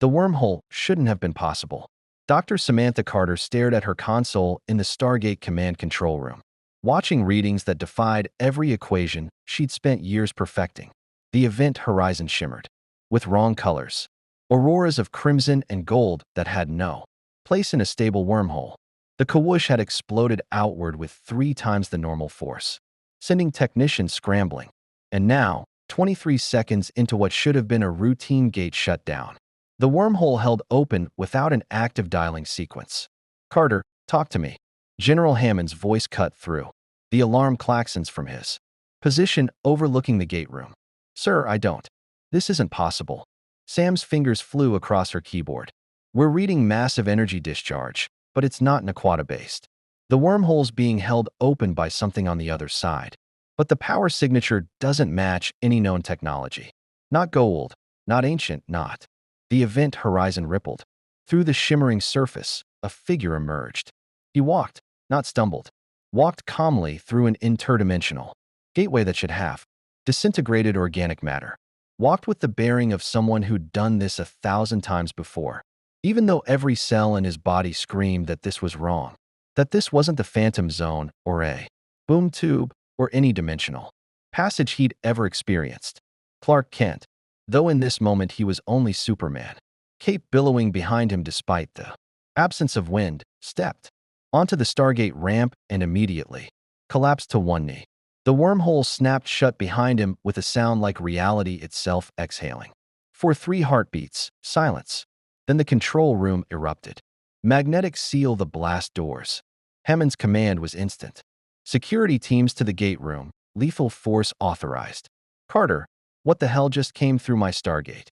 The wormhole shouldn't have been possible. Dr. Samantha Carter stared at her console in the Stargate command control room, watching readings that defied every equation she'd spent years perfecting. The event horizon shimmered, with wrong colors, auroras of crimson and gold that had no place in a stable wormhole. The kawoosh had exploded outward with 3 times the normal force, sending technicians scrambling. And now, 23 seconds into what should have been a routine gate shutdown, the wormhole held open without an active dialing sequence. "Carter, talk to me." General Hammond's voice cut through the alarm klaxons from his position overlooking the gate room. "Sir, I don't. This isn't possible." Sam's fingers flew across her keyboard. "We're reading massive energy discharge, but it's not Naquata-based. The wormhole's being held open by something on the other side. But the power signature doesn't match any known technology. Not gold, not ancient, not." The event horizon rippled. Through the shimmering surface, a figure emerged. He walked, not stumbled. Walked calmly through an interdimensional gateway that should have disintegrated organic matter. Walked with the bearing of someone who'd done this 1,000 times before, even though every cell in his body screamed that this was wrong, that this wasn't the phantom zone or a boom tube or any dimensional passage he'd ever experienced. Clark Kent, though in this moment he was only Superman, cape billowing behind him despite the absence of wind, stepped onto the Stargate ramp and immediately collapsed to one knee. The wormhole snapped shut behind him with a sound like reality itself exhaling. For 3 heartbeats, silence. Then the control room erupted. Magnetic seal the blast doors. Hammond's command was instant. "Security teams to the gate room. Lethal force authorized." "Carter, what the hell just came through my Stargate?"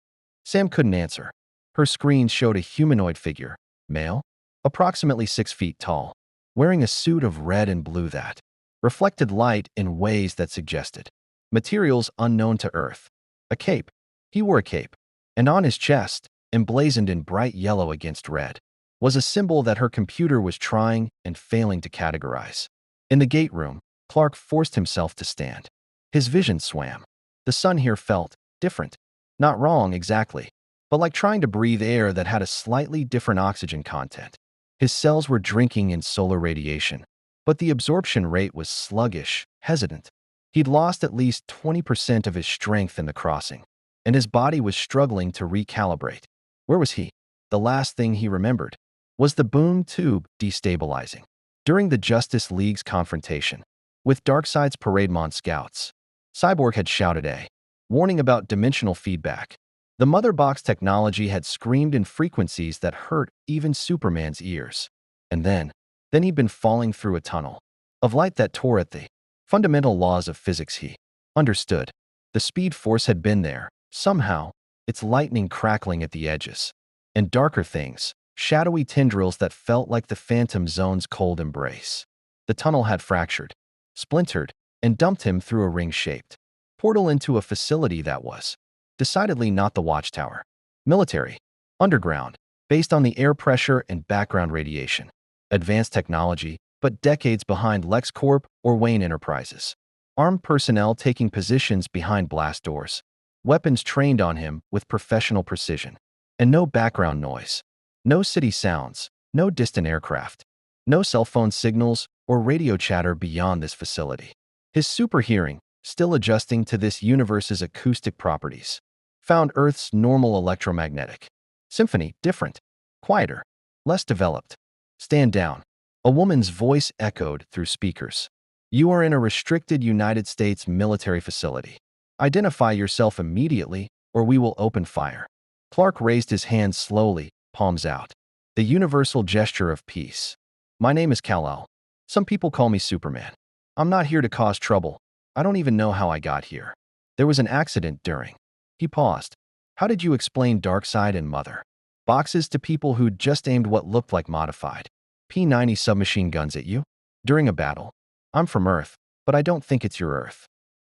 Sam couldn't answer. Her screen showed a humanoid figure, male, approximately 6 feet tall, wearing a suit of red and blue that reflected light in ways that suggested materials unknown to Earth. A cape. He wore a cape, and on his chest, emblazoned in bright yellow against red, was a symbol that her computer was trying and failing to categorize. In the gate room, Clark forced himself to stand. His vision swam. The sun here felt different. Not wrong exactly, but like trying to breathe air that had a slightly different oxygen content. His cells were drinking in solar radiation, but the absorption rate was sluggish, hesitant. He'd lost at least 20% of his strength in the crossing, and his body was struggling to recalibrate. Where was he? The last thing he remembered was the boom tube destabilizing. During the Justice League's confrontation with Darkseid's Parademon scouts, Cyborg had shouted a warning about dimensional feedback. The Mother Box technology had screamed in frequencies that hurt even Superman's ears. And then he'd been falling through a tunnel of light that tore at the fundamental laws of physics he understood. The speed force had been there, somehow, its lightning crackling at the edges. And darker things, shadowy tendrils that felt like the phantom zone's cold embrace. The tunnel had fractured, splintered, and dumped him through a ring-shaped portal into a facility that was decidedly not the Watchtower. Military, underground, based on the air pressure and background radiation. Advanced technology, but decades behind LexCorp or Wayne Enterprises. Armed personnel taking positions behind blast doors. Weapons trained on him with professional precision. And no background noise. No city sounds. No distant aircraft. No cell phone signals or radio chatter beyond this facility. His super hearing, still adjusting to this universe's acoustic properties, found Earth's normal electromagnetic symphony different, quieter, less developed. "Stand down." A woman's voice echoed through speakers. "You are in a restricted United States military facility. Identify yourself immediately, or we will open fire." Clark raised his hands slowly, palms out. The universal gesture of peace. "My name is Kal-El. Some people call me Superman. I'm not here to cause trouble. I don't even know how I got here. There was an accident during." He paused. "How did you explain Darkseid and Mother Boxes to people who'd just aimed what looked like modified P-90 submachine guns at you during a battle? I'm from Earth, but I don't think it's your Earth."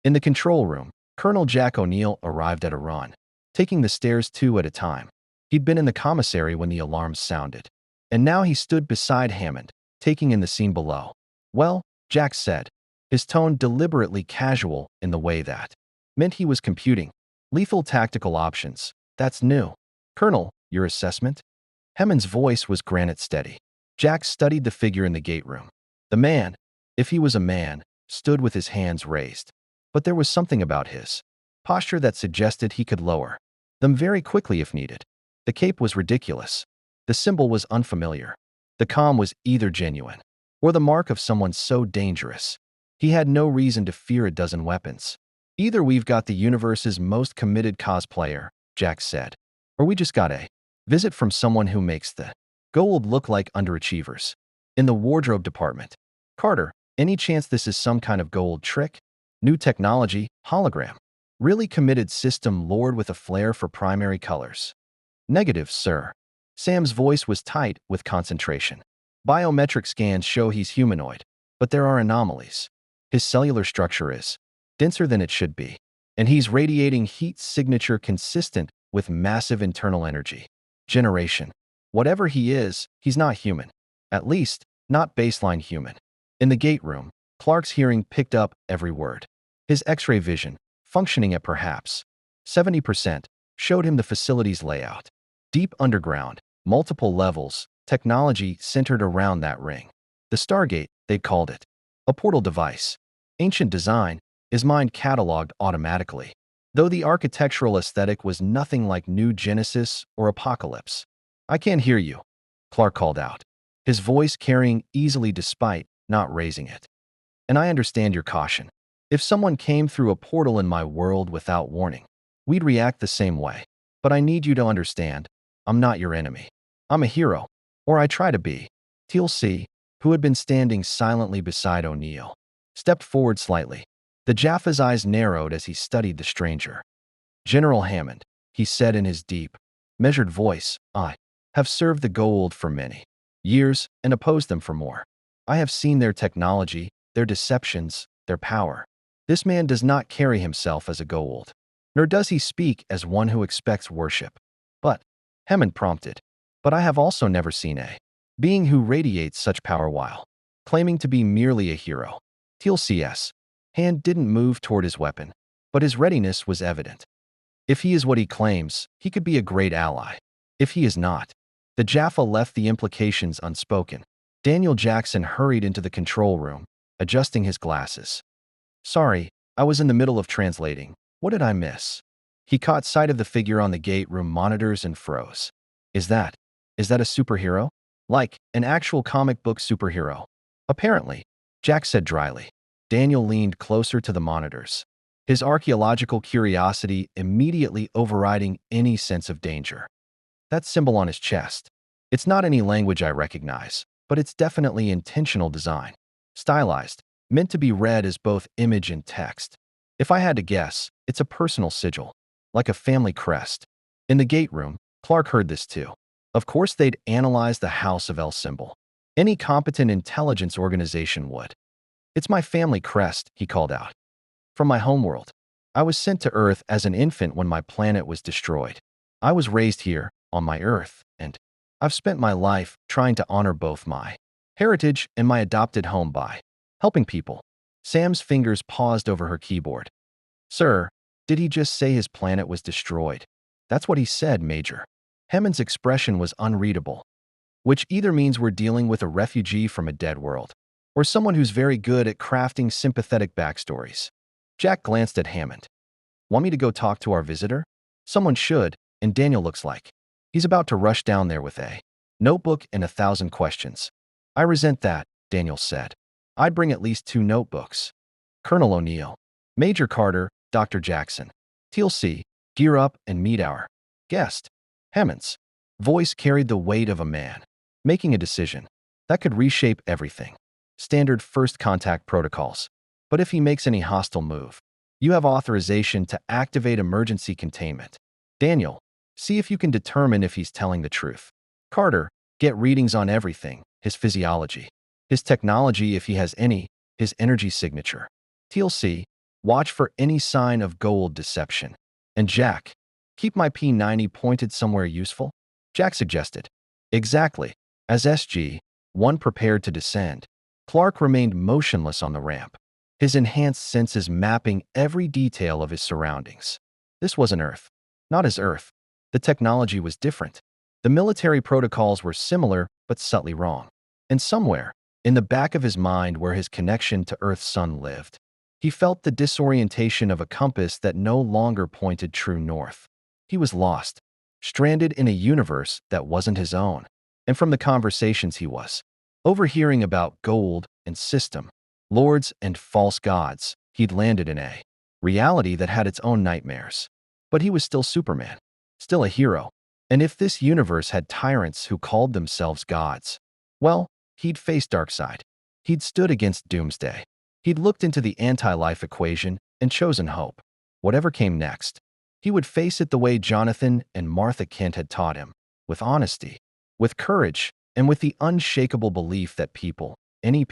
In the control room, Colonel Jack O'Neill arrived at a run, taking the stairs 2 at a time. He'd been in the commissary when the alarms sounded, and now he stood beside Hammond, taking in the scene below. "Well," Jack said, his tone deliberately casual in the way that meant he was computing lethal tactical options. "That's new." "Colonel, Your assessment? Hammond's voice was granite steady. Jack studied the figure in the gate room. The man, if he was a man, stood with his hands raised. But there was something about his posture that suggested he could lower them very quickly if needed. The cape was ridiculous. The symbol was unfamiliar. The calm was either genuine or the mark of someone so dangerous. He had no reason to fear a dozen weapons. Either we've got the universe's most committed cosplayer, Jack said, or we just got a visit from someone who makes the gold look like underachievers. In the wardrobe department, Carter, any chance this is some kind of gold trick? New technology, hologram. Really committed system lord with a flair for primary colors. Negative, sir. Sam's voice was tight with concentration. Biometric scans show he's humanoid, but there are anomalies. His cellular structure is denser than it should be, and he's radiating heat signature consistent with massive internal energy generation. Whatever he is, he's not human. At least, not baseline human. In the gate room, Clark's hearing picked up every word. His X-ray vision, functioning at perhaps 70%, showed him the facility's layout. Deep underground, multiple levels, technology centered around that ring. The Stargate, they'd called it. A portal device. Ancient design, his mind cataloged automatically. Though the architectural aesthetic was nothing like New Genesis or Apocalypse. I can't hear you, Clark called out, his voice carrying easily despite not raising it. And I understand your caution. If someone came through a portal in my world without warning, we'd react the same way. But I need you to understand, I'm not your enemy. I'm a hero, or I try to be. TLC, who had been standing silently beside O'Neill, stepped forward slightly. The Jaffa's eyes narrowed as he studied the stranger. General Hammond, he said in his deep, measured voice, I have served the Goa'uld for many years and opposed them for more. I have seen their technology, their deceptions, their power. This man does not carry himself as a Goa'uld, nor does he speak as one who expects worship. But, Hammond prompted, but I have also never seen a being who radiates such power while claiming to be merely a hero. TLC's hand didn't move toward his weapon, but his readiness was evident. If he is what he claims, he could be a great ally. If he is not, the Jaffa left the implications unspoken. Daniel Jackson hurried into the control room, adjusting his glasses. Sorry, I was in the middle of translating. What did I miss? He caught sight of the figure on the gate room monitors and froze. Is that a superhero? Like, an actual comic book superhero? Apparently, Jack said dryly. Daniel leaned closer to the monitors, his archaeological curiosity immediately overriding any sense of danger. That symbol on his chest. It's not any language I recognize, but it's definitely intentional design. Stylized, meant to be read as both image and text. If I had to guess, it's a personal sigil, like a family crest. In the gate room, Clark heard this too. Of course they'd analyze the House of El symbol. Any competent intelligence organization would. It's my family crest, he called out. From my homeworld. I was sent to Earth as an infant when my planet was destroyed. I was raised here, on my Earth, and I've spent my life trying to honor both my heritage and my adopted home by helping people. Sam's fingers paused over her keyboard. Sir, did he just say his planet was destroyed? That's what he said, Major. Hammond's expression was unreadable, which either means we're dealing with a refugee from a dead world, or someone who's very good at crafting sympathetic backstories. Jack glanced at Hammond. Want me to go talk to our visitor? Someone should, and Daniel looks like he's about to rush down there with a notebook and 1,000 questions. I resent that, Daniel said. I'd bring at least 2 notebooks. Colonel O'Neill, Major Carter, Dr. Jackson. TLC, gear up and meet our guest. Hammond's voice carried the weight of a man making a decision that could reshape everything. Standard first contact protocols. But if he makes any hostile move, you have authorization to activate emergency containment. Daniel, see if you can determine if he's telling the truth. Carter, get readings on everything, his physiology, his technology if he has any, his energy signature. TLC, watch for any sign of Goa'uld deception. And Jack, keep my P90 pointed somewhere useful? Jack suggested. Exactly. As SG-1 prepared to descend, Clark remained motionless on the ramp, his enhanced senses mapping every detail of his surroundings. This wasn't Earth. Not his Earth. The technology was different. The military protocols were similar but subtly wrong. And somewhere, in the back of his mind where his connection to Earth's sun lived, he felt the disorientation of a compass that no longer pointed true north. He was lost, stranded in a universe that wasn't his own. And from the conversations he was overhearing about gold and system, lords and false gods, he'd landed in a reality that had its own nightmares. But he was still Superman, still a hero. And if this universe had tyrants who called themselves gods, well, he'd faced Darkseid. He'd stood against Doomsday. He'd looked into the anti-life equation and chosen hope. Whatever came next, he would face it the way Jonathan and Martha Kent had taught him, with honesty, with courage, and with the unshakable belief that people, any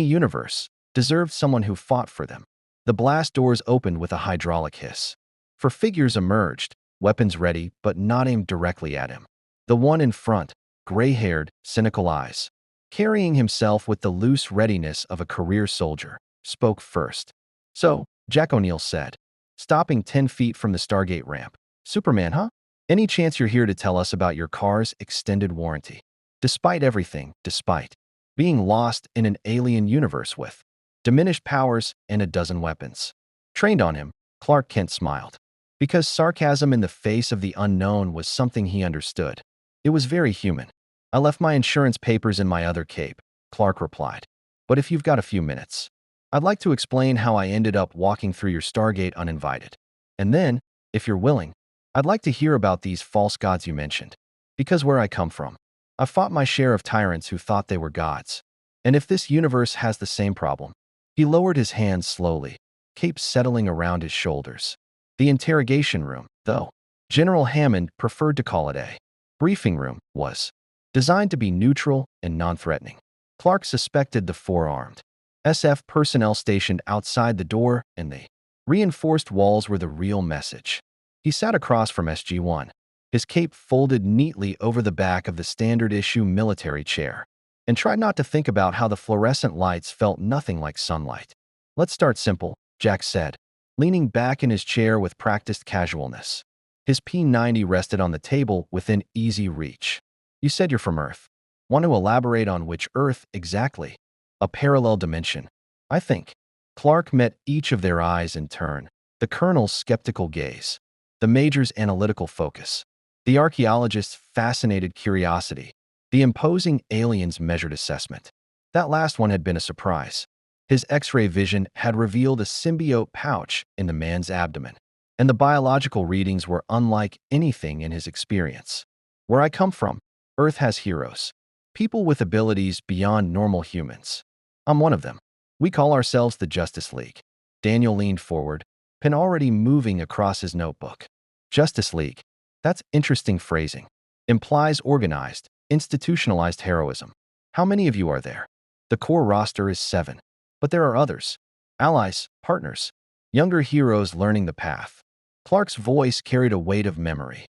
universe, deserved someone who fought for them. The blast doors opened with a hydraulic hiss. For figures emerged, weapons ready but not aimed directly at him. The one in front, gray-haired, cynical eyes, carrying himself with the loose readiness of a career soldier, spoke first. "So," Jack O'Neill said, stopping 10 feet from the Stargate ramp. "Superman, huh? Any chance you're here to tell us about your car's extended warranty? Despite everything, despite being lost in an alien universe with diminished powers and a dozen weapons trained on him," Clark Kent smiled. Because sarcasm in the face of the unknown was something he understood. It was very human. "I left my insurance papers in my other cape," Clark replied. "But if you've got a few minutes, I'd like to explain how I ended up walking through your Stargate uninvited. And then, if you're willing, I'd like to hear about these false gods you mentioned. Because where I come from, I've fought my share of tyrants who thought they were gods. And if this universe has the same problem..." He lowered his hands slowly, cape settling around his shoulders. The interrogation room, though General Hammond preferred to call it a briefing room, was designed to be neutral and non-threatening. Clark suspected the four-armed SF personnel stationed outside the door and the reinforced walls were the real message. He sat across from SG-1, his cape folded neatly over the back of the standard-issue military chair, and tried not to think about how the fluorescent lights felt nothing like sunlight. "Let's start simple," Jack said, leaning back in his chair with practiced casualness. His P90 rested on the table within easy reach. "You said you're from Earth. Want to elaborate on which Earth exactly? A parallel dimension, I think." Clark met each of their eyes in turn, the colonel's skeptical gaze, the major's analytical focus, the archaeologist's fascinated curiosity, the imposing alien's measured assessment. That last one had been a surprise. His X-ray vision had revealed a symbiote pouch in the man's abdomen, and the biological readings were unlike anything in his experience. "Where I come from, Earth has heroes. People with abilities beyond normal humans. I'm one of them. We call ourselves the Justice League." Daniel leaned forward, pen already moving across his notebook. "Justice League. That's interesting phrasing. Implies organized, institutionalized heroism. How many of you are there?" "The core roster is 7. But there are others. Allies, partners, younger heroes learning the path." Clark's voice carried a weight of memory.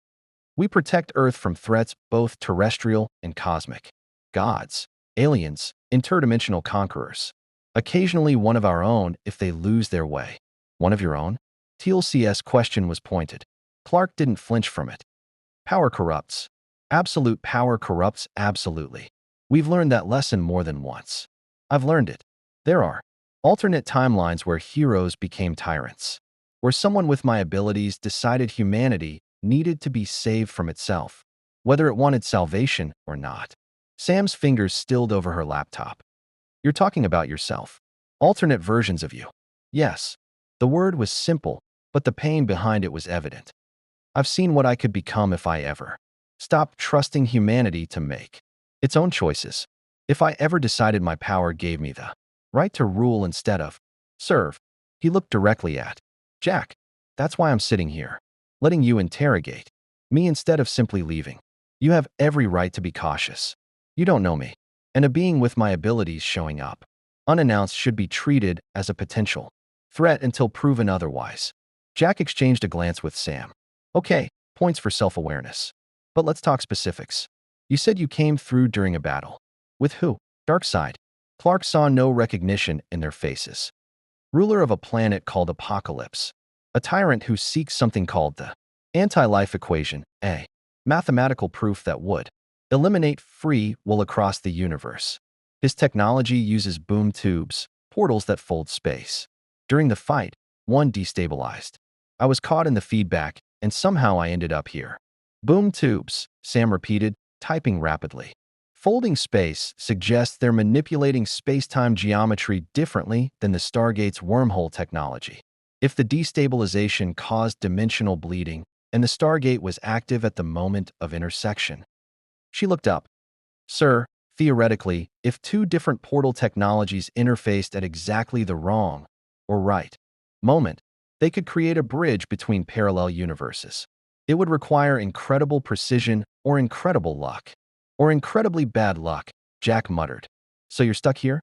"We protect Earth from threats both terrestrial and cosmic. Gods, aliens, interdimensional conquerors. Occasionally one of our own if they lose their way." "One of your own?" TLC's question was pointed. Clark didn't flinch from it. "Power corrupts. Absolute power corrupts absolutely. We've learned that lesson more than once. I've learned it. There are alternate timelines where heroes became tyrants, where someone with my abilities decided humanity needed to be saved from itself, whether it wanted salvation or not." Sam's fingers stilled over her laptop. "You're talking about yourself. Alternate versions of you." "Yes." The word was simple, but the pain behind it was evident. "I've seen what I could become if I ever stopped trusting humanity to make its own choices. If I ever decided my power gave me the right to rule instead of serve." He looked directly at Jack. "That's why I'm sitting here, letting you interrogate me instead of simply leaving. You have every right to be cautious. You don't know me, and a being with my abilities showing up unannounced should be treated as a potential threat until proven otherwise." Jack exchanged a glance with Sam. "Okay, points for self-awareness. But let's talk specifics. You said you came through during a battle. With who?" "Darkseid." Clark saw no recognition in their faces. "Ruler of a planet called Apocalypse. A tyrant who seeks something called the anti-life equation, eh?" Mathematical proof that would eliminate free will across the universe. His technology uses boom tubes, portals that fold space. During the fight, one destabilized. I was caught in the feedback, and somehow I ended up here. Boom tubes, Sam repeated, typing rapidly. Folding space suggests they're manipulating space-time geometry differently than the Stargate's wormhole technology. If the destabilization caused dimensional bleeding, and the Stargate was active at the moment of intersection. She looked up. Sir, theoretically, if two different portal technologies interfaced at exactly the wrong or right moment, they could create a bridge between parallel universes. It would require incredible precision or incredible luck. Or incredibly bad luck, Jack muttered. So you're stuck here?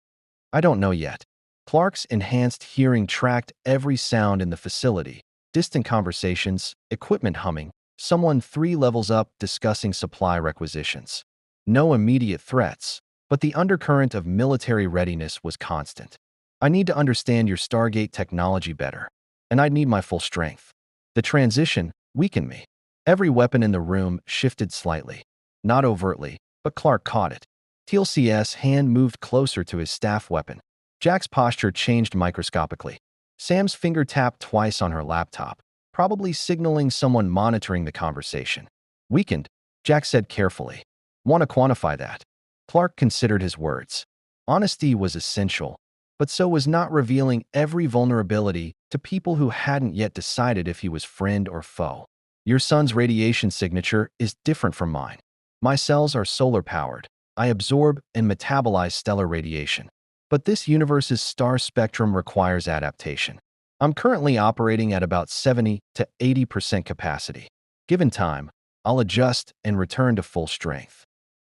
I don't know yet. Clark's enhanced hearing tracked every sound in the facility. Distant conversations, equipment humming, someone 3 levels up discussing supply requisitions. No immediate threats, but the undercurrent of military readiness was constant. I need to understand your Stargate technology better, and I need my full strength. The transition weakened me. Every weapon in the room shifted slightly. Not overtly, but Clark caught it. TLC's hand moved closer to his staff weapon. Jack's posture changed microscopically. Sam's finger tapped twice on her laptop, probably signaling someone monitoring the conversation. Weakened, Jack said carefully. Want to quantify that? Clark considered his words. Honesty was essential, but so was not revealing every vulnerability to people who hadn't yet decided if he was friend or foe. Your son's radiation signature is different from mine. My cells are solar-powered. I absorb and metabolize stellar radiation. But this universe's star spectrum requires adaptation. I'm currently operating at about 70 to 80% capacity. Given time, I'll adjust and return to full strength.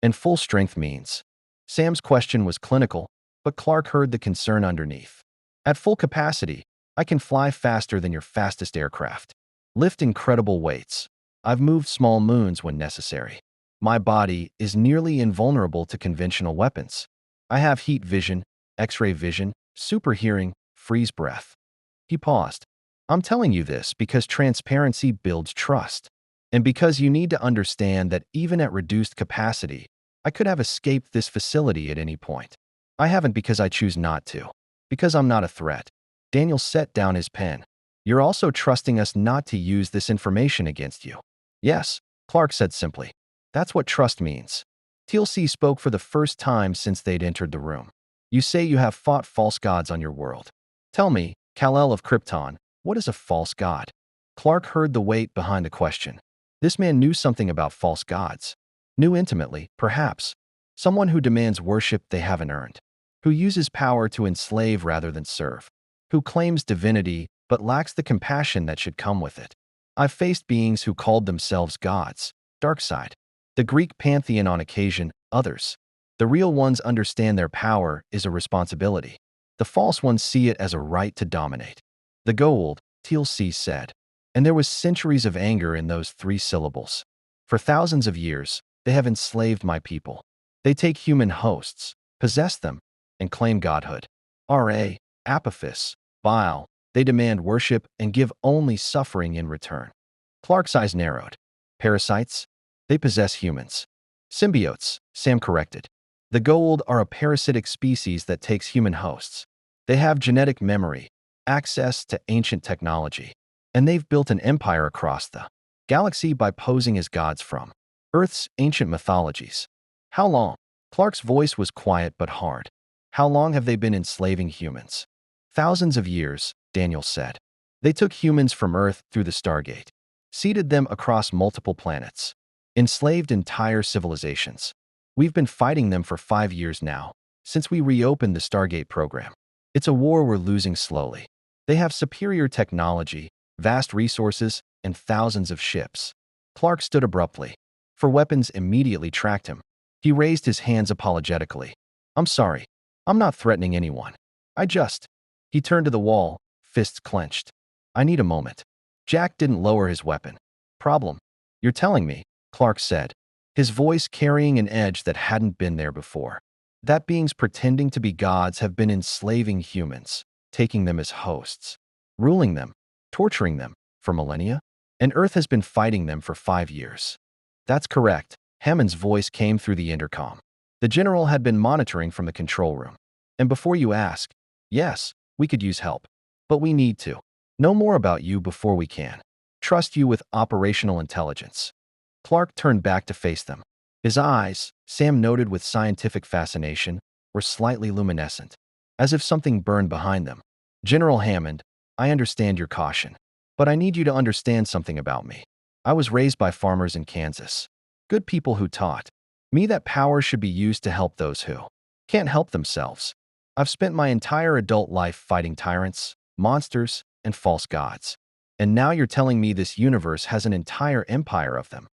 And full strength means? Sam's question was clinical, but Clark heard the concern underneath. At full capacity, I can fly faster than your fastest aircraft. Lift incredible weights. I've moved small moons when necessary. My body is nearly invulnerable to conventional weapons. I have heat vision, X-ray vision, super hearing, freeze breath. He paused. I'm telling you this because transparency builds trust. And because you need to understand that even at reduced capacity, I could have escaped this facility at any point. I haven't because I choose not to. Because I'm not a threat. Daniel set down his pen. You're also trusting us not to use this information against you. Yes, Clark said simply. That's what trust means. TLC spoke for the first time since they'd entered the room. You say you have fought false gods on your world. Tell me, Kal-El of Krypton, what is a false god? Clark heard the weight behind the question. This man knew something about false gods. Knew intimately, perhaps. Someone who demands worship they haven't earned. Who uses power to enslave rather than serve. Who claims divinity but lacks the compassion that should come with it. I've faced beings who called themselves gods. Dark side. The Greek pantheon on occasion, others. The real ones understand their power is a responsibility. The false ones see it as a right to dominate. The Goa'uld, TLC said. And there was centuries of anger in those 3 syllables. For thousands of years, they have enslaved my people. They take human hosts, possess them, and claim godhood. R.A., Apophis, Baal, they demand worship and give only suffering in return. Clark's eyes narrowed. Parasites? They possess humans. Symbiotes, Sam corrected. The Goa'uld are a parasitic species that takes human hosts. They have genetic memory, access to ancient technology, and they've built an empire across the galaxy by posing as gods from Earth's ancient mythologies. How long? Clark's voice was quiet but hard. How long have they been enslaving humans? Thousands of years, Daniel said. They took humans from Earth through the Stargate, seeded them across multiple planets, enslaved entire civilizations. We've been fighting them for 5 years now, since we reopened the Stargate program. It's a war we're losing slowly. They have superior technology, vast resources, and thousands of ships. Clark stood abruptly. For weapons immediately tracked him. He raised his hands apologetically. I'm sorry. I'm not threatening anyone. He turned to the wall, fists clenched. I need a moment. Jack didn't lower his weapon. Problem? You're telling me, Clark said, his voice carrying an edge that hadn't been there before. That beings pretending to be gods have been enslaving humans, taking them as hosts, ruling them, torturing them, for millennia? And Earth has been fighting them for 5 years. That's correct. Hammond's voice came through the intercom. The general had been monitoring from the control room. And before you ask, yes, we could use help. But we need to know more about you before we can trust you with operational intelligence. Clark turned back to face them. His eyes, Sam noted with scientific fascination, were slightly luminescent, as if something burned behind them. General Hammond, I understand your caution, but I need you to understand something about me. I was raised by farmers in Kansas. Good people who taught me that power should be used to help those who can't help themselves. I've spent my entire adult life fighting tyrants, monsters, and false gods. And now you're telling me this universe has an entire empire of them.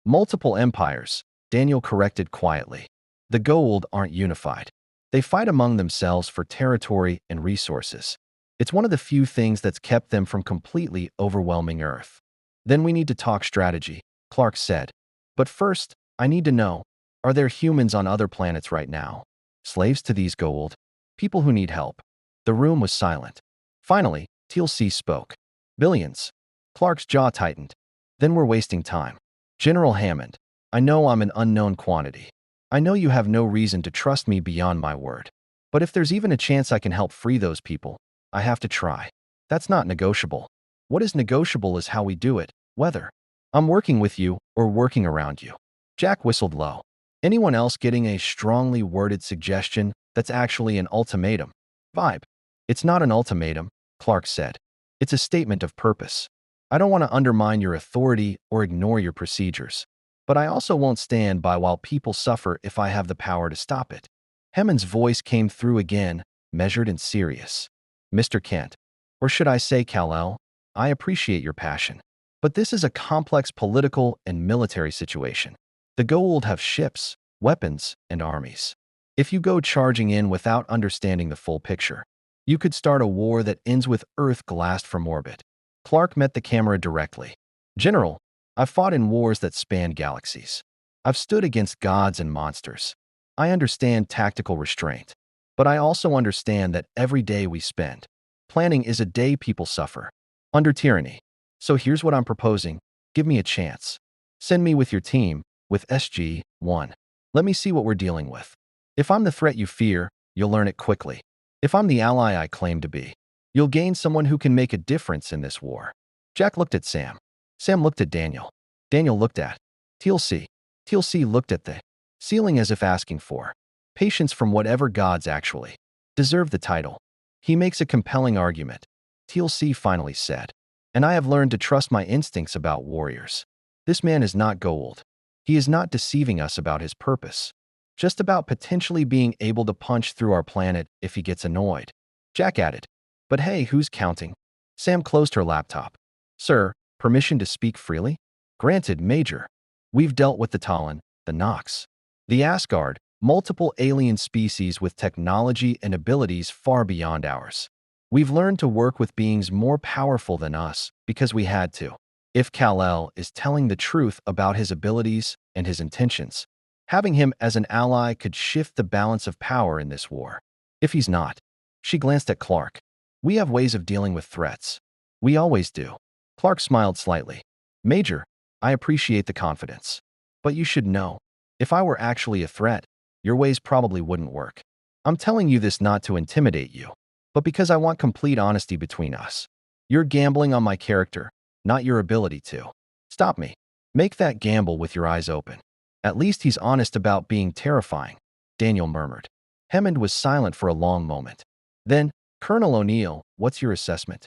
Multiple empires, Daniel corrected quietly. The Goa'uld aren't unified. They fight among themselves for territory and resources. It's one of the few things that's kept them from completely overwhelming Earth. Then we need to talk strategy, Clark said. But first, I need to know, are there humans on other planets right now? Slaves to these Goa'uld? People who need help? The room was silent. Finally, TLC spoke. Billions. Clark's jaw tightened. Then we're wasting time. General Hammond, I know I'm an unknown quantity. I know you have no reason to trust me beyond my word. But if there's even a chance I can help free those people, I have to try. That's not negotiable. What is negotiable is how we do it, whether I'm working with you or working around you. Jack whistled low. Anyone else getting a strongly worded suggestion that's actually an ultimatum? Vibe. It's not an ultimatum, Clark said. It's a statement of purpose. I don't want to undermine your authority or ignore your procedures. But I also won't stand by while people suffer if I have the power to stop it. Hammond's voice came through again, measured and serious. Mr. Kent, or should I say Kal-El, I appreciate your passion. But this is a complex political and military situation. The Goa'uld have ships, weapons, and armies. If you go charging in without understanding the full picture, you could start a war that ends with Earth glassed from orbit. Clark met the camera directly. General, I've fought in wars that span galaxies. I've stood against gods and monsters. I understand tactical restraint. But I also understand that every day we spend planning is a day people suffer under tyranny. So here's what I'm proposing. Give me a chance. Send me with your team, with SG-1. Let me see what we're dealing with. If I'm the threat you fear, you'll learn it quickly. If I'm the ally I claim to be, you'll gain someone who can make a difference in this war. Jack looked at Sam. Sam looked at Daniel. Daniel looked at TLC. TLC looked at the ceiling as if asking for patience from whatever gods actually deserve the title. He makes a compelling argument, TLC finally said. And I have learned to trust my instincts about warriors. This man is not Goa'uld. He is not deceiving us about his purpose. Just about potentially being able to punch through our planet if he gets annoyed. Jack added. But hey, who's counting? Sam closed her laptop. Sir, permission to speak freely? Granted, Major. We've dealt with the Talon, the Nox, the Asgard, multiple alien species with technology and abilities far beyond ours. We've learned to work with beings more powerful than us because we had to. If Kal-El is telling the truth about his abilities and his intentions, having him as an ally could shift the balance of power in this war. If he's not, she glanced at Clark. We have ways of dealing with threats. We always do. Clark smiled slightly. Major, I appreciate the confidence. But you should know, if I were actually a threat, your ways probably wouldn't work. I'm telling you this not to intimidate you, but because I want complete honesty between us. You're gambling on my character, not your ability to stop me. Make that gamble with your eyes open. At least he's honest about being terrifying, Daniel murmured. Hammond was silent for a long moment. Then, Colonel O'Neill, what's your assessment?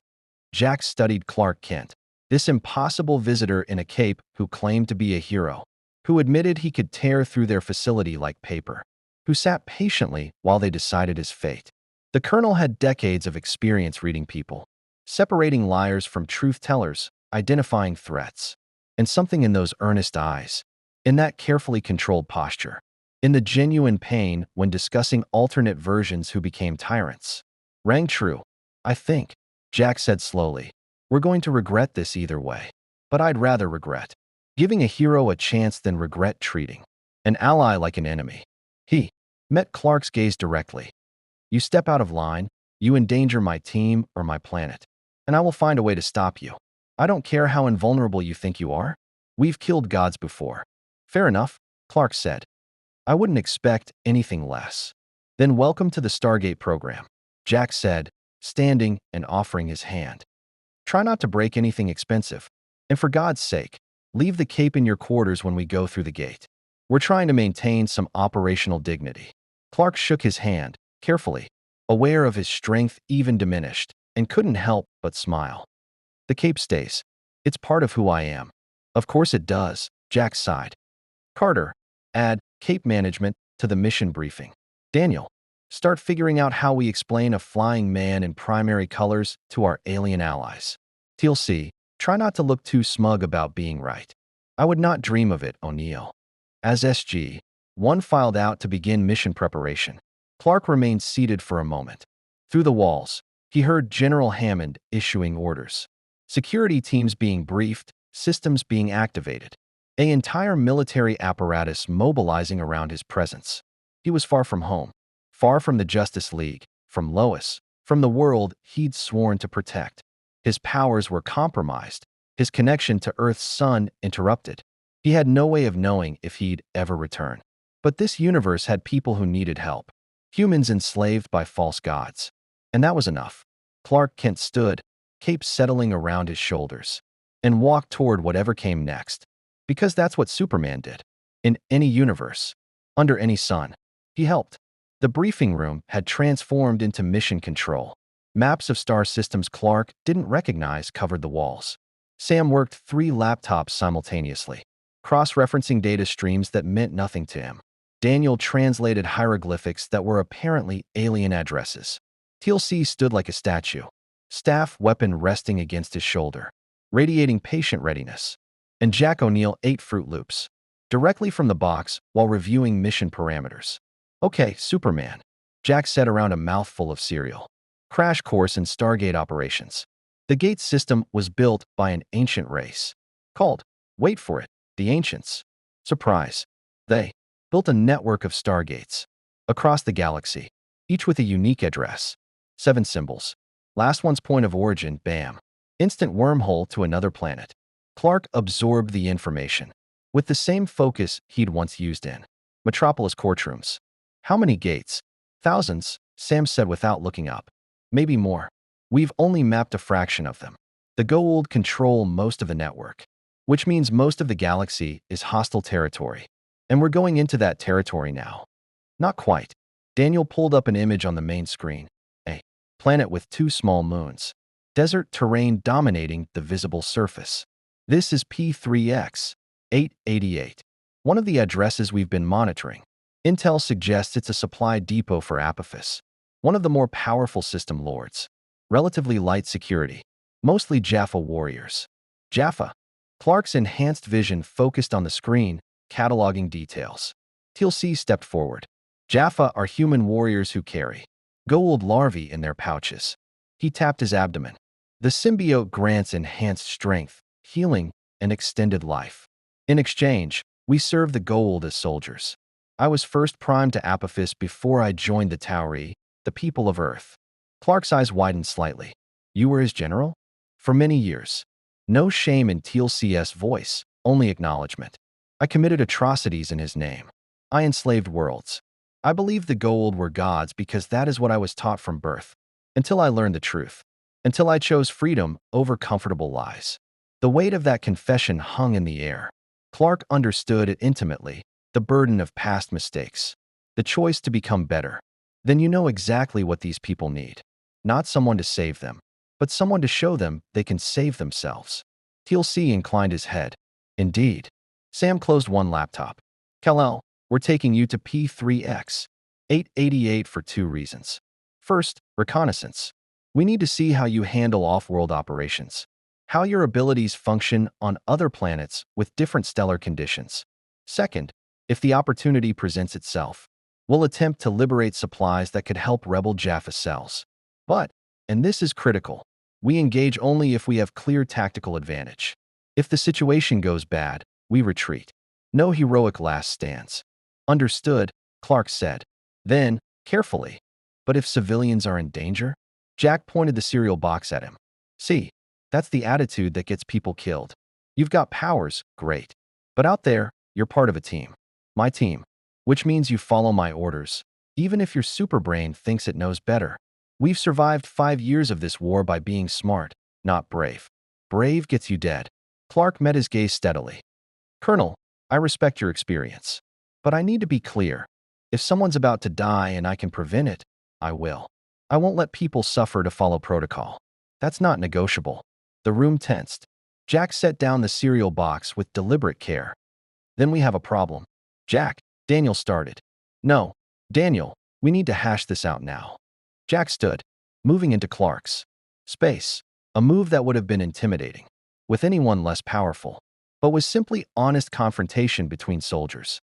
Jack studied Clark Kent, this impossible visitor in a cape who claimed to be a hero, who admitted he could tear through their facility like paper, who sat patiently while they decided his fate. The colonel had decades of experience reading people, separating liars from truth-tellers, identifying threats, and something in those earnest eyes, in that carefully controlled posture, in the genuine pain when discussing alternate versions who became tyrants, rang true. I think, Jack said slowly, we're going to regret this either way. But I'd rather regret giving a hero a chance than regret treating an ally like an enemy. He met Clark's gaze directly. You step out of line, you endanger my team or my planet, and I will find a way to stop you. I don't care how invulnerable you think you are. We've killed gods before. Fair enough, Clark said. I wouldn't expect anything less. Then welcome to the Stargate program, Jack said, standing and offering his hand. Try not to break anything expensive. And for God's sake, leave the cape in your quarters when we go through the gate. We're trying to maintain some operational dignity. Clark shook his hand, carefully, aware of his strength even diminished, and couldn't help but smile. The cape stays. It's part of who I am. Of course it does, Jack sighed. Carter, add cape management to the mission briefing. Daniel, start figuring out how we explain a flying man in primary colors to our alien allies. TLC, try not to look too smug about being right. I would not dream of it, O'Neill. As SG-1 filed out to begin mission preparation, Clark remained seated for a moment. Through the walls, he heard General Hammond issuing orders. Security teams being briefed, systems being activated. An entire military apparatus mobilizing around his presence. He was far from home, far from the Justice League, from Lois, from the world he'd sworn to protect. His powers were compromised, his connection to Earth's sun interrupted. He had no way of knowing if he'd ever return. But this universe had people who needed help, humans enslaved by false gods. And that was enough. Clark Kent stood, cape settling around his shoulders, and walked toward whatever came next. Because that's what Superman did. In any universe, under any sun, he helped. The briefing room had transformed into mission control. Maps of star systems Clark didn't recognize covered the walls. Sam worked 3 laptops simultaneously, cross-referencing data streams that meant nothing to him. Daniel translated hieroglyphics that were apparently alien addresses. TLC stood like a statue, staff weapon resting against his shoulder, radiating patient readiness. And Jack O'Neill ate Fruit Loops directly from the box while reviewing mission parameters. Okay, Superman, Jack said around a mouthful of cereal. Crash course in Stargate operations. The gate system was built by an ancient race called, wait for it, the Ancients. Surprise. They built a network of Stargates across the galaxy, each with a unique address. 7 symbols. Last one's point of origin, bam. Instant wormhole to another planet. Clark absorbed the information with the same focus he'd once used in Metropolis courtrooms. How many gates? Thousands, Sam said without looking up. Maybe more. We've only mapped a fraction of them. The Goa'uld control most of the network, which means most of the galaxy is hostile territory. And we're going into that territory now. Not quite. Daniel pulled up an image on the main screen. A planet with 2 small moons. Desert terrain dominating the visible surface. This is P3X 888, one of the addresses we've been monitoring. Intel suggests it's a supply depot for Apophis, one of the more powerful system lords. Relatively light security, mostly Jaffa warriors. Jaffa. Clark's enhanced vision focused on the screen, cataloging details. TLC stepped forward. Jaffa are human warriors who carry Goa'uld larvae in their pouches. He tapped his abdomen. The symbiote grants enhanced strength, healing, and extended life. In exchange, we serve the Goa'uld as soldiers. I was first primed to Apophis before I joined the Tauri, the people of Earth. Clark's eyes widened slightly. You were his general? For many years. No shame in TLC's voice, only acknowledgement. I committed atrocities in his name. I enslaved worlds. I believed the Goa'uld were gods because that is what I was taught from birth. Until I learned the truth. Until I chose freedom over comfortable lies. The weight of that confession hung in the air. Clark understood it intimately, the burden of past mistakes. The choice to become better. Then you know exactly what these people need. Not someone to save them, but someone to show them they can save themselves. TLC inclined his head. Indeed. Sam closed one laptop. Kal-El, we're taking you to P3X 888 for 2 reasons. First, reconnaissance. We need to see how you handle off-world operations. How your abilities function on other planets with different stellar conditions. Second, if the opportunity presents itself, we'll attempt to liberate supplies that could help rebel Jaffa cells. But, and this is critical, we engage only if we have clear tactical advantage. If the situation goes bad, we retreat. No heroic last stands. Understood, Clark said. Then, carefully. But if civilians are in danger? Jack pointed the cereal box at him. See, that's the attitude that gets people killed. You've got powers, great. But out there, You're part of a team. My team. Which means you follow my orders, even if your superbrain thinks it knows better. We've survived 5 years of this war by being smart, not brave. Brave gets you dead. Clark met his gaze steadily. Colonel, I respect your experience. But I need to be clear. If someone's about to die and I can prevent it, I will. I won't let people suffer to follow protocol. That's not negotiable. The room tensed. Jack set down the cereal box with deliberate care. Then we have a problem. Jack, Daniel started. No, Daniel, we need to hash this out now. Jack stood, moving into Clark's space, a move that would have been intimidating with anyone less powerful, but was simply honest confrontation between soldiers.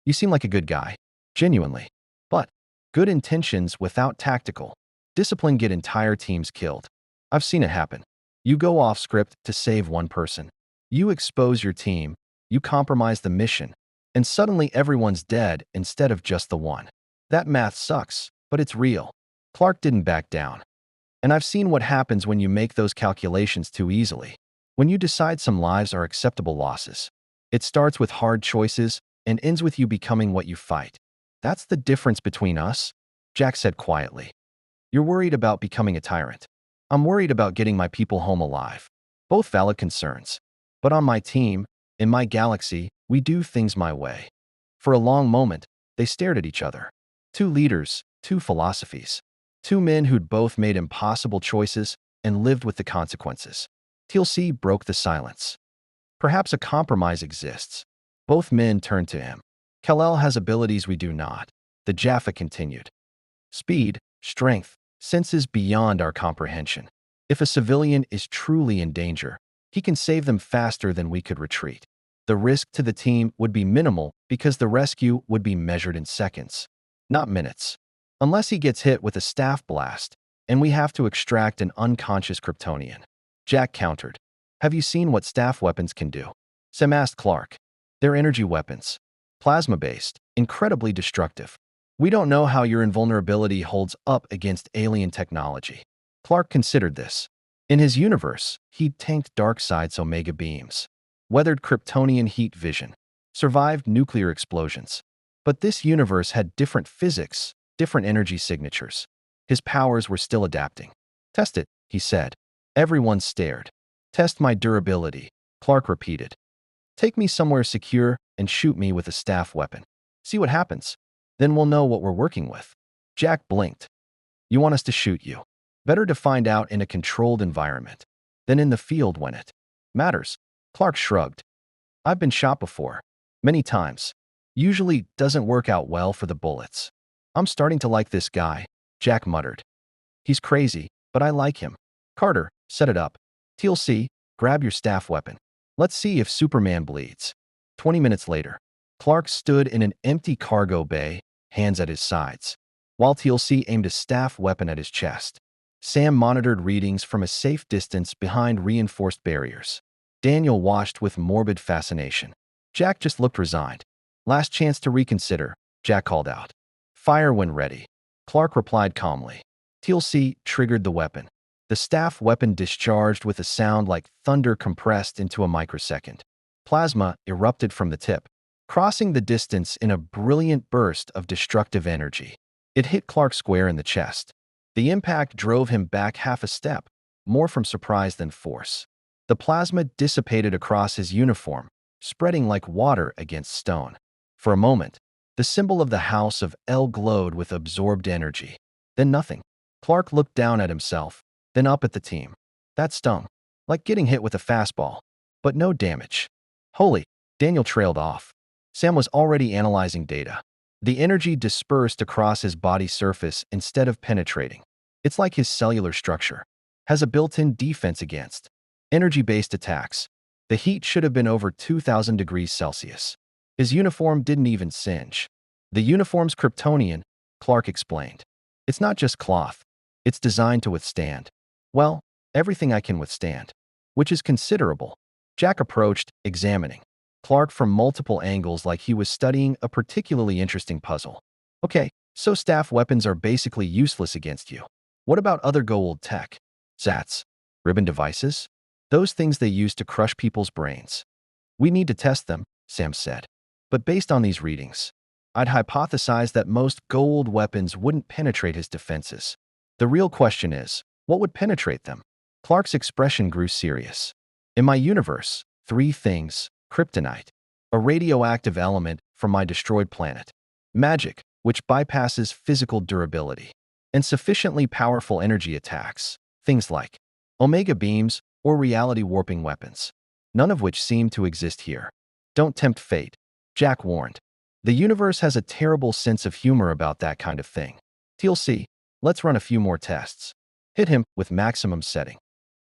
You seem like a good guy, genuinely. But good intentions without tactical discipline get entire teams killed. I've seen it happen. You go off script to save one person. You expose your team, you compromise the mission, and suddenly everyone's dead instead of just the one. That math sucks, but it's real. Clark didn't back down. And I've seen what happens when you make those calculations too easily. When you decide some lives are acceptable losses. It starts with hard choices and ends with you becoming what you fight. That's the difference between us, Jack said quietly. You're worried about becoming a tyrant. I'm worried about getting my people home alive. Both valid concerns. But on my team, in my galaxy, we do things my way. For a long moment, they stared at each other. Two leaders, two philosophies. Two men who'd both made impossible choices and lived with the consequences. TLC broke the silence. Perhaps a compromise exists. Both men turned to him. Kal-El has abilities we do not. The Jaffa continued. Speed, strength, senses beyond our comprehension. If a civilian is truly in danger, he can save them faster than we could retreat. The risk to the team would be minimal because the rescue would be measured in seconds, not minutes. Unless he gets hit with a staff blast, and we have to extract an unconscious Kryptonian. Jack countered. Have you seen what staff weapons can do? Sam asked Clark. They're energy weapons. Plasma-based, incredibly destructive. We don't know how your invulnerability holds up against alien technology. Clark considered this. In his universe, he'd tanked Darkseid's Omega beams, weathered Kryptonian heat vision, survived nuclear explosions. But this universe had different physics, different energy signatures. His powers were still adapting. Test it, he said. Everyone stared. Test my durability, Clark repeated. Take me somewhere secure and shoot me with a staff weapon. See what happens. Then we'll know what we're working with. Jack blinked. You want us to shoot you? Better to find out in a controlled environment than in the field when it matters. Clark shrugged. I've been shot before. Many times. Usually doesn't work out well for the bullets. I'm starting to like this guy, Jack muttered. He's crazy, but I like him. Carter, set it up. TLC, grab your staff weapon. Let's see if Superman bleeds. 20 minutes later, Clark stood in an empty cargo bay, hands at his sides, while TLC aimed a staff weapon at his chest. Sam monitored readings from a safe distance behind reinforced barriers. Daniel watched with morbid fascination. Jack just looked resigned. Last chance to reconsider, Jack called out. Fire when ready. Clark replied calmly. TLC triggered the weapon. The staff weapon discharged with a sound like thunder compressed into a microsecond. Plasma erupted from the tip, crossing the distance in a brilliant burst of destructive energy. It hit Clark square in the chest. The impact drove him back half a step, more from surprise than force. The plasma dissipated across his uniform, spreading like water against stone. For a moment, the symbol of the House of El glowed with absorbed energy. Then nothing. Clark looked down at himself, then up at the team. That stung, like getting hit with a fastball, but no damage. Holy, Daniel trailed off. Sam was already analyzing data. The energy dispersed across his body surface instead of penetrating. It's like his cellular structure has a built-in defense against energy-based attacks. The heat should have been over 2,000 degrees Celsius. His uniform didn't even singe. The uniform's Kryptonian, Clark explained. It's not just cloth. It's designed to withstand, well, everything I can withstand, which is considerable. Jack approached, examining Clark from multiple angles like he was studying a particularly interesting puzzle. Okay, so staff weapons are basically useless against you. What about other Goa'uld tech? Zats? Ribbon devices? Those things they use to crush people's brains. We need to test them, Sam said. But based on these readings, I'd hypothesize that most gold weapons wouldn't penetrate his defenses. The real question is, what would penetrate them? Clark's expression grew serious. In my universe, three things: kryptonite, a radioactive element from my destroyed planet; magic, which bypasses physical durability; and sufficiently powerful energy attacks, things like omega beams or reality warping weapons, none of which seem to exist here. Don't tempt fate, Jack warned. The universe has a terrible sense of humor about that kind of thing. TLC, let's run a few more tests. Hit him with maximum setting.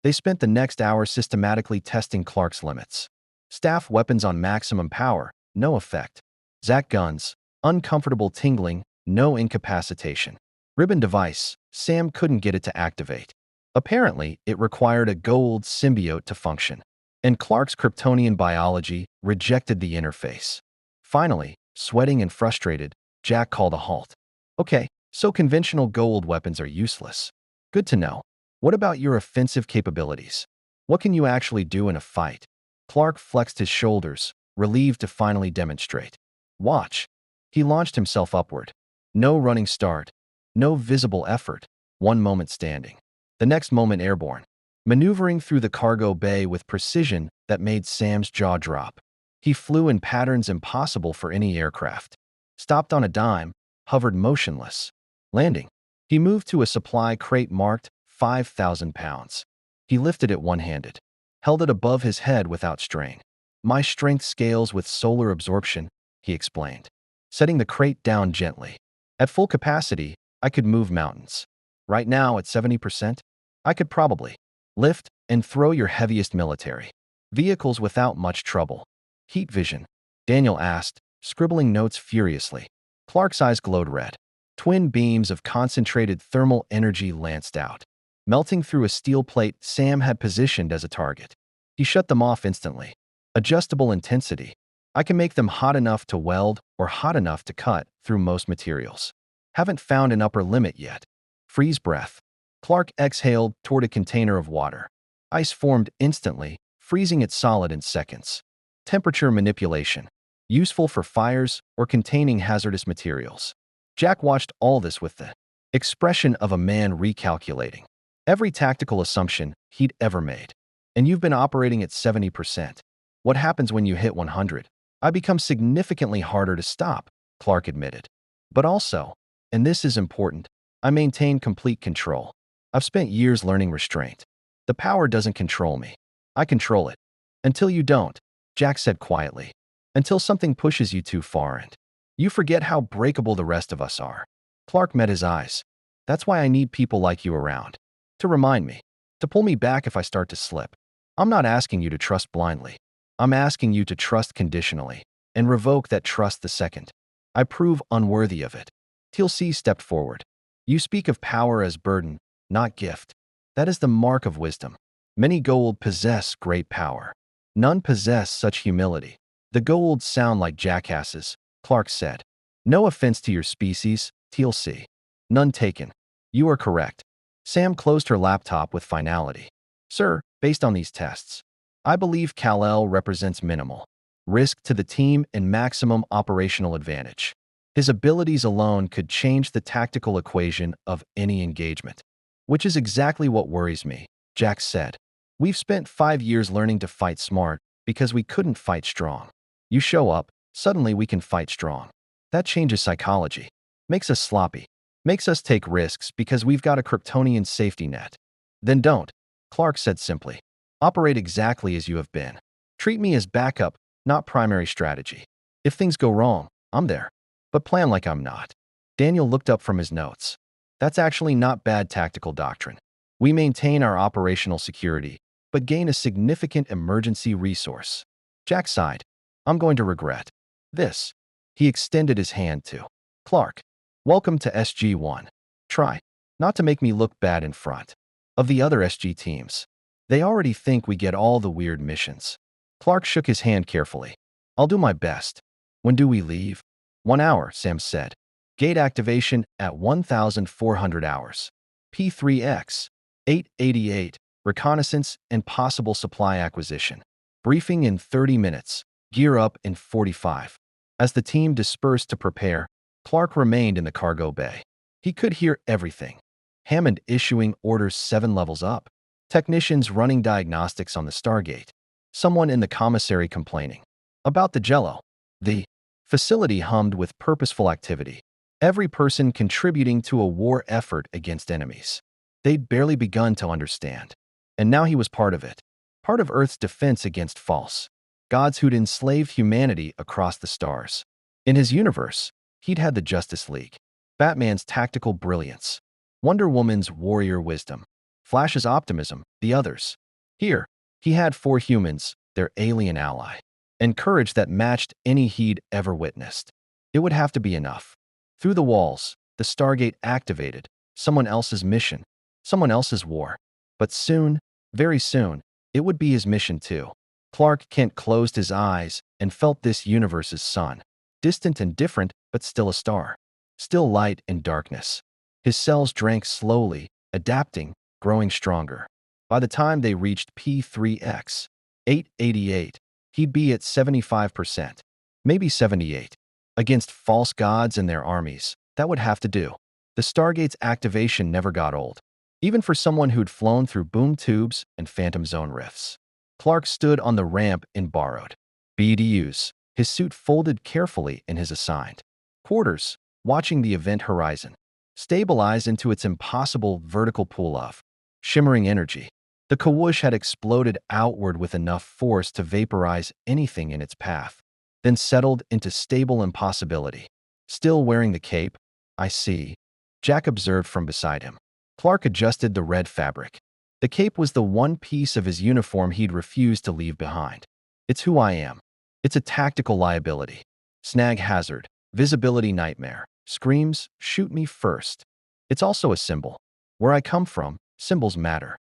They spent the next hour systematically testing Clark's limits. Staff weapons on maximum power, no effect. Zack guns, uncomfortable tingling, no incapacitation. Ribbon device, Sam couldn't get it to activate. Apparently, it required a gold symbiote to function. And Clark's Kryptonian biology rejected the interface. Finally, sweating and frustrated, Jack called a halt. Okay, so conventional gold weapons are useless. Good to know. What about your offensive capabilities? What can you actually do in a fight? Clark flexed his shoulders, relieved to finally demonstrate. Watch. He launched himself upward. No running start. No visible effort. One moment standing. The next moment airborne. Maneuvering through the cargo bay with precision that made Sam's jaw drop. He flew in patterns impossible for any aircraft. Stopped on a dime, hovered motionless. Landing. He moved to a supply crate marked 5,000 pounds. He lifted it one-handed. Held it above his head without strain. My strength scales with solar absorption, he explained, setting the crate down gently. At full capacity, I could move mountains. Right now, at 70%, I could probably lift and throw your heaviest military vehicles without much trouble. Heat vision? Daniel asked, scribbling notes furiously. Clark's eyes glowed red. Twin beams of concentrated thermal energy lanced out, melting through a steel plate Sam had positioned as a target. He shut them off instantly. Adjustable intensity. I can make them hot enough to weld or hot enough to cut through most materials. Haven't found an upper limit yet. Freeze breath. Clark exhaled toward a container of water. Ice formed instantly, freezing it solid in seconds. Temperature manipulation. Useful for fires or containing hazardous materials. Jack watched all this with the expression of a man recalculating every tactical assumption he'd ever made. And you've been operating at 70%. What happens when you hit 100? I become significantly harder to stop, Clark admitted. But also, and this is important, I maintain complete control. I've spent years learning restraint. The power doesn't control me. I control it. Until you don't, Jack said quietly. Until something pushes you too far and you forget how breakable the rest of us are. Clark met his eyes. That's why I need people like you around. To remind me. To pull me back if I start to slip. I'm not asking you to trust blindly. I'm asking you to trust conditionally and revoke that trust the second I prove unworthy of it. TLC stepped forward. You speak of power as burden, not gift. That is the mark of wisdom. Many gold possess great power. None possess such humility. The gold sound like jackasses, Clark said. No offense to your species, TLC. None taken. You are correct. Sam closed her laptop with finality. Sir, based on these tests, I believe Kal-El represents minimal risk to the team and maximum operational advantage. His abilities alone could change the tactical equation of any engagement. Which is exactly what worries me, Jack said. We've spent 5 years learning to fight smart because we couldn't fight strong. You show up, suddenly we can fight strong. That changes psychology. Makes us sloppy. Makes us take risks because we've got a Kryptonian safety net. Then don't, Clark said simply. Operate exactly as you have been. Treat me as backup, not primary strategy. If things go wrong, I'm there. But plan like I'm not. Daniel looked up from his notes. That's actually not bad tactical doctrine. We maintain our operational security, but gain a significant emergency resource. Jack sighed. I'm going to regret this. He extended his hand to Clark. Welcome to SG-1. Try not to make me look bad in front of the other SG teams. They already think we get all the weird missions. Clark shook his hand carefully. I'll do my best. When do we leave? 1 hour, Sam said. Gate activation at 1,400 hours. P3X. 888. Reconnaissance and possible supply acquisition. Briefing in 30 minutes. Gear up in 45. As the team dispersed to prepare, Clark remained in the cargo bay. He could hear everything. Hammond issuing orders 7 levels up. Technicians running diagnostics on the Stargate. Someone in the commissary complaining about the jello. The facility hummed with purposeful activity. Every person contributing to a war effort against enemies. They'd barely begun to understand. And now he was part of it. Part of Earth's defense against false gods who'd enslaved humanity across the stars. In his universe, he'd had the Justice League, Batman's tactical brilliance, Wonder Woman's warrior wisdom, Flash's optimism, the others. Here, he had 4 humans, their alien ally, and courage that matched any he'd ever witnessed. It would have to be enough. Through the walls, the Stargate activated, someone else's mission, someone else's war. But soon, very soon, it would be his mission too. Clark Kent closed his eyes and felt this universe's sun. Distant and different, but still a star. Still light in darkness. His cells drank slowly, adapting, growing stronger. By the time they reached P3X, 888, he'd be at 75%, maybe 78. Against false gods and their armies, that would have to do. The Stargate's activation never got old, even for someone who'd flown through boom tubes and phantom zone rifts. Clark stood on the ramp in borrowed BDUs, his suit folded carefully in his assigned quarters, watching the event horizon stabilize into its impossible vertical pool of shimmering energy. The Kawush had exploded outward with enough force to vaporize anything in its path, then settled into stable impossibility. Still wearing the cape? I see, Jack observed from beside him. Clark adjusted the red fabric. The cape was the one piece of his uniform he'd refused to leave behind. It's who I am. It's a tactical liability. Snag hazard. Visibility nightmare. Screams, shoot me first. It's also a symbol. Where I come from, symbols matter.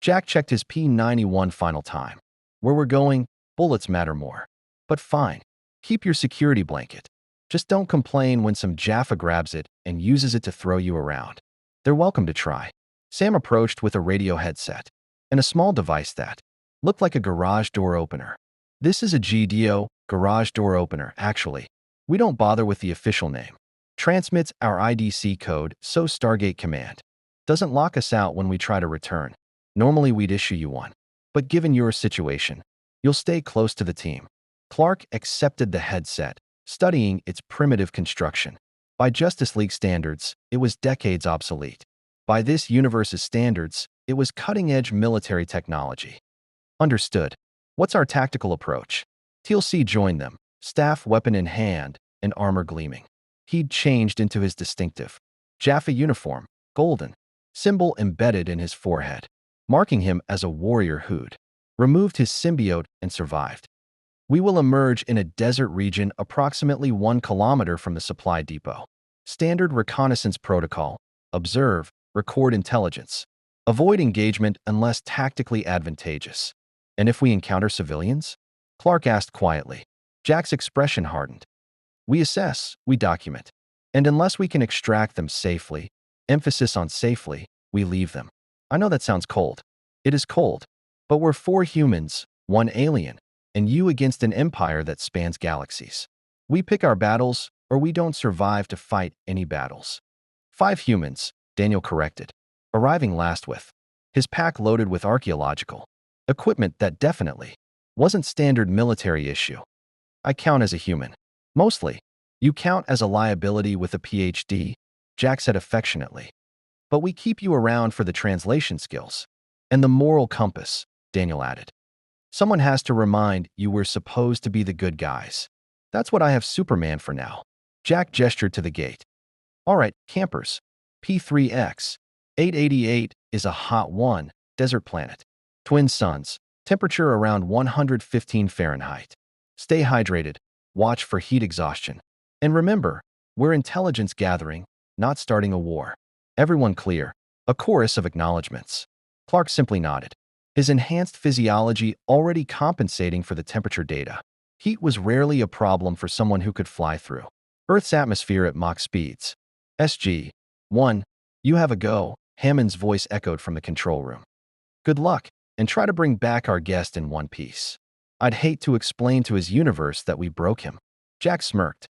Jack checked his P91 final time. Where we're going, bullets matter more. But fine. Keep your security blanket. Just don't complain when some Jaffa grabs it and uses it to throw you around. They're welcome to try. Sam approached with a radio headset and a small device that looked like a garage door opener. This is a GDO, garage door opener, actually. We don't bother with the official name. Transmits our IDC code, so Stargate Command doesn't lock us out when we try to return. Normally we'd issue you one. But given your situation, you'll stay close to the team. Clark accepted the headset, studying its primitive construction. By Justice League standards, it was decades obsolete. By this universe's standards, it was cutting-edge military technology. Understood. What's our tactical approach? TLC joined them, staff weapon in hand and armor gleaming. He'd changed into his distinctive Jaffa uniform, golden, symbol embedded in his forehead, marking him as a warrior who'd removed his symbiote and survived. We will emerge in a desert region approximately 1 kilometer from the supply depot. Standard reconnaissance protocol. Observe, record intelligence. Avoid engagement unless tactically advantageous. And if we encounter civilians? Clark asked quietly. Jack's expression hardened. We assess, we document. And unless we can extract them safely, emphasis on safely, we leave them. I know that sounds cold. It is cold. But we're 4 humans, 1 alien, and you against an empire that spans galaxies. We pick our battles, or we don't survive to fight any battles. 5 humans, Daniel corrected, arriving last with his pack loaded with archaeological equipment that definitely wasn't standard military issue. I count as a human. Mostly. You count as a liability with a PhD, Jack said affectionately. But we keep you around for the translation skills. And the moral compass, Daniel added. Someone has to remind you we're supposed to be the good guys. That's what I have Superman for now. Jack gestured to the gate. All right, campers. P3X. 888 is a hot one, desert planet. Twin suns. Temperature around 115 Fahrenheit. Stay hydrated. Watch for heat exhaustion. And remember, we're intelligence gathering, not starting a war. Everyone clear. A chorus of acknowledgments. Clark simply nodded. His enhanced physiology already compensating for the temperature data. Heat was rarely a problem for someone who could fly through Earth's atmosphere at Mach speeds. SG-1, you have a go, Hammond's voice echoed from the control room. Good luck, and try to bring back our guest in one piece. I'd hate to explain to his universe that we broke him. Jack smirked.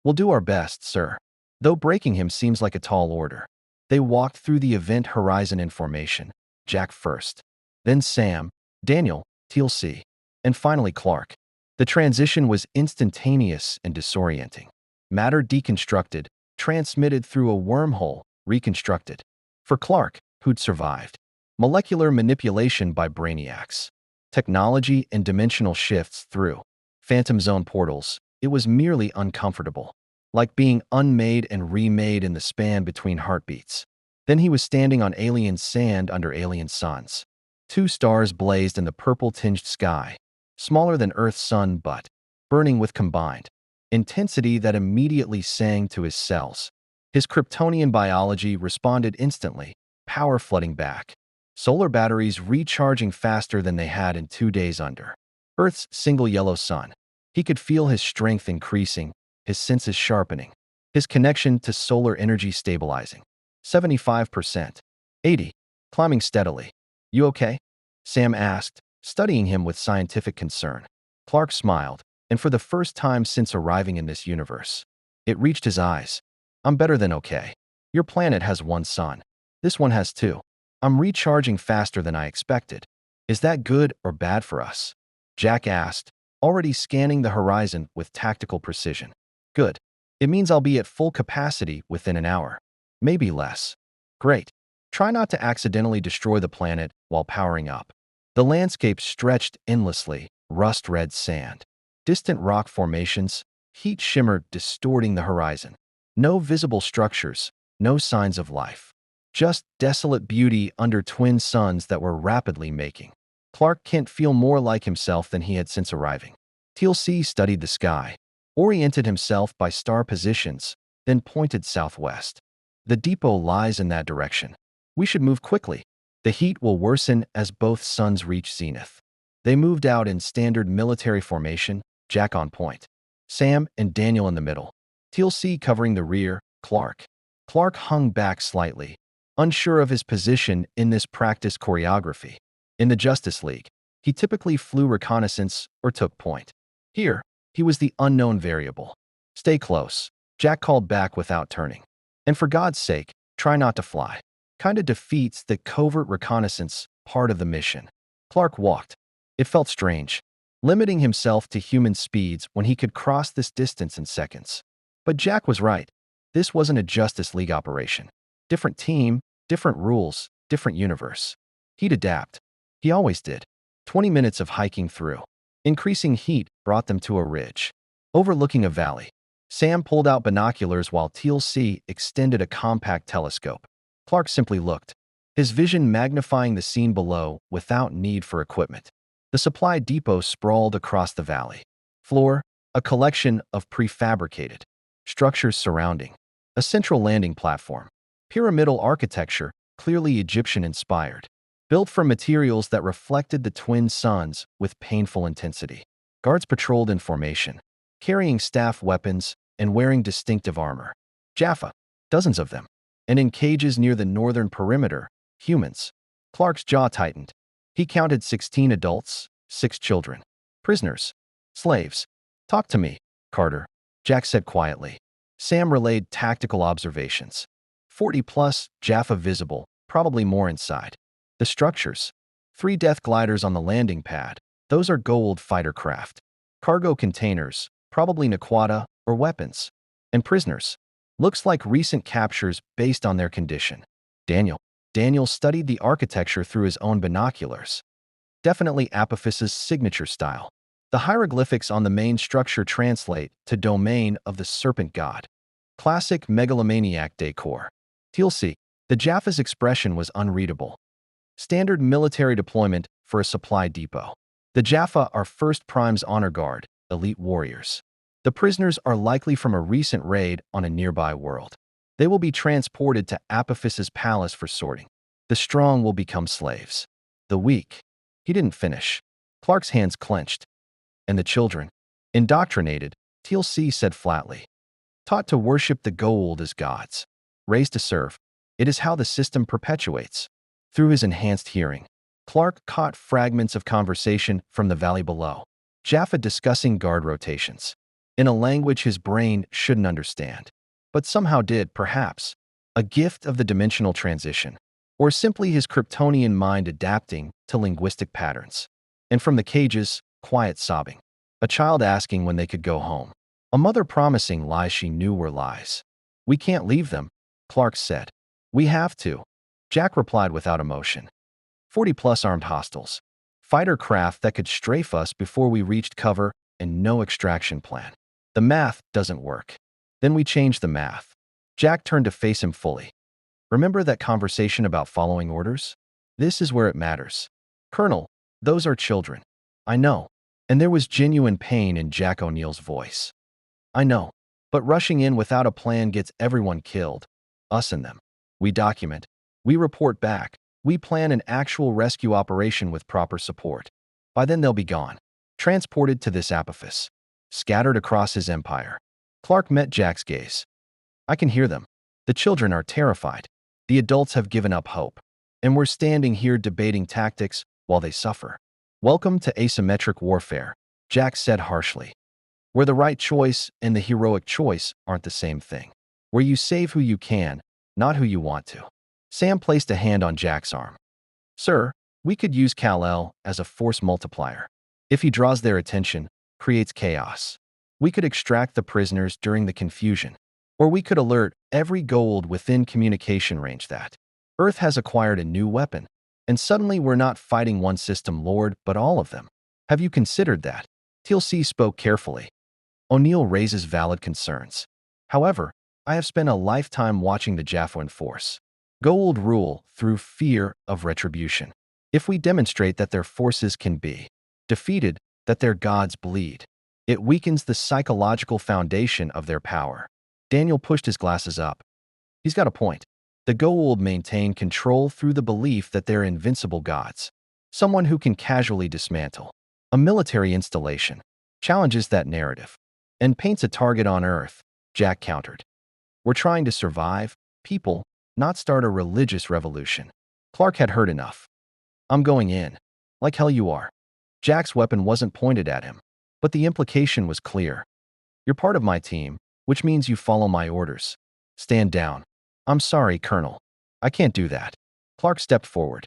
We'll do our best, sir. Though breaking him seems like a tall order. They walked through the event horizon in formation. Jack first. Then Sam, Daniel, TLC, and finally Clark. The transition was instantaneous and disorienting. Matter deconstructed, transmitted through a wormhole, reconstructed. For Clark, who'd survived. Molecular manipulation by brainiacs. Technology and dimensional shifts through phantom zone portals. It was merely uncomfortable. Like being unmade and remade in the span between heartbeats. Then he was standing on alien sand under alien suns. 2 stars blazed in the purple-tinged sky, smaller than Earth's sun but burning with combined intensity that immediately sang to his cells. His Kryptonian biology responded instantly, power flooding back. Solar batteries recharging faster than they had in 2 days under Earth's single yellow sun. He could feel his strength increasing, his senses sharpening, his connection to solar energy stabilizing. 75%. 80. Climbing steadily. You okay? Sam asked, studying him with scientific concern. Clark smiled, and for the first time since arriving in this universe, it reached his eyes. I'm better than okay. Your planet has 1 sun. This one has 2. I'm recharging faster than I expected. Is that good or bad for us? Jack asked, already scanning the horizon with tactical precision. Good. It means I'll be at full capacity within an hour. Maybe less. Great. Try not to accidentally destroy the planet while powering up. The landscape stretched endlessly, rust-red sand. Distant rock formations, heat shimmered distorting the horizon. No visible structures, no signs of life. Just desolate beauty under twin suns that were rapidly making Clark Kent feel more like himself than he had since arriving. TLC studied the sky, oriented himself by star positions, then pointed southwest. The depot lies in that direction. We should move quickly. The heat will worsen as both suns reach zenith. They moved out in standard military formation, Jack on point. Sam and Daniel in the middle. TLC covering the rear, Clark. Clark hung back slightly, unsure of his position in this practice choreography. In the Justice League, he typically flew reconnaissance or took point. Here, he was the unknown variable. Stay close, Jack called back without turning. And for God's sake, try not to fly. Kinda defeats the covert reconnaissance part of the mission. Clark walked. It felt strange, limiting himself to human speeds when he could cross this distance in seconds. But Jack was right. This wasn't a Justice League operation. Different team, different rules, different universe. He'd adapt. He always did. 20 minutes of hiking through. Increasing heat brought them to a ridge, overlooking a valley. Sam pulled out binoculars while TLC extended a compact telescope. Clark simply looked, his vision magnifying the scene below without need for equipment. The supply depot sprawled across the valley. Floor, a collection of prefabricated structures surrounding a central landing platform. Pyramidal architecture, clearly Egyptian-inspired. Built from materials that reflected the twin suns with painful intensity. Guards patrolled in formation, carrying staff weapons and wearing distinctive armor. Jaffa, dozens of them. And in cages near the northern perimeter, humans. Clark's jaw tightened. He counted 16 adults, 6 children. Prisoners. Slaves. Talk to me, Carter, Jack said quietly. Sam relayed tactical observations. 40+ Jaffa visible, probably more inside. The structures. 3 death gliders on the landing pad. Those are Goa'uld fighter craft. Cargo containers, probably Naquata or weapons. And prisoners. Looks like recent captures based on their condition. Daniel studied the architecture through his own binoculars. Definitely Apophis's signature style. The hieroglyphics on the main structure translate to domain of the serpent god. Classic megalomaniac decor. TLC. The Jaffa's expression was unreadable. Standard military deployment for a supply depot. The Jaffa are First Prime's honor guard, elite warriors. The prisoners are likely from a recent raid on a nearby world. They will be transported to Apophis's palace for sorting. The strong will become slaves. The weak. He didn't finish. Clark's hands clenched. And the children. Indoctrinated, TLC said flatly. Taught to worship the Goa'uld as gods. Raised to serve. It is how the system perpetuates. Through his enhanced hearing, Clark caught fragments of conversation from the valley below. Jaffa discussing guard rotations. in a language his brain shouldn't understand, but somehow did, perhaps. A gift of the dimensional transition, or simply his Kryptonian mind adapting to linguistic patterns. And from the cages, quiet sobbing. A child asking when they could go home. A mother promising lies she knew were lies. "We can't leave them," Clark said. "We have to," Jack replied without emotion. 40-plus armed hostiles. Fighter craft that could strafe us before we reached cover, and no extraction plan. The math doesn't work. Then we changed the math. Jack turned to face him fully. "Remember that conversation about following orders? This is where it matters. Colonel, those are children." "I know." And there was genuine pain in Jack O'Neill's voice. "I know. But rushing in without a plan gets everyone killed. Us and them. We document. We report back. We plan an actual rescue operation with proper support. By then they'll be gone. Transported to this Apophis. Scattered across his empire." Clark met Jack's gaze. "I can hear them. The children are terrified. The adults have given up hope. And we're standing here debating tactics while they suffer. Welcome to asymmetric warfare," Jack said harshly. "Where the right choice and the heroic choice aren't the same thing. Where you save who you can, not who you want to." Sam placed a hand on Jack's arm. "Sir, we could use Kal-El as a force multiplier. If he draws their attention, creates chaos. We could extract the prisoners during the confusion. Or we could alert every Goa'uld within communication range that Earth has acquired a new weapon. And suddenly we're not fighting one system lord, but all of them. Have you considered that?" TLC spoke carefully. "O'Neill raises valid concerns. However, I have spent a lifetime watching the Jaffoan force. Goa'uld rule through fear of retribution. If we demonstrate that their forces can be defeated, that their gods bleed, it weakens the psychological foundation of their power." Daniel pushed his glasses up. "He's got a point. The Goa'uld maintain control through the belief that they're invincible gods. Someone who can casually dismantle a military installation challenges that narrative and paints a target on Earth," Jack countered. "We're trying to survive, people, not start a religious revolution." Clark had heard enough. "I'm going in. Like hell you are." Jack's weapon wasn't pointed at him, but the implication was clear. "You're part of my team, which means you follow my orders. Stand down." "I'm sorry, Colonel. I can't do that." Clark stepped forward.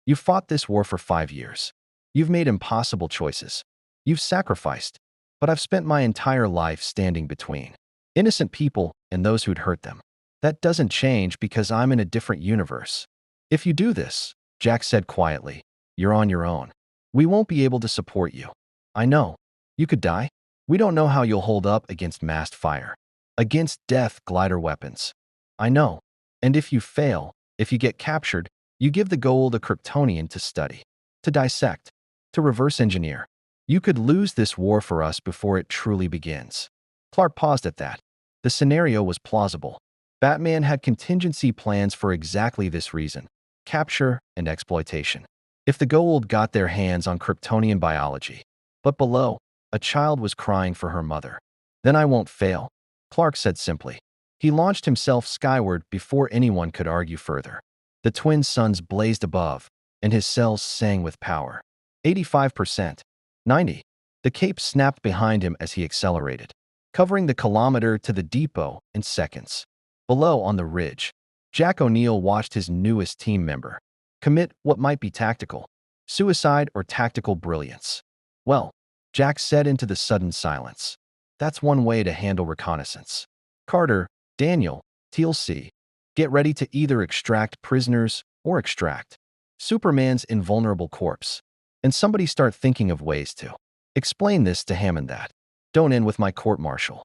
"You've fought this war for 5 years. You've made impossible choices. You've sacrificed. But I've spent my entire life standing between innocent people and those who'd hurt them. That doesn't change because I'm in a different universe. If you do this," Jack said quietly, "you're on your own. We won't be able to support you. I know. You could die. We don't know how you'll hold up against massed fire. Against death glider weapons. I know. And if you fail, if you get captured, you give the Goa'uld a Kryptonian to study, to dissect, to reverse engineer. You could lose this war for us before it truly begins." Clark paused at that. The scenario was plausible. Batman had contingency plans for exactly this reason: capture and exploitation. If the Goa'uld got their hands on Kryptonian biology. But below, a child was crying for her mother. "Then I won't fail," Clark said simply. He launched himself skyward before anyone could argue further. The twin suns blazed above, and his cells sang with power. 85%. 90. The cape snapped behind him as he accelerated, covering the kilometer to the depot in seconds. Below on the ridge, Jack O'Neill watched his newest team member commit what might be tactical suicide or tactical brilliance. "Well," Jack said into the sudden silence, "that's one way to handle reconnaissance. Carter, Daniel, TLC, get ready to either extract prisoners or extract Superman's invulnerable corpse. And somebody start thinking of ways to explain this to Hammond that don't end with my court-martial."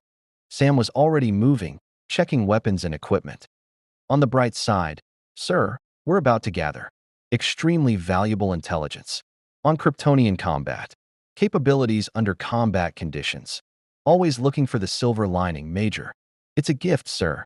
Sam was already moving, checking weapons and equipment. "On the bright side, sir, we're about to gather extremely valuable intelligence on Kryptonian combat capabilities under combat conditions. Always looking for the silver lining, Major. It's a gift, sir."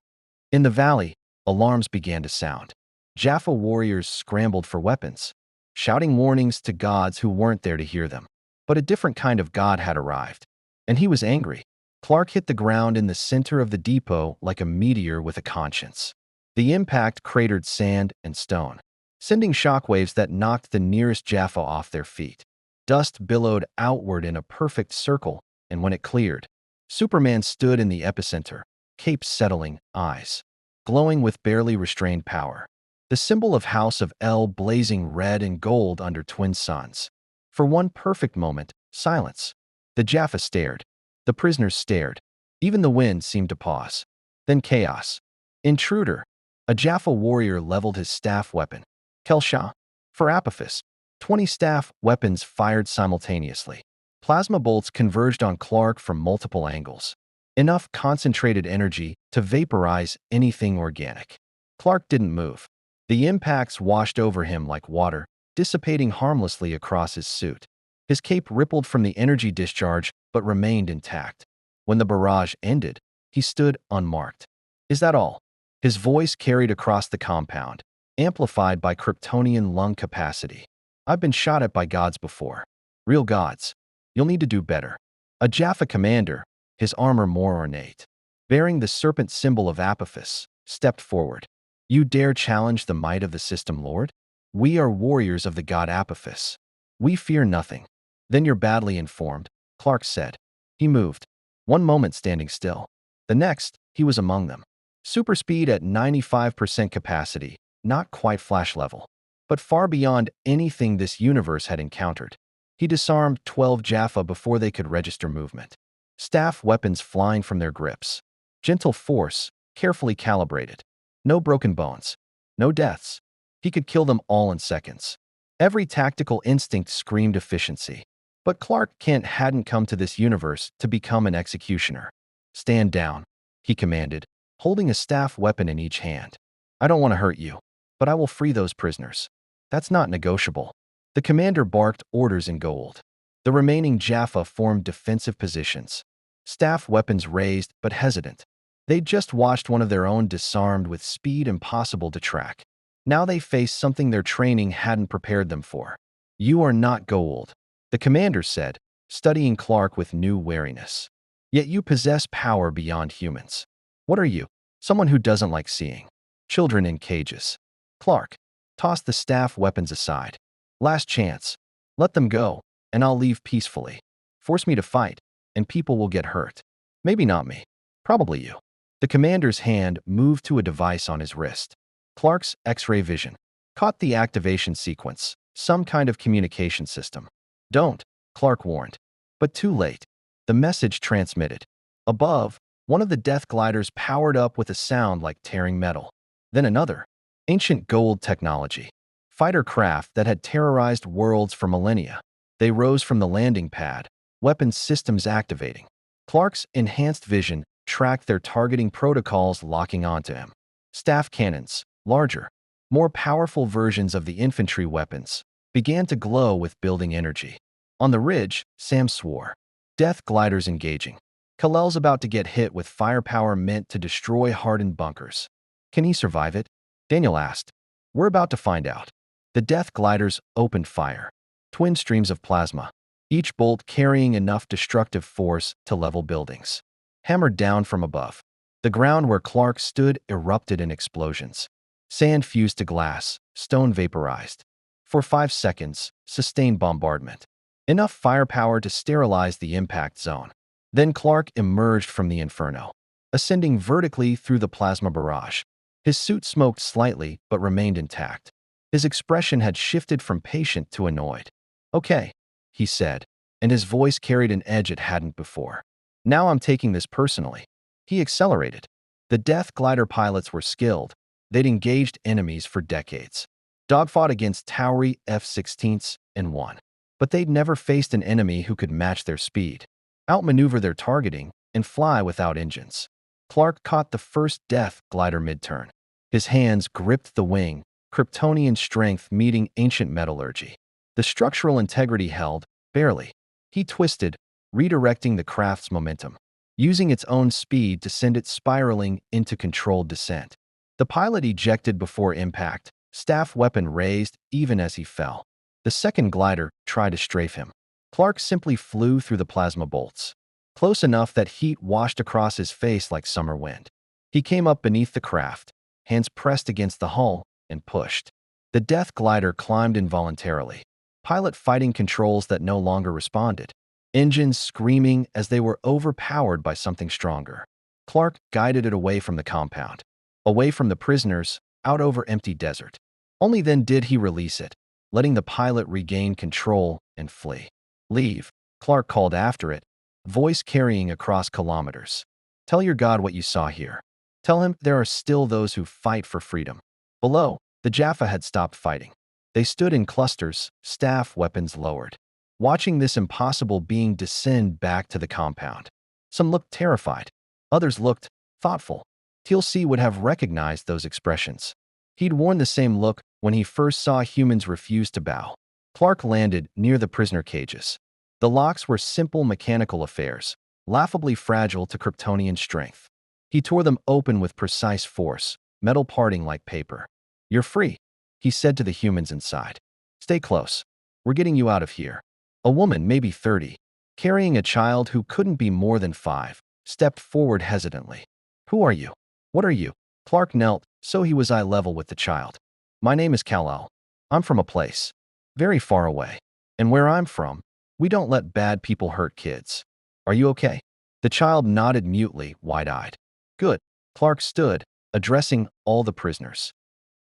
In the valley, alarms began to sound. Jaffa warriors scrambled for weapons, shouting warnings to gods who weren't there to hear them. But a different kind of god had arrived, and he was angry. Clark hit the ground in the center of the depot like a meteor with a conscience. The impact cratered sand and stone, sending shockwaves that knocked the nearest Jaffa off their feet. Dust billowed outward in a perfect circle, and when it cleared, Superman stood in the epicenter, cape settling, eyes glowing with barely restrained power. The symbol of House of El blazing red and gold under twin suns. For one perfect moment, silence. The Jaffa stared. The prisoners stared. Even the wind seemed to pause. Then chaos. Intruder. A Jaffa warrior leveled his staff weapon. Kelsha. For Apophis. 20 staff weapons fired simultaneously. Plasma bolts converged on Clark from multiple angles. Enough concentrated energy to vaporize anything organic. Clark didn't move. The impacts washed over him like water, dissipating harmlessly across his suit. His cape rippled from the energy discharge but remained intact. When the barrage ended, he stood unmarked. Is that all? His voice carried across the compound, amplified by Kryptonian lung capacity. I've been shot at by gods before. Real gods. You'll need to do better. A Jaffa commander, his armor more ornate, bearing the serpent symbol of Apophis, stepped forward. You dare challenge the might of the system, Lord? We are warriors of the god Apophis. We fear nothing. Then you're badly informed, Clark said. He moved. One moment standing still. The next, he was among them. Super speed at 95% capacity, not quite Flash level, but far beyond anything this universe had encountered. He disarmed 12 Jaffa before they could register movement. Staff weapons flying from their grips. Gentle force, carefully calibrated. No broken bones. No deaths. He could kill them all in seconds. Every tactical instinct screamed efficiency. But Clark Kent hadn't come to this universe to become an executioner. Stand down, he commanded, holding a staff weapon in each hand. I don't want to hurt you, but I will free those prisoners. That's not negotiable. The commander barked orders in gold. The remaining Jaffa formed defensive positions. Staff weapons raised but hesitant. They'd just watched one of their own disarmed with speed impossible to track. Now they faced something their training hadn't prepared them for. You are not Gould, the commander said, studying Clark with new wariness. Yet you possess power beyond humans. What are you? Someone who doesn't like seeing children in cages. Clark tossed the staff weapons aside. Last chance. Let them go, and I'll leave peacefully. Force me to fight, and people will get hurt. Maybe not me. Probably you. The commander's hand moved to a device on his wrist. Clark's X-ray vision caught the activation sequence, some kind of communication system. Don't, Clark warned. But too late. The message transmitted. Above, one of the death gliders powered up with a sound like tearing metal. Then another. Ancient Gould technology. Fighter craft that had terrorized worlds for millennia. They rose from the landing pad, weapons systems activating. Clark's enhanced vision tracked their targeting protocols locking onto him. Staff cannons, larger, more powerful versions of the infantry weapons, began to glow with building energy. On the ridge, Sam swore. Death gliders engaging. Kal-El's about to get hit with firepower meant to destroy hardened bunkers. Can he survive it? Daniel asked. We're about to find out. The death gliders opened fire. Twin streams of plasma, each bolt carrying enough destructive force to level buildings. Hammered down from above. The ground where Clark stood erupted in explosions. Sand fused to glass, stone vaporized. For 5 seconds, sustained bombardment. Enough firepower to sterilize the impact zone. Then Clark emerged from the inferno, ascending vertically through the plasma barrage. His suit smoked slightly but remained intact. His expression had shifted from patient to annoyed. Okay, he said, and his voice carried an edge it hadn't before. Now I'm taking this personally. He accelerated. The death glider pilots were skilled. They'd engaged enemies for decades. Dogfought against Tauri F-16s and won. But they'd never faced an enemy who could match their speed, outmaneuver their targeting, and fly without engines. Clark caught the first death glider mid-turn. His hands gripped the wing, Kryptonian strength meeting ancient metallurgy. The structural integrity held, barely. He twisted, redirecting the craft's momentum, using its own speed to send it spiraling into controlled descent. The pilot ejected before impact, staff weapon raised even as he fell. The second glider tried to strafe him. Clark simply flew through the plasma bolts, close enough that heat washed across his face like summer wind. He came up beneath the craft, hands pressed against the hull, and pushed. The death glider climbed involuntarily. Pilot fighting controls that no longer responded. engines screaming as they were overpowered by something stronger. Clark guided it away from the compound, away from the prisoners, out over empty desert. Only then did he release it, letting the pilot regain control and flee. "Leave," Clark called after it, voice carrying across kilometers. "Tell your God what you saw here. Tell him there are still those who fight for freedom." Below, the Jaffa had stopped fighting. They stood in clusters, staff weapons lowered, watching this impossible being descend back to the compound. Some looked terrified. Others looked thoughtful. TLC would have recognized those expressions. He'd worn the same look when he first saw humans refuse to bow. Clark landed near the prisoner cages. The locks were simple mechanical affairs, laughably fragile to Kryptonian strength. He tore them open with precise force, metal parting like paper. "You're free," he said to the humans inside. "Stay close. We're getting you out of here." A woman, maybe 30, carrying a child who couldn't be more than 5, stepped forward hesitantly. "Who are you? What are you?" Clark knelt so he was eye level with the child. "My name is Kal-El. I'm from a place very far away. And where I'm from, we don't let bad people hurt kids. Are you okay?" The child nodded mutely, wide-eyed. "Good." Clark stood, addressing all the prisoners.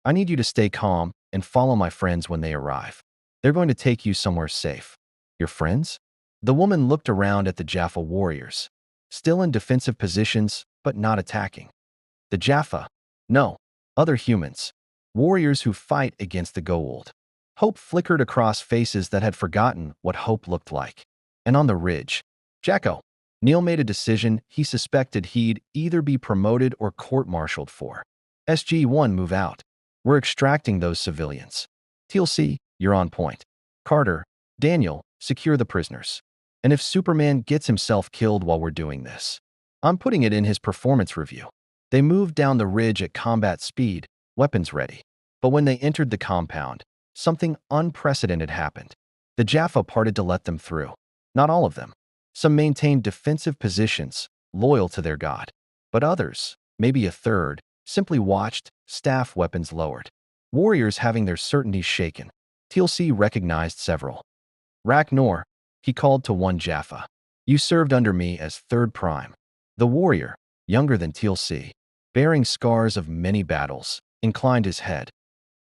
"I need you to stay calm and follow my friends when they arrive. They're going to take you somewhere safe." "Your friends?" The woman looked around at the Jaffa warriors, still in defensive positions, but not attacking. "The Jaffa? No, other humans. Warriors who fight against the Goa'uld." Hope flickered across faces that had forgotten what hope looked like. "And on the ridge, Jacko." Neil made a decision he suspected he'd either be promoted or court-martialed for. "SG-1, move out. We're extracting those civilians." "TLC, you're on point." "Carter, Daniel, secure the prisoners. And if Superman gets himself killed while we're doing this, I'm putting it in his performance review." They moved down the ridge at combat speed, weapons ready. But when they entered the compound, something unprecedented happened. The Jaffa parted to let them through. Not all of them. Some maintained defensive positions, loyal to their god. But others, maybe a third, simply watched, staff weapons lowered. Warriors having their certainty shaken. TLC recognized several. "Ragnar," he called to one Jaffa. "You served under me as Third Prime." The warrior, younger than TLC, bearing scars of many battles, inclined his head.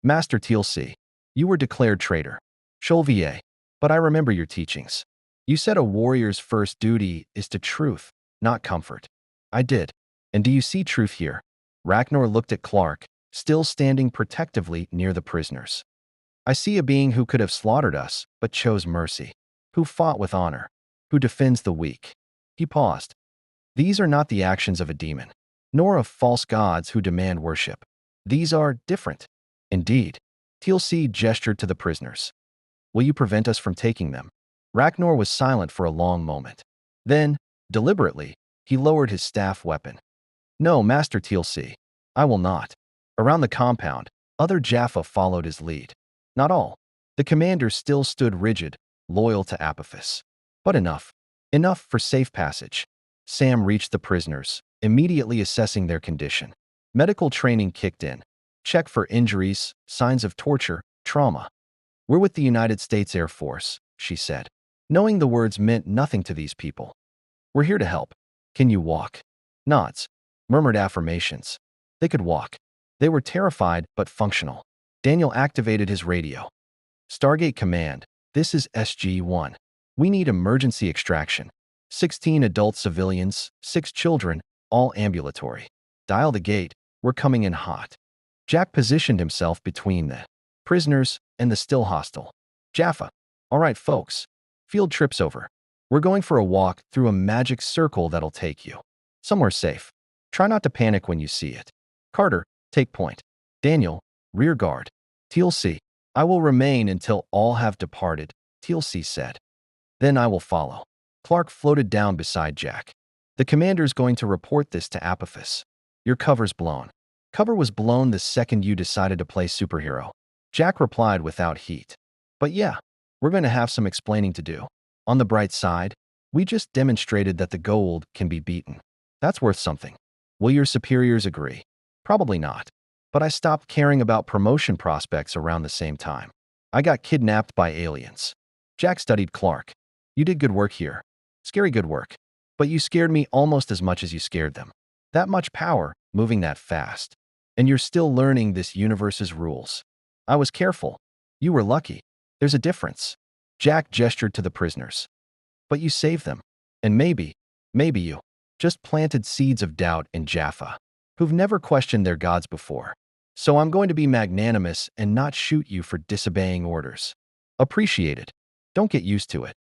"Master TLC, you were declared traitor. Cholvier, but I remember your teachings. You said a warrior's first duty is to truth, not comfort." "I did. And do you see truth here?" Ragnar looked at Clark, still standing protectively near the prisoners. "I see a being who could have slaughtered us, but chose mercy, who fought with honor, who defends the weak." He paused. "These are not the actions of a demon, nor of false gods who demand worship. These are different." "Indeed." TLC gestured to the prisoners. "Will you prevent us from taking them?" Ragnar was silent for a long moment. Then, deliberately, he lowered his staff weapon. "No, Master TLC, I will not." Around the compound, other Jaffa followed his lead. Not all. The commander still stood rigid, loyal to Apophis. But enough. Enough for safe passage. Sam reached the prisoners, immediately assessing their condition. Medical training kicked in. Check for injuries, signs of torture, trauma. "We're with the United States Air Force," she said, knowing the words meant nothing to these people. "We're here to help. Can you walk?" Nods. Murmured affirmations. They could walk. They were terrified but functional. Daniel activated his radio. "Stargate Command, this is SG-1. We need emergency extraction. 16 adult civilians, 6 children, all ambulatory. Dial the gate, we're coming in hot." Jack positioned himself between the prisoners and the still hostile Jaffa. "All right, folks. Field trip's over. We're going for a walk through a magic circle that'll take you somewhere safe. Try not to panic when you see it. Carter, take point. Daniel, rear guard. TLC, I will remain until all have departed," TLC said. "Then I will follow." Clark floated down beside Jack. "The commander's going to report this to Apophis. Your cover's blown." "Cover was blown the second you decided to play superhero," Jack replied without heat. "But yeah, we're going to have some explaining to do. On the bright side, we just demonstrated that the Goa'uld can be beaten. That's worth something. Will your superiors agree?" "Probably not. But I stopped caring about promotion prospects around the same time. I got kidnapped by aliens." Jack studied Clark. "You did good work here. Scary good work. But you scared me almost as much as you scared them. That much power, moving that fast. And you're still learning this universe's rules. I was careful. You were lucky. There's a difference. Jack gestured to the prisoners. But you saved them. And maybe you just planted seeds of doubt in Jaffa, who've never questioned their gods before. So I'm going to be magnanimous and not shoot you for disobeying orders. Appreciate it. Don't get used to it.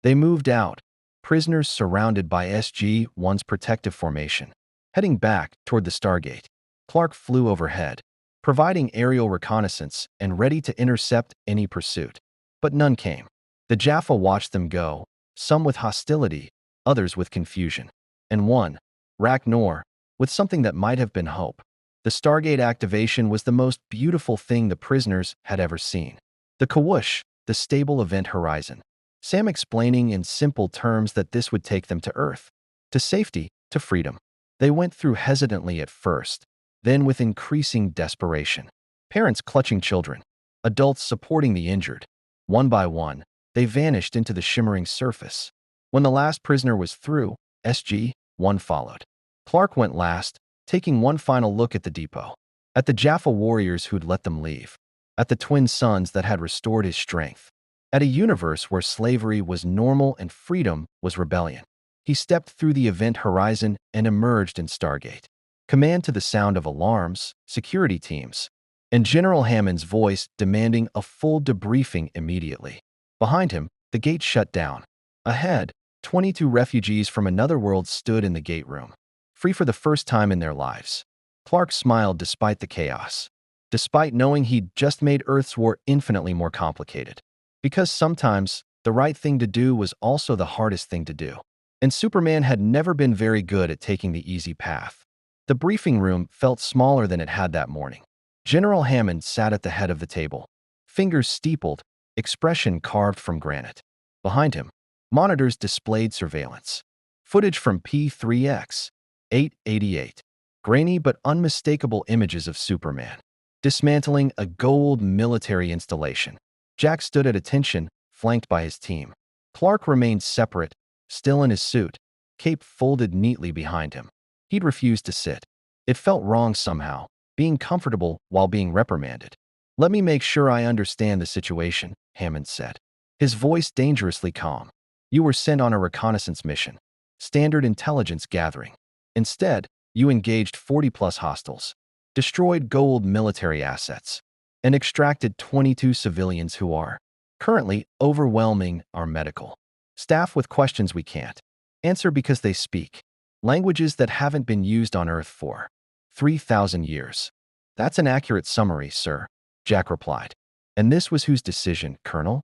They moved out, prisoners surrounded by SG-1's protective formation. Heading back toward the Stargate, Clark flew overhead, providing aerial reconnaissance and ready to intercept any pursuit. But none came. The Jaffa watched them go, some with hostility, others with confusion. And one, Ragnar, with something that might have been hope. The Stargate activation was the most beautiful thing the prisoners had ever seen. The Kawush, the stable event horizon. Sam explaining in simple terms that this would take them to Earth, to safety, to freedom. They went through hesitantly at first, then with increasing desperation. Parents clutching children, adults supporting the injured. One by one, they vanished into the shimmering surface. When the last prisoner was through, SG-1 followed. Clark went last, taking one final look at the depot, at the Jaffa warriors who'd let them leave, at the twin sons that had restored his strength, at a universe where slavery was normal and freedom was rebellion. He stepped through the event horizon and emerged in Stargate. Command to the sound of alarms, security teams, and General Hammond's voice demanding a full debriefing immediately. Behind him, the gate shut down. Ahead, 22 refugees from another world stood in the gate room, free for the first time in their lives. Clark smiled despite the chaos, despite knowing he'd just made Earth's war infinitely more complicated. Because sometimes, the right thing to do was also the hardest thing to do. And Superman had never been very good at taking the easy path. The briefing room felt smaller than it had that morning. General Hammond sat at the head of the table, fingers steepled, expression carved from granite. Behind him, monitors displayed surveillance. Footage from P3X, 888. Grainy but unmistakable images of Superman, dismantling a gold military installation. Jack stood at attention, flanked by his team. Clark remained separate, still in his suit, cape folded neatly behind him. He'd refused to sit. It felt wrong somehow, being comfortable while being reprimanded. "Let me make sure I understand the situation," Hammond said, his voice dangerously calm. "You were sent on a reconnaissance mission, standard intelligence gathering. Instead, you engaged 40-plus hostiles, destroyed gold military assets, and extracted 22 civilians who are currently overwhelming our medical staff with questions we can't answer because they speak languages that haven't been used on Earth for 3,000 years. "That's an accurate summary, sir," Jack replied. "And this was whose decision, Colonel?"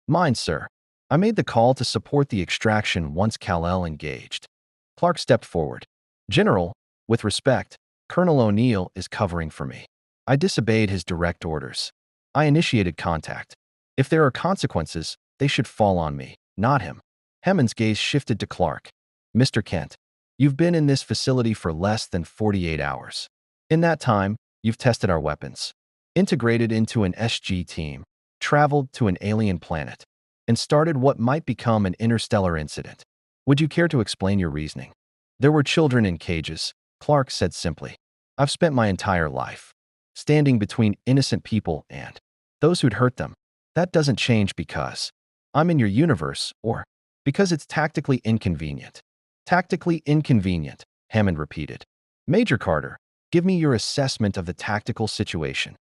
"Mine, sir. I made the call to support the extraction once Kal-El engaged." Clark stepped forward. "General, with respect, Colonel O'Neill is covering for me. I disobeyed his direct orders. I initiated contact. If there are consequences, they should fall on me, not him." Hammond's gaze shifted to Clark. "Mr. Kent, you've been in this facility for less than 48 hours. In that time, you've tested our weapons, integrated into an SG team, traveled to an alien planet, and started what might become an interstellar incident. Would you care to explain your reasoning?" "There were children in cages," Clark said simply. "I've spent my entire life standing between innocent people and those who'd hurt them. That doesn't change because I'm in your universe or because it's tactically inconvenient." "Tactically inconvenient," Hammond repeated. "Major Carter, give me your assessment of the tactical situation."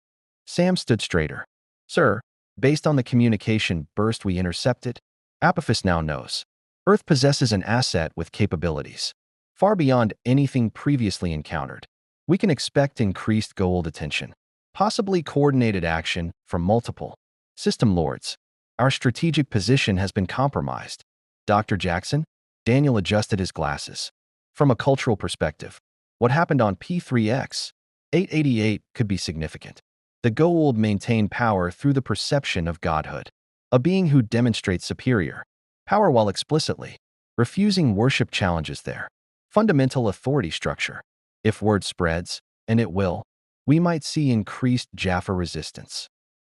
Sam stood straighter. "Sir, based on the communication burst we intercepted, Apophis now knows Earth possesses an asset with capabilities far beyond anything previously encountered. We can expect increased gold attention, possibly coordinated action from multiple system lords. Our strategic position has been compromised." "Dr. Jackson?" Daniel adjusted his glasses. "From a cultural perspective, what happened on P3X, 888 could be significant. The Goa'uld maintain power through the perception of godhood, a being who demonstrates superior power while explicitly refusing worship challenges their fundamental authority structure. If word spreads, and it will, we might see increased Jaffa resistance.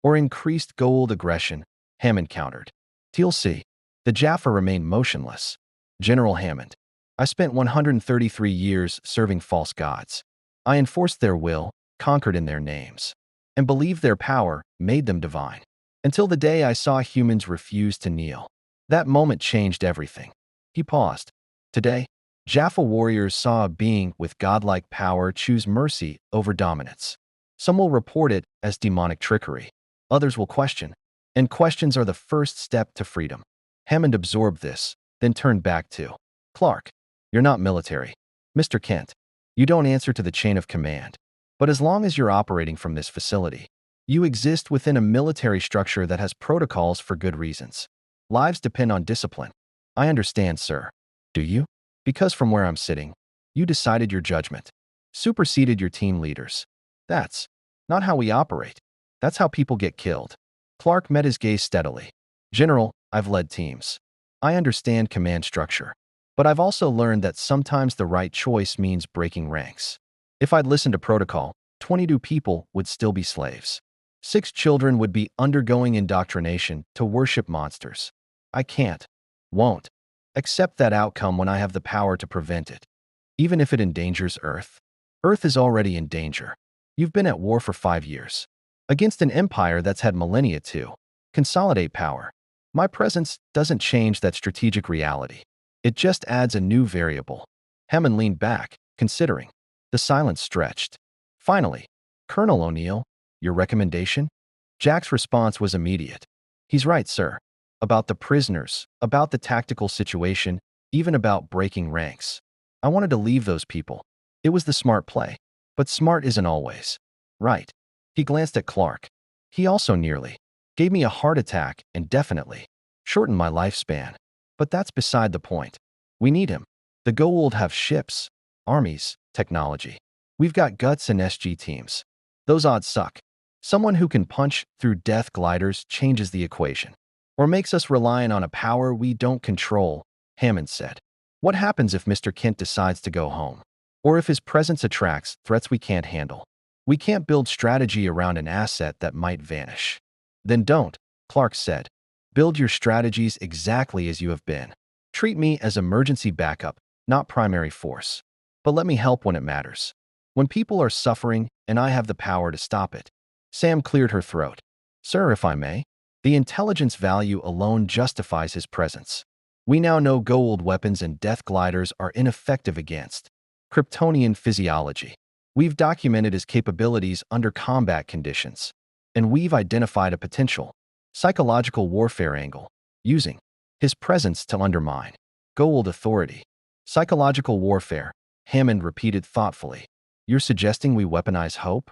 Or increased Goa'uld aggression," Hammond countered. "You'll see." The Jaffa remained motionless, General Hammond. I spent 133 years serving false gods. I enforced their will, conquered in their names, and believed their power made them divine. Until the day I saw humans refuse to kneel. That moment changed everything. He paused. Today, Jaffa warriors saw a being with godlike power choose mercy over dominance. Some will report it as demonic trickery. Others will question. And questions are the first step to freedom. Hammond absorbed this, then turned back to Clark. You're not military. Mr. Kent, you don't answer to the chain of command. But as long as you're operating from this facility, you exist within a military structure that has protocols for good reasons. Lives depend on discipline. I understand, sir. Do you? Because from where I'm sitting, you decided your judgment, superseded your team leaders. That's not how we operate. That's how people get killed. Clark met his gaze steadily. General, I've led teams. I understand command structure. But I've also learned that sometimes the right choice means breaking ranks. If I'd listened to protocol, 22 people would still be slaves. 6 children would be undergoing indoctrination to worship monsters. I can't, won't, accept that outcome when I have the power to prevent it. Even if it endangers Earth. Earth is already in danger. You've been at war for 5 years. Against an empire that's had millennia to consolidate power. My presence doesn't change that strategic reality. It just adds a new variable. Hammond leaned back, considering. The silence stretched. Finally, Colonel O'Neill, your recommendation? Jack's response was immediate. He's right, sir. About the prisoners, about the tactical situation, even about breaking ranks. I wanted to leave those people. It was the smart play. But smart isn't always right. He glanced at Clark. He also nearly gave me a heart attack and definitely shortened my lifespan. But that's beside the point. We need him. The Goa'uld have ships, armies, technology. We've got guts and SG teams. Those odds suck. Someone who can punch through death gliders changes the equation. Or makes us reliant on a power we don't control, Hammond said. What happens if Mr. Kent decides to go home? Or if his presence attracts threats we can't handle? We can't build strategy around an asset that might vanish. Then don't, Clark said. Build your strategies exactly as you have been. Treat me as emergency backup, not primary force. But let me help when it matters. When people are suffering and I have the power to stop it. Sam cleared her throat. Sir, if I may, the intelligence value alone justifies his presence. We now know Goa'uld weapons and death gliders are ineffective against Kryptonian physiology. We've documented his capabilities under combat conditions. And we've identified a potential psychological warfare angle, using his presence to undermine Goa'uld authority. Psychological warfare, Hammond repeated thoughtfully. You're suggesting we weaponize hope?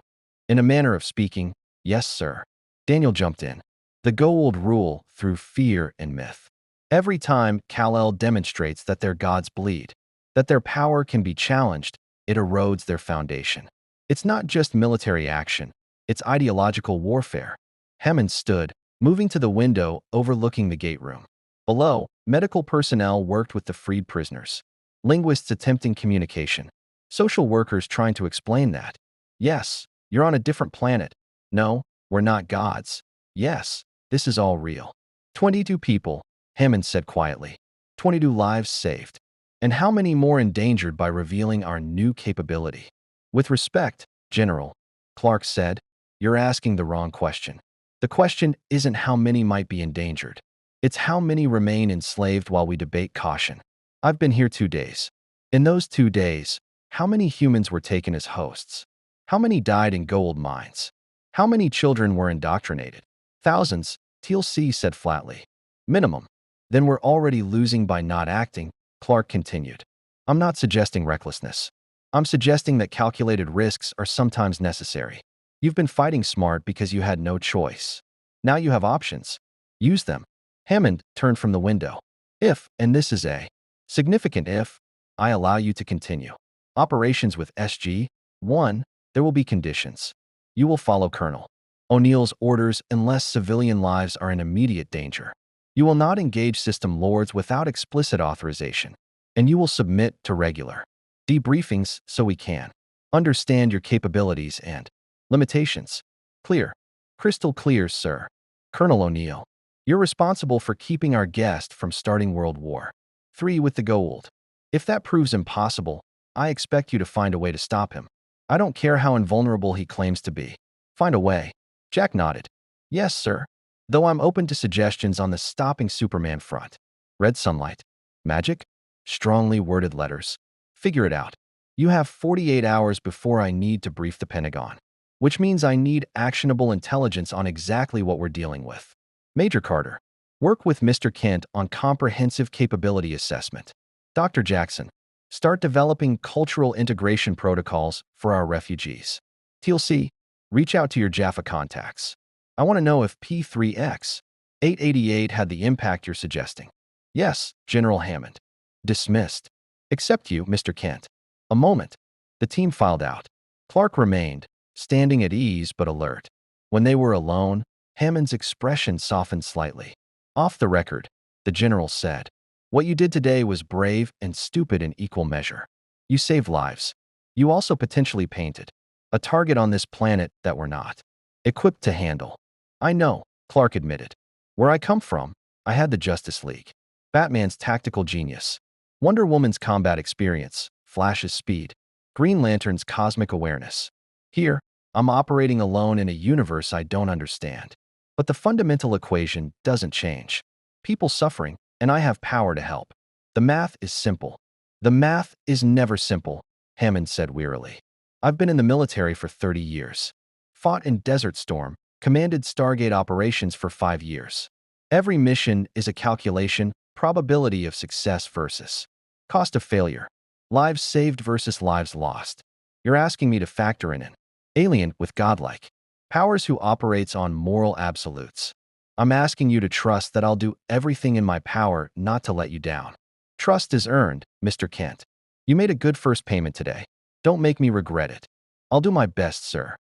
In a manner of speaking, yes, sir. Daniel jumped in. The Goa'uld rule through fear and myth. Every time Kal-El demonstrates that their gods bleed, that their power can be challenged, it erodes their foundation. It's not just military action, it's ideological warfare. Hammond stood, moving to the window overlooking the gate room. Below, medical personnel worked with the freed prisoners. Linguists attempting communication. Social workers trying to explain that. Yes, you're on a different planet. No, we're not gods. Yes, this is all real. 22 people, Hammond said quietly. 22 lives saved. And how many more endangered by revealing our new capability? With respect, General, Clark said, you're asking the wrong question. The question isn't how many might be endangered. It's how many remain enslaved while we debate caution. I've been here 2 days. In those 2 days, how many humans were taken as hosts? How many died in Goa'uld mines? How many children were indoctrinated? Thousands, TLC said flatly. Minimum. Then we're already losing by not acting, Clark continued. I'm not suggesting recklessness. I'm suggesting that calculated risks are sometimes necessary. You've been fighting smart because you had no choice. Now you have options. Use them. Hammond turned from the window. If, and this is a significant if, I allow you to continue operations with SG-1, there will be conditions. You will follow Colonel O'Neill's orders unless civilian lives are in immediate danger. You will not engage system lords without explicit authorization, and you will submit to regular debriefings so we can understand your capabilities and limitations. Clear. Crystal clear, sir. Colonel O'Neill, you're responsible for keeping our guest from starting World War. 3 with the gold. If that proves impossible, I expect you to find a way to stop him. I don't care how invulnerable he claims to be. Find a way. Jack nodded. Yes, sir. Though I'm open to suggestions on the stopping Superman front. Red sunlight. Magic? Strongly worded letters. Figure it out. You have 48 hours before I need to brief the Pentagon. Which means I need actionable intelligence on exactly what we're dealing with. Major Carter. Work with Mr. Kent on comprehensive capability assessment. Dr. Jackson. Start developing cultural integration protocols for our refugees. TLC. Reach out to your Jaffa contacts. I want to know if P3X 888 had the impact you're suggesting. Yes, General Hammond. Dismissed. Except you, Mr. Kent. A moment. The team filed out. Clark remained, standing at ease but alert. When they were alone, Hammond's expression softened slightly. Off the record, the general said, what you did today was brave and stupid in equal measure. You saved lives. You also potentially painted a target on this planet that we're not equipped to handle. I know, Clark admitted. Where I come from, I had the Justice League, Batman's tactical genius, Wonder Woman's combat experience, Flash's speed, Green Lantern's cosmic awareness. Here, I'm operating alone in a universe I don't understand. But the fundamental equation doesn't change. People suffering, and I have power to help. The math is simple. The math is never simple, Hammond said wearily. I've been in the military for 30 years. Fought in Desert Storm, commanded Stargate operations for 5 years. Every mission is a calculation, probability of success versus cost of failure. Lives saved versus lives lost. You're asking me to factor in an alien with godlike powers who operates on moral absolutes. I'm asking you to trust that I'll do everything in my power not to let you down. Trust is earned, Mr. Kent. You made a good first payment today. Don't make me regret it. I'll do my best, sir.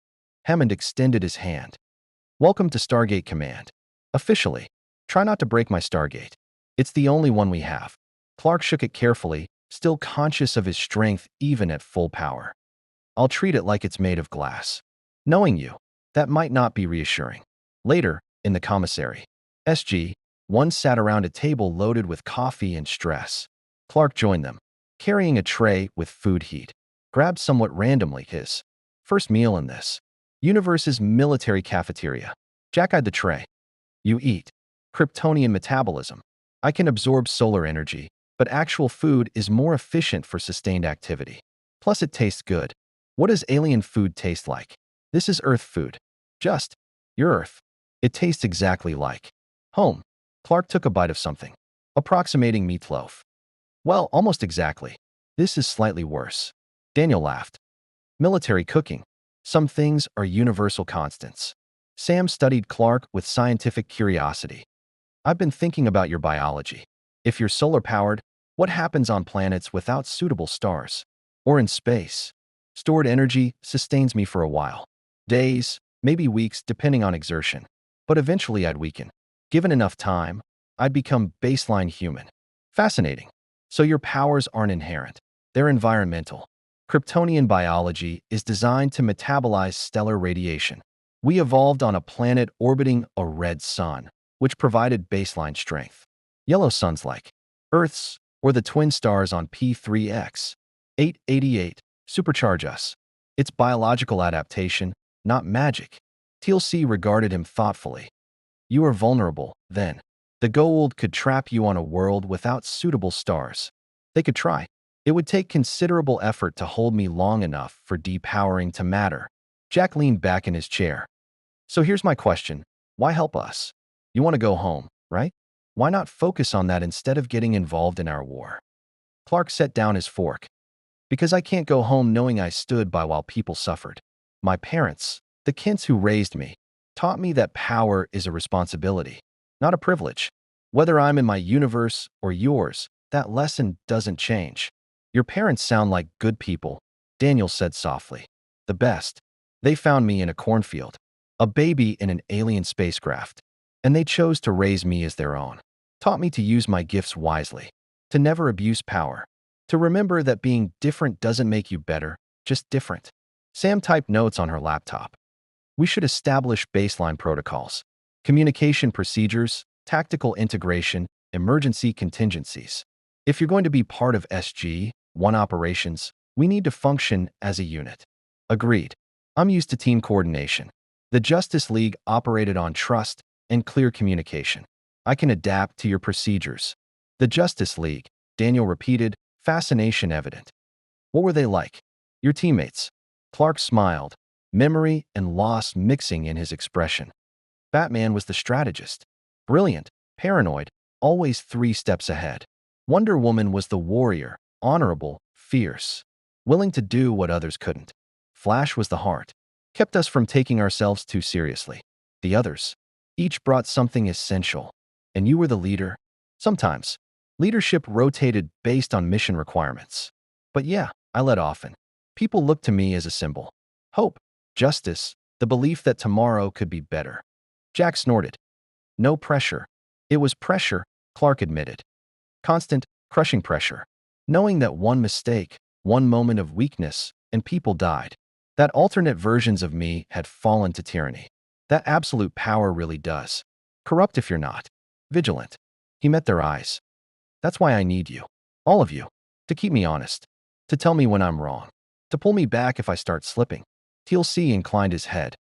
Hammond extended his hand. Welcome to Stargate Command. Officially. Try not to break my Stargate. It's the only one we have. Clark shook it carefully, still conscious of his strength even at full power. I'll treat it like it's made of glass. Knowing you, that might not be reassuring. Later, in the commissary, SG-1 sat around a table loaded with coffee and stress. Clark joined them, carrying a tray with food heat. Grabbed somewhat randomly his first meal in this universe's military cafeteria. Jack eyed the tray. You eat. Kryptonian metabolism. I can absorb solar energy, but actual food is more efficient for sustained activity. Plus it tastes good. What does alien food taste like? This is Earth food. Just your Earth. It tastes exactly like home. Clark took a bite of something, approximating meatloaf. Well, almost exactly. This is slightly worse. Daniel laughed. Military cooking. Some things are universal constants. Sam studied Clark with scientific curiosity. I've been thinking about your biology. If you're solar-powered, what happens on planets without suitable stars? Or in space? Stored energy sustains me for a while. Days, maybe weeks, depending on exertion. But eventually I'd weaken. Given enough time, I'd become baseline human. Fascinating. So your powers aren't inherent. They're environmental. Kryptonian biology is designed to metabolize stellar radiation. We evolved on a planet orbiting a red sun, which provided baseline strength. Yellow suns like Earth's or the twin stars on P3X 888 supercharge us. It's biological adaptation, not magic. TLC regarded him thoughtfully. You are vulnerable, then. The Goa'uld could trap you on a world without suitable stars. They could try. It would take considerable effort to hold me long enough for depowering to matter. Jack leaned back in his chair. So here's my question. Why help us? You want to go home, right? Why not focus on that instead of getting involved in our war? Clark set down his fork. Because I can't go home knowing I stood by while people suffered. My parents, the Kents who raised me, taught me that power is a responsibility, not a privilege. Whether I'm in my universe or yours, that lesson doesn't change. Your parents sound like good people, Daniel said softly. The best. They found me in a cornfield, a baby in an alien spacecraft, and they chose to raise me as their own. Taught me to use my gifts wisely, to never abuse power, to remember that being different doesn't make you better, just different. Sam typed notes on her laptop. We should establish baseline protocols, communication procedures, tactical integration, emergency contingencies. If you're going to be part of SG-1 operations, we need to function as a unit. Agreed. I'm used to team coordination. The Justice League operated on trust and clear communication. I can adapt to your procedures. The Justice League, Daniel repeated, fascination evident. What were they like? Your teammates. Clark smiled, memory and loss mixing in his expression. Batman was the strategist. Brilliant, paranoid, always 3 steps ahead. Wonder Woman was the warrior, honorable, fierce, willing to do what others couldn't. Flash was the heart, kept us from taking ourselves too seriously. The others, each brought something essential. And you were the leader. Sometimes, leadership rotated based on mission requirements. But yeah, I led often. People looked to me as a symbol. Hope, justice, the belief that tomorrow could be better. Jack snorted. No pressure. It was pressure, Clark admitted. Constant, crushing pressure. Knowing that one mistake, one moment of weakness, and people died. That alternate versions of me had fallen to tyranny. That absolute power really does. Corrupt if you're not. Vigilant. He met their eyes. That's why I need you. All of you. To keep me honest. To tell me when I'm wrong. To pull me back if I start slipping. TLC inclined his head.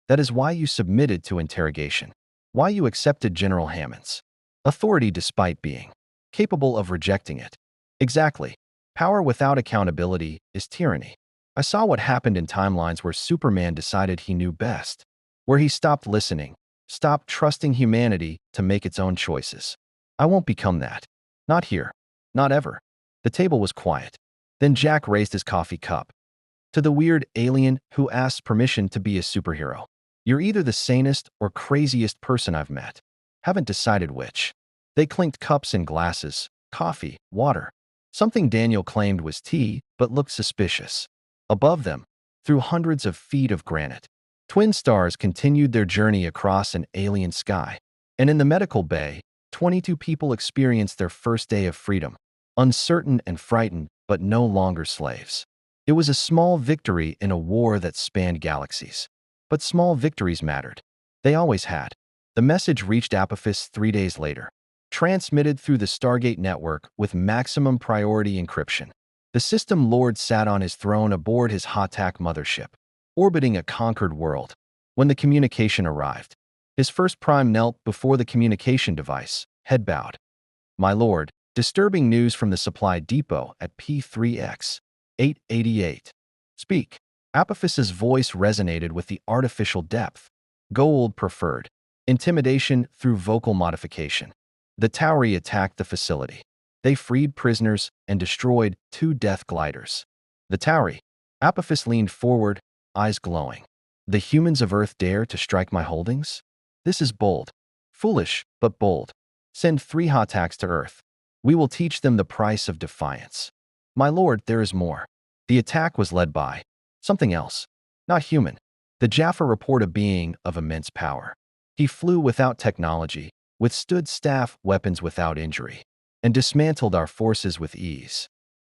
That is why you submitted to interrogation. Why you accepted General Hammond's authority despite being capable of rejecting it. Exactly. Power without accountability is tyranny. I saw what happened in timelines where Superman decided he knew best, where he stopped listening, stopped trusting humanity to make its own choices. I won't become that. Not here. Not ever. The table was quiet. Then Jack raised his coffee cup. To the weird alien who asks permission to be a superhero. You're either the sanest or craziest person I've met. Haven't decided which. They clinked cups and glasses, coffee, water. Something Daniel claimed was tea, but looked suspicious. Above them, through hundreds of feet of granite, twin stars continued their journey across an alien sky. And in the medical bay, 22 people experienced their first day of freedom, uncertain and frightened, but no longer slaves. It was a small victory in a war that spanned galaxies. But small victories mattered. They always had. The message reached Apophis 3 days later, transmitted through the Stargate network with maximum priority encryption. The system lord sat on his throne aboard his Hatak mothership, orbiting a conquered world. When the communication arrived, his first prime knelt before the communication device, head bowed. My lord, disturbing news from the supply depot at P3X 888. Speak. Apophis's voice resonated with the artificial depth. Gold preferred. Intimidation through vocal modification. The Tauri attacked the facility. They freed prisoners and destroyed 2 death gliders. The Tauri. Apophis leaned forward, eyes glowing. The humans of Earth dare to strike my holdings? This is bold. Foolish, but bold. Send 3 Hataks to Earth. We will teach them the price of defiance. My lord, there is more. The attack was led by something else. Not human. The Jaffa report a being of immense power. He flew without technology, withstood staff weapons without injury, and dismantled our forces with ease.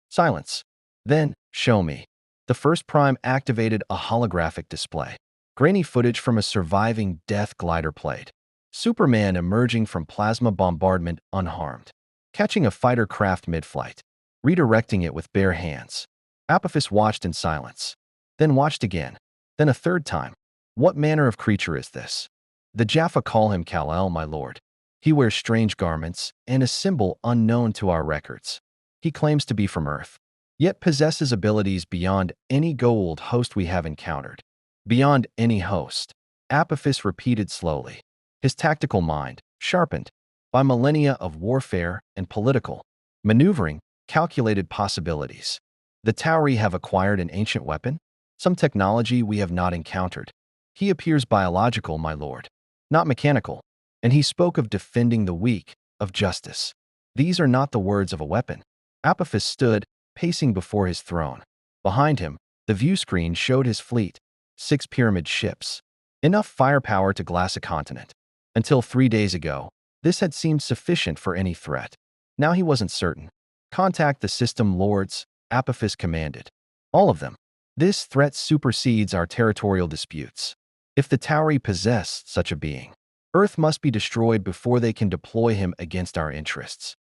Silence. Then, show me. The first prime activated a holographic display. Grainy footage from a surviving death glider played. Superman emerging from plasma bombardment unharmed. Catching a fighter craft mid-flight. Redirecting it with bare hands. Apophis watched in silence. Then watched again. Then a third time. What manner of creature is this? The Jaffa call him Kal-El, my lord. He wears strange garments and a symbol unknown to our records. He claims to be from Earth, yet possesses abilities beyond any Goa'uld host we have encountered. Beyond any host. Apophis repeated slowly. His tactical mind, sharpened by millennia of warfare and political maneuvering, calculated possibilities. The Tauri have acquired an ancient weapon, some technology we have not encountered. He appears biological, my lord, not mechanical, and he spoke of defending the weak, of justice. These are not the words of a weapon. Apophis stood, pacing before his throne. Behind him, the view screen showed his fleet, 6 pyramid ships. Enough firepower to glass a continent. Until 3 days ago, this had seemed sufficient for any threat. Now he wasn't certain. Contact the system lords, Apophis commanded. All of them. This threat supersedes our territorial disputes. If the Tauri possess such a being, Earth must be destroyed before they can deploy him against our interests.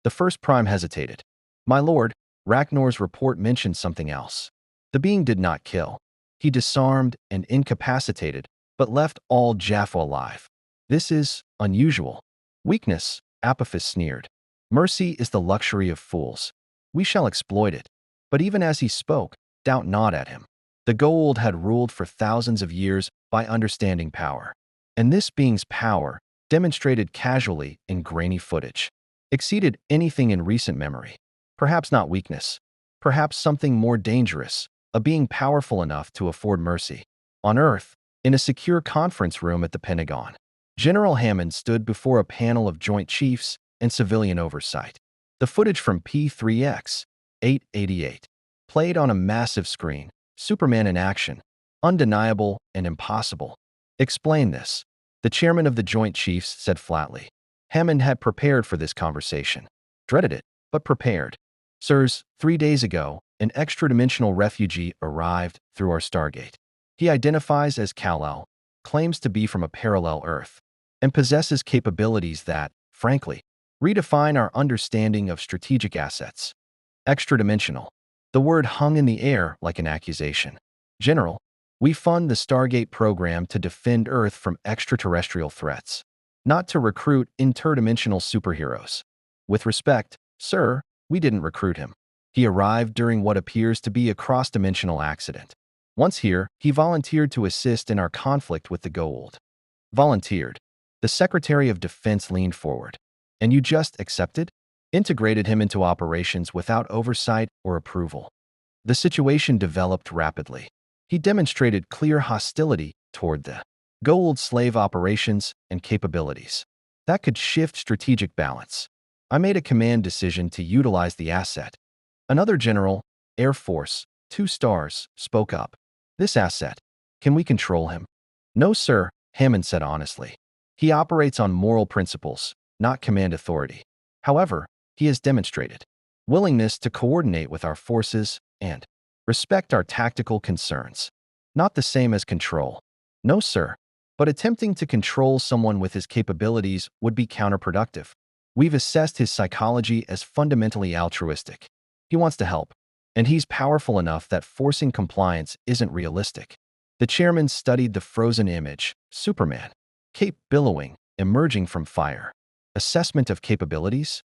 The first prime hesitated. My lord, Ragnar's report mentioned something else. The being did not kill. He disarmed and incapacitated, but left all Jaffa alive. This is unusual. Weakness, Apophis sneered. Mercy is the luxury of fools. We shall exploit it. But even as he spoke, doubt not at him. The Goa'uld had ruled for thousands of years by understanding power. And this being's power, demonstrated casually in grainy footage, exceeded anything in recent memory. Perhaps not weakness. Perhaps something more dangerous, a being powerful enough to afford mercy. On Earth, in a secure conference room at the Pentagon, General Hammond stood before a panel of Joint Chiefs and civilian oversight. The footage from P3X 888 played on a massive screen, Superman in action, undeniable and impossible. Explain this, the chairman of the Joint Chiefs said flatly. Hammond had prepared for this conversation. Dreaded it, but prepared. Sirs, 3 days ago, an extra-dimensional refugee arrived through our Stargate. He identifies as Kal-El, claims to be from a parallel Earth, and possesses capabilities that, frankly, redefine our understanding of strategic assets. Extra-dimensional. The word hung in the air like an accusation. General, we fund the Stargate program to defend Earth from extraterrestrial threats, not to recruit interdimensional superheroes. With respect, sir, we didn't recruit him. He arrived during what appears to be a cross-dimensional accident. Once here, he volunteered to assist in our conflict with the Goa'uld. Volunteered. The Secretary of Defense leaned forward. And you just accepted? Integrated him into operations without oversight or approval. The situation developed rapidly. He demonstrated clear hostility toward the Goa'uld slave operations and capabilities. That could shift strategic balance. I made a command decision to utilize the asset. Another general, Air Force, 2 stars, spoke up. This asset, can we control him? No, sir, Hammond said honestly. He operates on moral principles, not command authority. However, he has demonstrated willingness to coordinate with our forces and respect our tactical concerns. Not the same as control. No, sir. But attempting to control someone with his capabilities would be counterproductive. We've assessed his psychology as fundamentally altruistic. He wants to help, and he's powerful enough that forcing compliance isn't realistic. The chairman studied the frozen image, Superman, cape billowing, emerging from fire. Assessment of capabilities?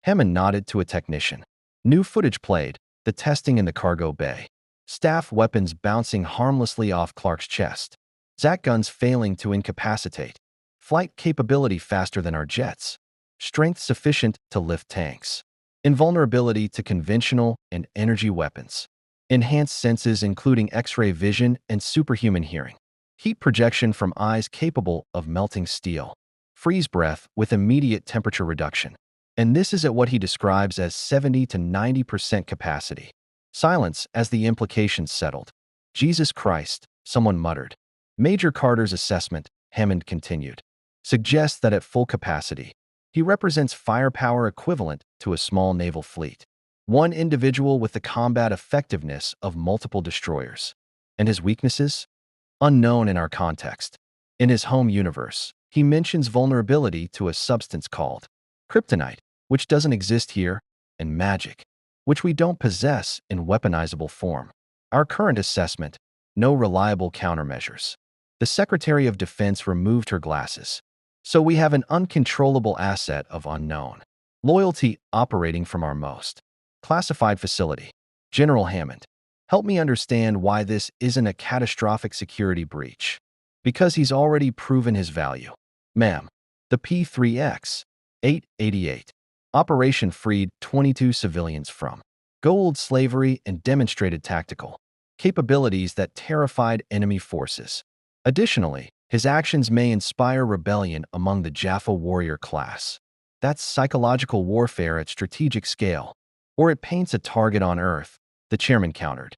Hammond nodded to a technician. New footage played, the testing in the cargo bay. Staff weapons bouncing harmlessly off Clark's chest. Zat guns failing to incapacitate. Flight capability faster than our jets. Strength sufficient to lift tanks. Invulnerability to conventional and energy weapons. Enhanced senses including X-ray vision and superhuman hearing. Heat projection from eyes capable of melting steel. Freeze breath with immediate temperature reduction. And this is at what he describes as 70 to 90% capacity. Silence as the implications settled. Jesus Christ, someone muttered. Major Carter's assessment, Hammond continued, suggests that at full capacity, he represents firepower equivalent to a small naval fleet. One individual with the combat effectiveness of multiple destroyers. And his weaknesses? Unknown in our context. In his home universe, he mentions vulnerability to a substance called kryptonite, which doesn't exist here, and magic, which we don't possess in weaponizable form. Our current assessment, no reliable countermeasures. The Secretary of Defense removed her glasses. So we have an uncontrollable asset of unknown loyalty operating from our most classified facility. General Hammond, help me understand why this isn't a catastrophic security breach. Because he's already proven his value. Ma'am, the P3X 888 operation freed 22 civilians from Goa'uld slavery and demonstrated tactical capabilities that terrified enemy forces. Additionally, his actions may inspire rebellion among the Jaffa warrior class. That's psychological warfare at strategic scale. Or it paints a target on Earth, the chairman countered.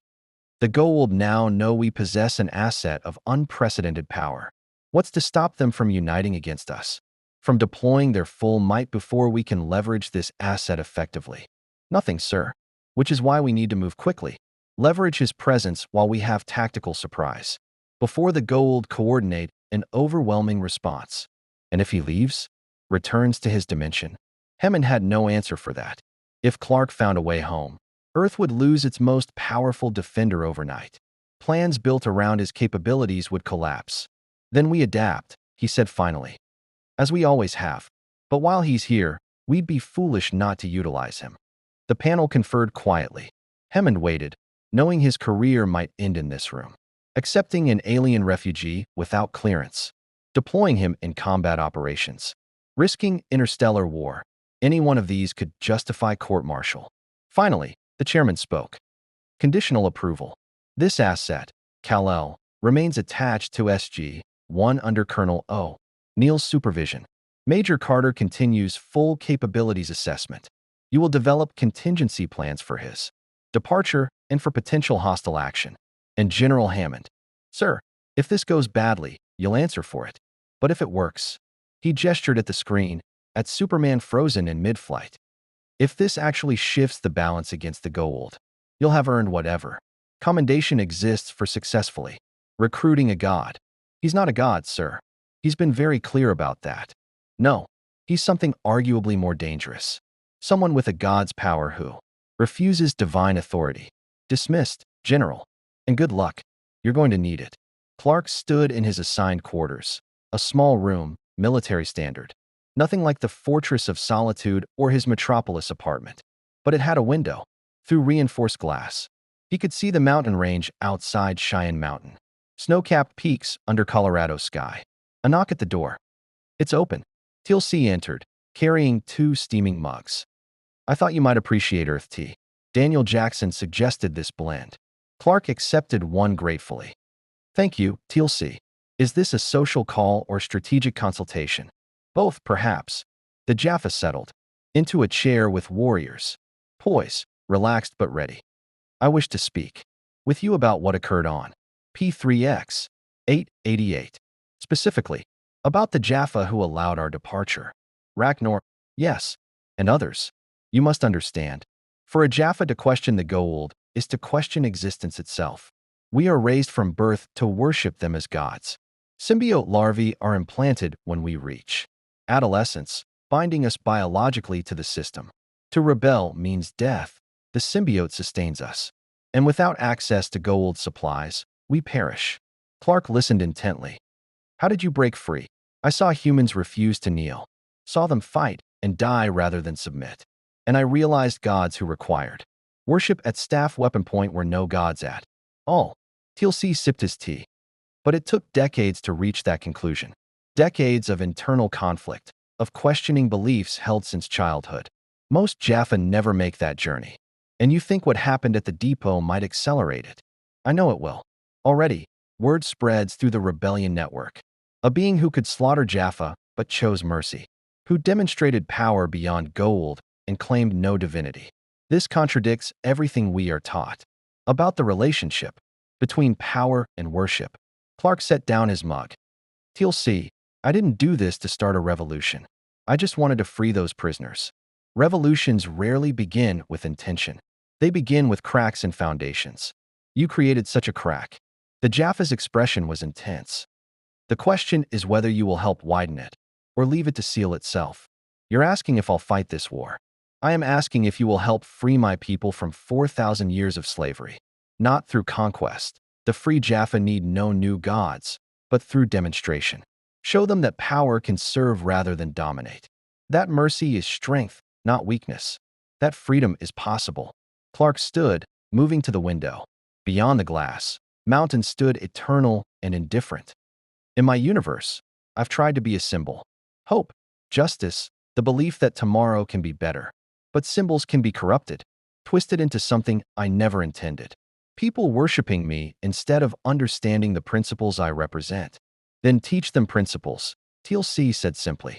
The Goa'uld now know we possess an asset of unprecedented power. What's to stop them from uniting against us? From deploying their full might before we can leverage this asset effectively? Nothing, sir. Which is why we need to move quickly. Leverage his presence while we have tactical surprise. Before the Goa'uld coordinate an overwhelming response. And if he leaves, returns to his dimension, Hammond had no answer for that. If Clark found a way home, Earth would lose its most powerful defender overnight. Plans built around his capabilities would collapse. Then we adapt, he said finally. As we always have. But while he's here, we'd be foolish not to utilize him. The panel conferred quietly. Hammond waited, knowing his career might end in this room. Accepting an alien refugee without clearance. Deploying him in combat operations. Risking interstellar war. Any one of these could justify court-martial. Finally, the chairman spoke. Conditional approval. This asset, Kal-El, remains attached to SG-1 under Colonel O. Neal's supervision. Major Carter continues full capabilities assessment. You will develop contingency plans for his departure and for potential hostile action. And General Hammond. Sir, if this goes badly, you'll answer for it. But if it works, he gestured at the screen, at Superman frozen in mid-flight. If this actually shifts the balance against the Goa'uld, you'll have earned whatever commendation exists for successfully recruiting a god. He's not a god, sir. He's been very clear about that. No, he's something arguably more dangerous. Someone with a god's power who refuses divine authority. Dismissed, General. And good luck. You're going to need it. Clark stood in his assigned quarters. A small room, military standard. Nothing like the Fortress of Solitude or his Metropolis apartment. But it had a window. Through reinforced glass, he could see the mountain range outside Cheyenne Mountain. Snow-capped peaks under Colorado sky. A knock at the door. It's open. Teal C entered, carrying 2 steaming mugs. I thought you might appreciate Earth tea. Daniel Jackson suggested this blend. Clark accepted one gratefully. Thank you, Teal C. Is this a social call or strategic consultation? Both, perhaps. The Jaffa settled into a chair with warriors. Poise, relaxed but ready. I wish to speak with you about what occurred on P3X 888. Specifically, about the Jaffa who allowed our departure. Ragnar, yes, and others. You must understand. For a Jaffa to question the Goa'uld is to question existence itself. We are raised from birth to worship them as gods. Symbiote larvae are implanted when we reach adolescence, binding us biologically to the system. To rebel means death. The symbiote sustains us. And without access to Goa'uld supplies, we perish. Clark listened intently. How did you break free? I saw humans refuse to kneel. Saw them fight and die rather than submit. And I realized gods who required worship at staff weapon point were no gods at all. Teal C sipped his tea. But it took decades to reach that conclusion. Decades of internal conflict, of questioning beliefs held since childhood. Most Jaffa never make that journey. And you think what happened at the depot might accelerate it. I know it will. Already, word spreads through the rebellion network. A being who could slaughter Jaffa but chose mercy. Who demonstrated power beyond Goa'uld and claimed no divinity. This contradicts everything we are taught about the relationship between power and worship. Clark set down his mug. Teal C, I didn't do this to start a revolution. I just wanted to free those prisoners. Revolutions rarely begin with intention. They begin with cracks in foundations. You created such a crack. The Jaffa's expression was intense. The question is whether you will help widen it, or leave it to seal itself. You're asking if I'll fight this war. I am asking if you will help free my people from 4,000 years of slavery. Not through conquest. The free Jaffa need no new gods, but through demonstration. Show them that power can serve rather than dominate. That mercy is strength, not weakness. That freedom is possible. Clark stood, moving to the window. Beyond the glass, mountains stood eternal and indifferent. In my universe, I've tried to be a symbol. Hope, justice, the belief that tomorrow can be better. But symbols can be corrupted, twisted into something I never intended. People worshiping me instead of understanding the principles I represent. Then teach them principles, Teal C said simply.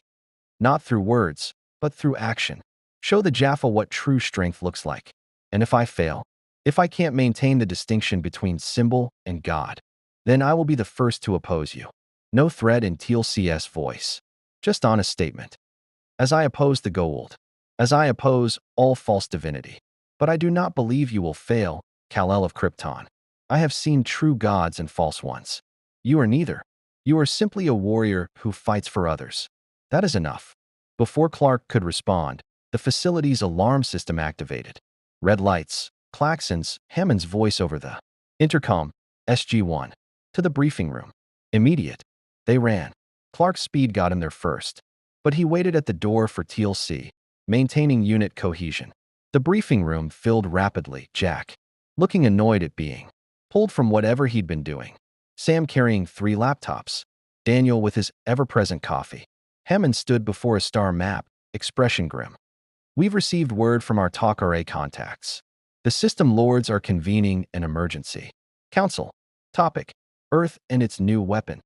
Not through words, but through action. Show the Jaffa what true strength looks like. And if I fail, if I can't maintain the distinction between symbol and God, then I will be the first to oppose you. No threat in Teal C's voice. Just honest statement. As I oppose the Goa'uld. As I oppose all false divinity. But I do not believe you will fail, Kal-El of Krypton. I have seen true gods and false ones. You are neither. You are simply a warrior who fights for others. That is enough. Before Clark could respond, The facility's alarm system activated. Red lights, klaxons, Hammond's voice over the intercom, SG-1. To the briefing room. Immediate. They ran. Clark's speed got him there first. But he waited at the door for TLC, maintaining unit cohesion. The briefing room filled rapidly, Jack, looking annoyed at being pulled from whatever he'd been doing. Sam carrying 3 laptops. Daniel with his ever-present coffee. Hammond stood before a star map, expression grim. We've received word from our Talk RA contacts. The system lords are convening an emergency council. Topic: Earth and its new weapon.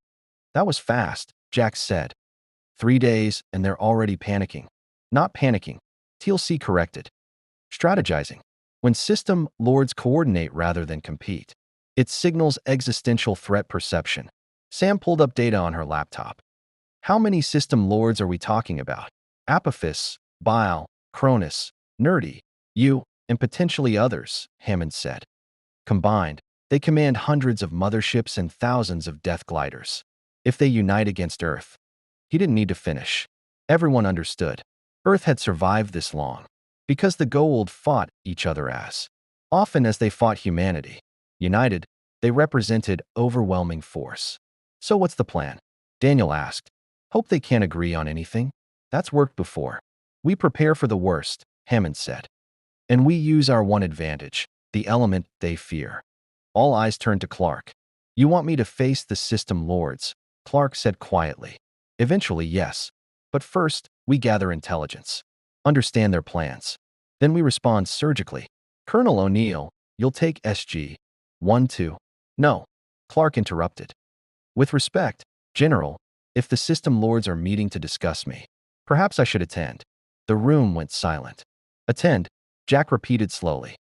That was fast, Jack said. 3 days and they're already panicking. Not panicking. TLC corrected. Strategizing. When system lords coordinate rather than compete, it signals existential threat perception. Sam pulled up data on her laptop. How many system lords are we talking about? Apophis, Bile, Cronus, Nerdy, you, and potentially others, Hammond said. Combined, they command hundreds of motherships and thousands of death gliders. If they unite against Earth. He didn't need to finish. Everyone understood. Earth had survived this long because the Goa'uld fought each other as often as they fought humanity. United, they represented overwhelming force. So what's the plan? Daniel asked. Hope they can't agree on anything. That's worked before. We prepare for the worst, Hammond said. And we use our one advantage, the element they fear. All eyes turned to Clark. You want me to face the system lords? Clark said quietly. Eventually, yes. But first, we gather intelligence. Understand their plans. Then we respond surgically. Colonel O'Neill, you'll take SG-1-2. No. Clark interrupted. With respect, General, if the system lords are meeting to discuss me, perhaps I should attend. The room went silent. Attend, Jack repeated slowly.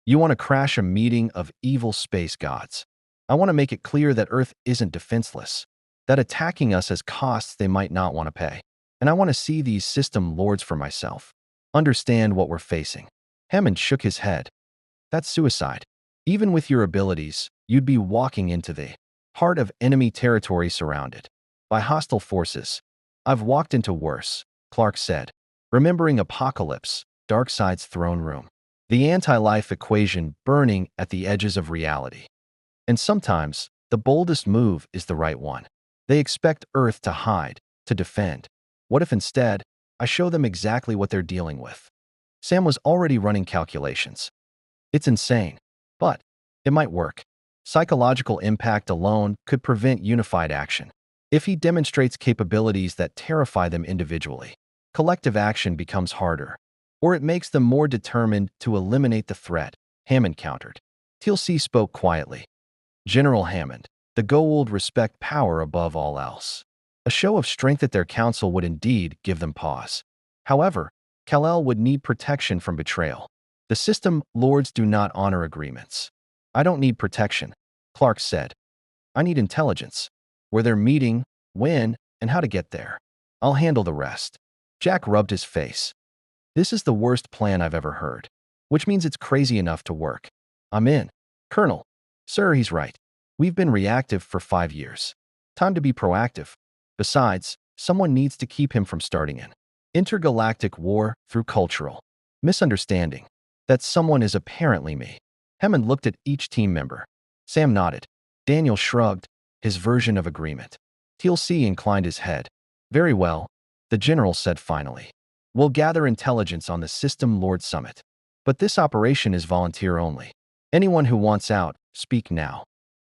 You want to crash a meeting of evil space gods. I want to make it clear that Earth isn't defenseless, that attacking us has costs they might not want to pay. And I want to see these system lords for myself. Understand what we're facing. Hammond shook his head. That's suicide. Even with your abilities, you'd be walking into the heart of enemy territory surrounded by hostile forces. I've walked into worse, Clark said, remembering Apocalypse, Darkseid's throne room. The anti-life equation burning at the edges of reality. And sometimes, the boldest move is the right one. They expect Earth to hide, to defend. What if instead, I show them exactly what they're dealing with? Sam was already running calculations. It's insane, but it might work. Psychological impact alone could prevent unified action. If he demonstrates capabilities that terrify them individually, collective action becomes harder, or it makes them more determined to eliminate the threat, Hammond countered. TLC spoke quietly. General Hammond, the Goa'uld respect power above all else. A show of strength at their council would indeed give them pause. However, Kal-El would need protection from betrayal. The system lords do not honor agreements. I don't need protection, Clark said. I need intelligence. Where they're meeting, when, and how to get there. I'll handle the rest. Jack rubbed his face. This is the worst plan I've ever heard, which means it's crazy enough to work. I'm in. Colonel. Sir, he's right. We've been reactive for 5 years. Time to be proactive. Besides, someone needs to keep him from starting an intergalactic war through cultural misunderstanding. That someone is apparently me. Hammond looked at each team member. Sam nodded. Daniel shrugged, his version of agreement. TLC inclined his head. Very well, the general said finally. We'll gather intelligence on the System Lord Summit. But this operation is volunteer only. Anyone who wants out, speak now.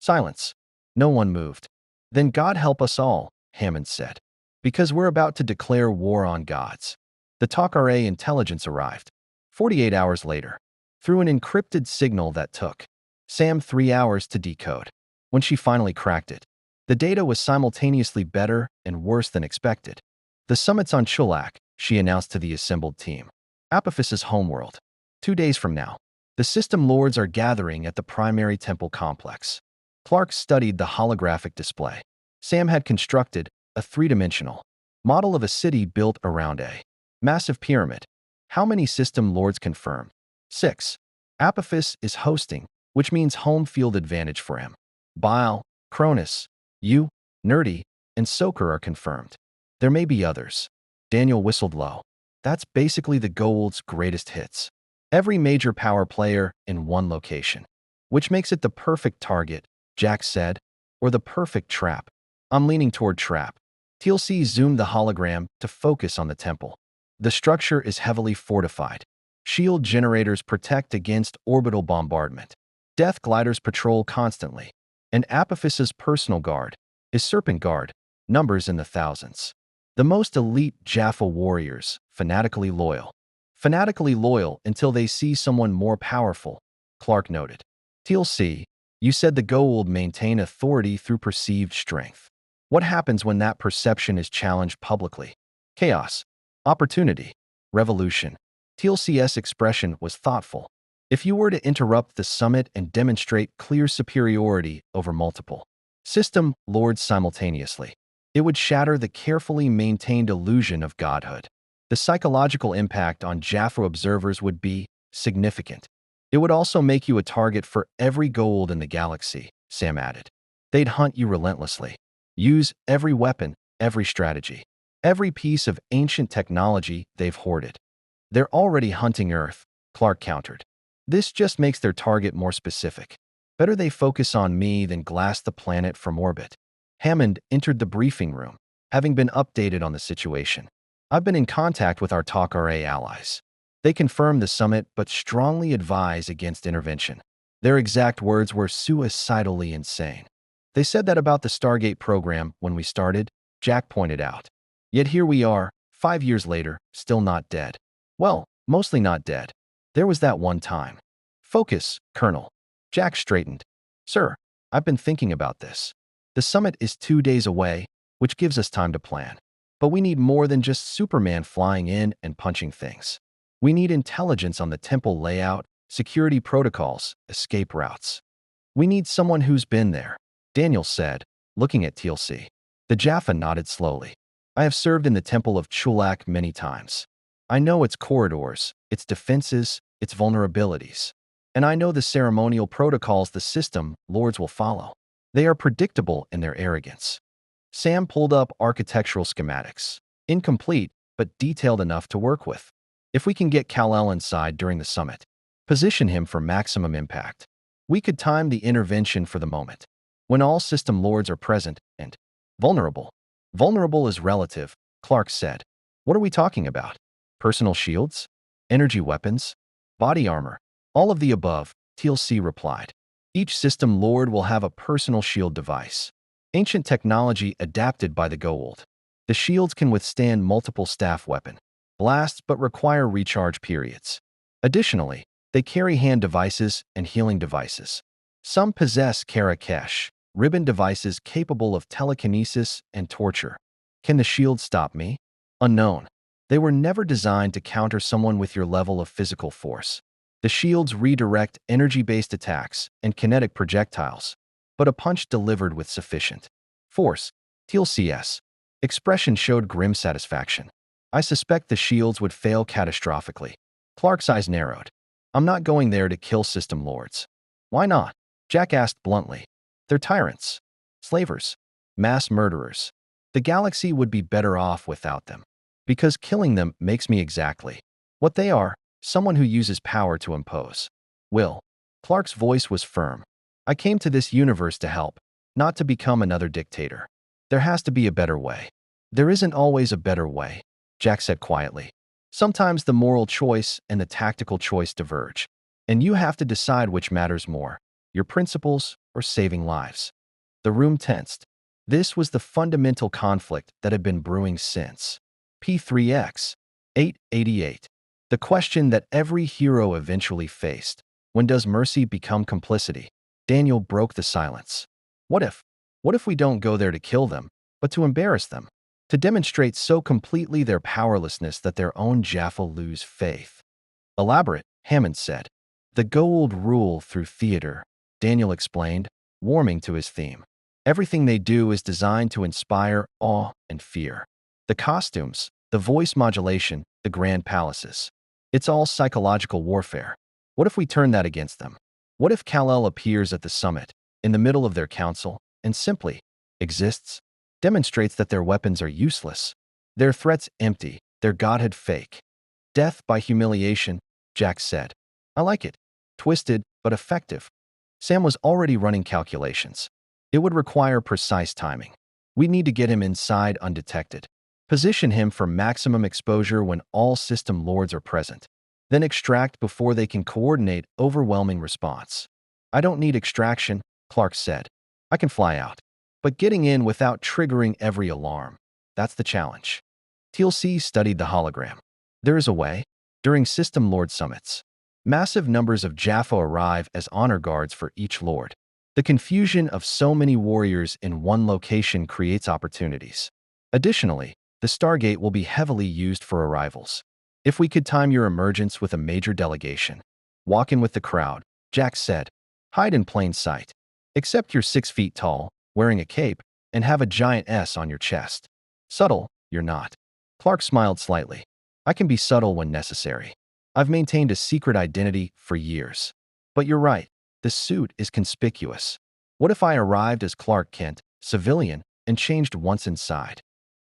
Silence. No one moved. Then God help us all, Hammond said. Because we're about to declare war on gods. The Talk RA intelligence arrived. 48 hours later. Through an encrypted signal that took Sam 3 hours to decode. When she finally cracked it, the data was simultaneously better and worse than expected. The summit's on Chulak, she announced to the assembled team. Apophis's homeworld. 2 days from now. The system lords are gathering at the primary temple complex. Clark studied the holographic display. Sam had constructed a 3-dimensional model of a city built around a massive pyramid. How many system lords confirmed? 6. Apophis is hosting, which means home field advantage for him. Bile, Cronus, you, Nerdy, and Soker are confirmed. There may be others. Daniel whistled low. That's basically the Goa'uld's greatest hits. Every major power player in one location. Which makes it the perfect target, Jack said, or the perfect trap. I'm leaning toward trap. TLC zoomed the hologram to focus on the temple. The structure is heavily fortified. Shield generators protect against orbital bombardment. Death gliders patrol constantly. And Apophis's personal guard is Serpent Guard, numbers in the thousands. The most elite Jaffa warriors, fanatically loyal. Fanatically loyal until they see someone more powerful, Clark noted. TLC, you said the Goa'uld maintain authority through perceived strength. What happens when that perception is challenged publicly? Chaos. Opportunity. Revolution. TLC's expression was thoughtful. If you were to interrupt the summit and demonstrate clear superiority over multiple system lords simultaneously, it would shatter the carefully maintained illusion of godhood. The psychological impact on Jaffa observers would be significant. It would also make you a target for every Goa'uld in the galaxy, Sam added. They'd hunt you relentlessly. Use every weapon, every strategy, every piece of ancient technology they've hoarded. They're already hunting Earth, Clark countered. This just makes their target more specific. Better they focus on me than glass the planet from orbit. Hammond entered the briefing room, having been updated on the situation. I've been in contact with our TALK-RA allies. They confirm the summit but strongly advise against intervention. Their exact words were suicidally insane. They said that about the Stargate program when we started, Jack pointed out. Yet here we are, 5 years later, still not dead. Well, mostly not dead. There was that one time. Focus, Colonel. Jack straightened. Sir, I've been thinking about this. The summit is 2 days away, which gives us time to plan. But we need more than just Superman flying in and punching things. We need intelligence on the temple layout, security protocols, escape routes. We need someone who's been there, Daniel said, looking at TLC. The Jaffa nodded slowly. I have served in the Temple of Chulak many times. I know its corridors, its defenses, its vulnerabilities. And I know the ceremonial protocols the system lords will follow. They are predictable in their arrogance. Sam pulled up architectural schematics. Incomplete, but detailed enough to work with. If we can get Kal-El inside during the summit, position him for maximum impact, we could time the intervention for the moment, when all system lords are present and vulnerable. Vulnerable is relative, Clark said. What are we talking about? Personal shields? Energy weapons? Body armor? All of the above, TLC replied. Each system lord will have a personal shield device. Ancient technology adapted by the Goa'uld. The shields can withstand multiple staff weapon blasts but require recharge periods. Additionally, they carry hand devices and healing devices. Some possess Kara-Kesh, ribbon devices capable of telekinesis and torture. Can the shield stop me? Unknown. They were never designed to counter someone with your level of physical force. The shields redirect energy-based attacks and kinetic projectiles, but a punch delivered with sufficient force. TLC's expression showed grim satisfaction. I suspect the shields would fail catastrophically. Clark's eyes narrowed. I'm not going there to kill system lords. Why not? Jack asked bluntly. They're tyrants, slavers, mass murderers. The galaxy would be better off without them. Because killing them makes me exactly what they are, someone who uses power to impose will. Clark's voice was firm. I came to this universe to help, not to become another dictator. There has to be a better way. There isn't always a better way, Jack said quietly. Sometimes the moral choice and the tactical choice diverge, and you have to decide which matters more, your principles or saving lives. The room tensed. This was the fundamental conflict that had been brewing since P3X 888. The question that every hero eventually faced. When does mercy become complicity? Daniel broke the silence. What if? What if we don't go there to kill them, but to embarrass them? To demonstrate so completely their powerlessness that their own Jaffa lose faith. Elaborate, Hammond said. The Goa'uld rule through theater, Daniel explained, warming to his theme. Everything they do is designed to inspire awe and fear. The costumes, the voice modulation, the grand palaces. It's all psychological warfare. What if we turn that against them? What if Kal-El appears at the summit, in the middle of their council, and simply exists? Demonstrates that their weapons are useless, their threats empty, their godhood fake. Death by humiliation, Jack said. I like it. Twisted, but effective. Sam was already running calculations. It would require precise timing. We'd need to get him inside undetected. Position him for maximum exposure when all system lords are present. Then extract before they can coordinate overwhelming response. I don't need extraction, Clark said. I can fly out. But getting in without triggering every alarm, that's the challenge. TLC studied the hologram. There is a way. During System Lord summits, massive numbers of Jaffa arrive as honor guards for each lord. The confusion of so many warriors in one location creates opportunities. Additionally, the Stargate will be heavily used for arrivals. If we could time your emergence with a major delegation. Walk in with the crowd, Jack said. Hide in plain sight. Except you're 6 feet tall, wearing a cape, and have a giant S on your chest. Subtle, you're not. Clark smiled slightly. I can be subtle when necessary. I've maintained a secret identity for years. But you're right, the suit is conspicuous. What if I arrived as Clark Kent, civilian, and changed once inside?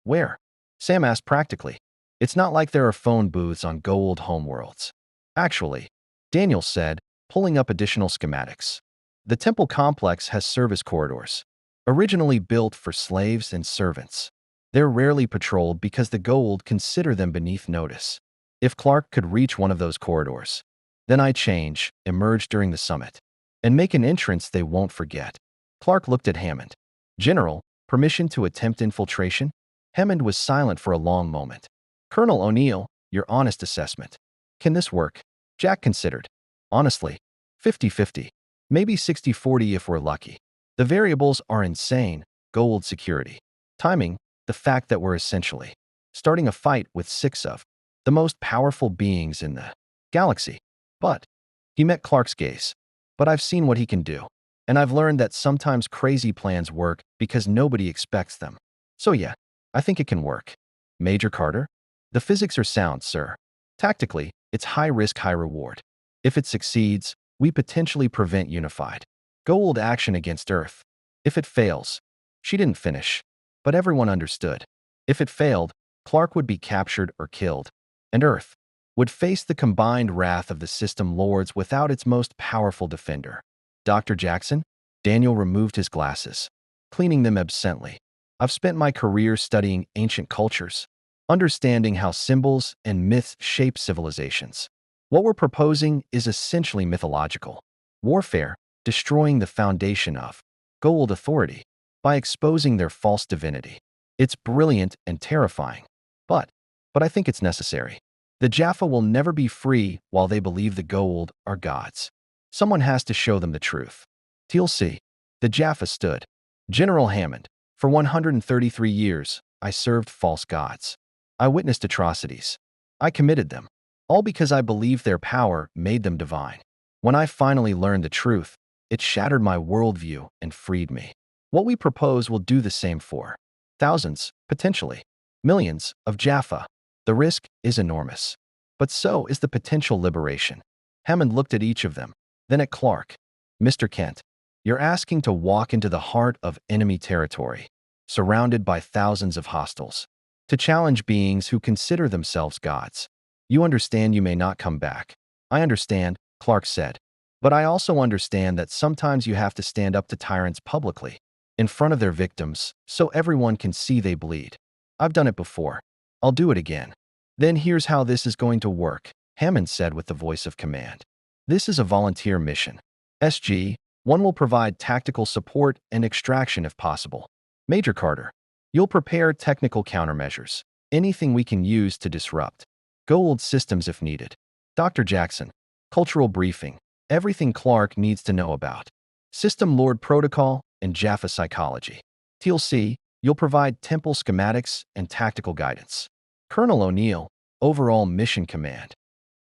Where? Sam asked practically. It's not like there are phone booths on Goa'uld homeworlds. Actually, Daniel said, pulling up additional schematics. The temple complex has service corridors, originally built for slaves and servants. They're rarely patrolled because the Goa'uld consider them beneath notice. If Clark could reach one of those corridors, then I change, emerge during the summit, and make an entrance they won't forget. Clark looked at Hammond. General, permission to attempt infiltration? Hammond was silent for a long moment. Colonel O'Neill, your honest assessment. Can this work? Jack considered. Honestly, 50-50. Maybe 60-40 if we're lucky. The variables are insane, Goa'uld security. Timing, the fact that we're essentially starting a fight with 6 of the most powerful beings in the galaxy. But, he met Clark's gaze. But I've seen what he can do. And I've learned that sometimes crazy plans work because nobody expects them. So yeah, I think it can work. Major Carter? The physics are sound, sir. Tactically, it's high risk, high reward. If it succeeds, we potentially prevent unified Goa'uld action against Earth. If it fails, she didn't finish. But everyone understood. If it failed, Clark would be captured or killed, and Earth would face the combined wrath of the system lords without its most powerful defender. Dr. Jackson? Daniel removed his glasses, cleaning them absently. I've spent my career studying ancient cultures, understanding how symbols and myths shape civilizations. What we're proposing is essentially mythological. Warfare, destroying the foundation of Goa'uld authority by exposing their false divinity. It's brilliant and terrifying. But I think it's necessary. The Jaffa will never be free while they believe the Goa'uld are gods. Someone has to show them the truth. TLC. The Jaffa stood. General Hammond. For 133 years, I served false gods. I witnessed atrocities. I committed them. All because I believed their power made them divine. When I finally learned the truth, it shattered my worldview and freed me. What we propose will do the same for thousands, potentially millions, of Jaffa. The risk is enormous. But so is the potential liberation. Hammond looked at each of them, then at Clark. Mr. Kent, you're asking to walk into the heart of enemy territory, surrounded by thousands of hostiles, to challenge beings who consider themselves gods. You understand you may not come back. I understand, Clark said. But I also understand that sometimes you have to stand up to tyrants publicly, in front of their victims, so everyone can see they bleed. I've done it before. I'll do it again. Then here's how this is going to work, Hammond said with the voice of command. This is a volunteer mission. SG, one will provide tactical support and extraction if possible. Major Carter, you'll prepare technical countermeasures, anything we can use to disrupt Goa'uld systems if needed. Dr. Jackson, cultural briefing, everything Clark needs to know about System Lord protocol and Jaffa psychology. TLC, you'll provide temple schematics and tactical guidance. Colonel O'Neill, overall mission command.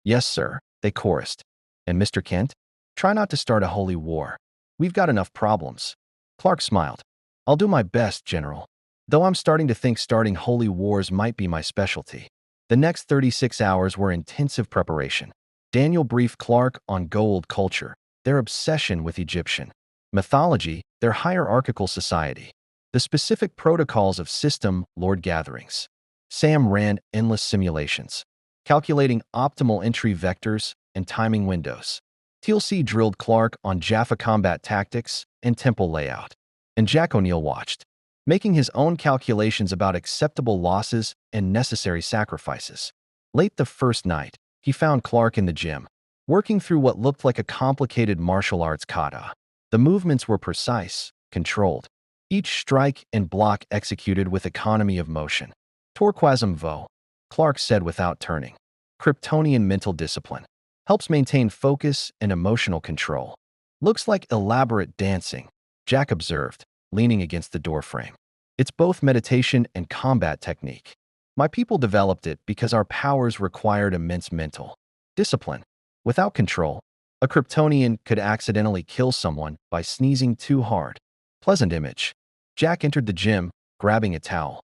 Yes, sir, they chorused. And Mr. Kent, try not to start a holy war. We've got enough problems. Clark smiled. I'll do my best, General. Though I'm starting to think starting holy wars might be my specialty. The next 36 hours were intensive preparation. Daniel briefed Clark on Goa'uld culture, their obsession with Egyptian mythology, their hierarchical society, the specific protocols of system lord gatherings. Sam ran endless simulations. calculating optimal entry vectors and timing windows. TLC drilled Clark on Jaffa combat tactics and temple layout, and Jack O'Neill watched, making his own calculations about acceptable losses and necessary sacrifices. Late the first night, he found Clark in the gym, working through what looked like a complicated martial arts kata. The movements were precise, controlled, each strike and block executed with economy of motion. Torquasm vo, Clark said without turning. Kryptonian mental discipline. Helps maintain focus and emotional control. Looks like elaborate dancing, Jack observed, leaning against the doorframe. It's both meditation and combat technique. My people developed it because our powers required immense mental discipline. Without control, a Kryptonian could accidentally kill someone by sneezing too hard. Pleasant image. Jack entered the gym, grabbing a towel.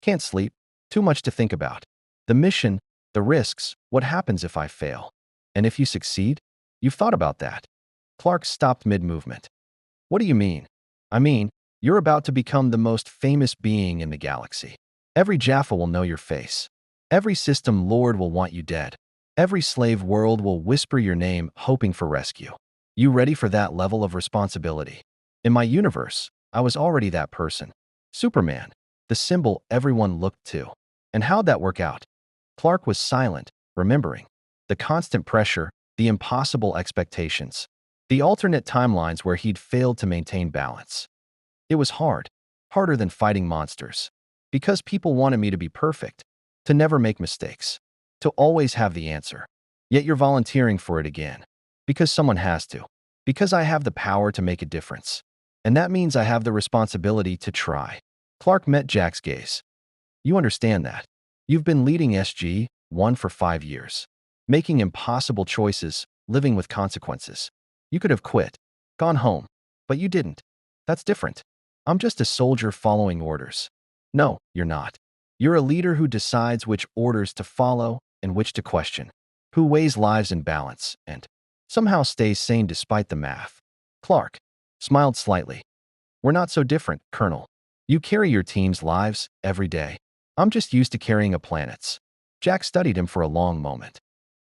Can't sleep. Too much to think about. The mission, the risks, what happens if I fail? And if you succeed? You've thought about that. Clark stopped mid-movement. What do you mean? I mean, you're about to become the most famous being in the galaxy. Every Jaffa will know your face. Every system lord will want you dead. Every slave world will whisper your name, hoping for rescue. You ready for that level of responsibility? In my universe, I was already that person. Superman, the symbol everyone looked to. And how'd that work out? Clark was silent, remembering. The constant pressure, the impossible expectations, the alternate timelines where he'd failed to maintain balance. It was hard, harder than fighting monsters. Because people wanted me to be perfect, to never make mistakes, to always have the answer. Yet you're volunteering for it again. Because someone has to. Because I have the power to make a difference. And that means I have the responsibility to try. Clark met Jack's gaze. You understand that. You've been leading SG-1 for 5 years. Making impossible choices, living with consequences. You could have quit, gone home, but you didn't. That's different. I'm just a soldier following orders. No, you're not. You're a leader who decides which orders to follow and which to question, who weighs lives in balance and somehow stays sane despite the math. Clark smiled slightly. We're not so different, Colonel. You carry your team's lives every day. I'm just used to carrying a planet's. Jack studied him for a long moment.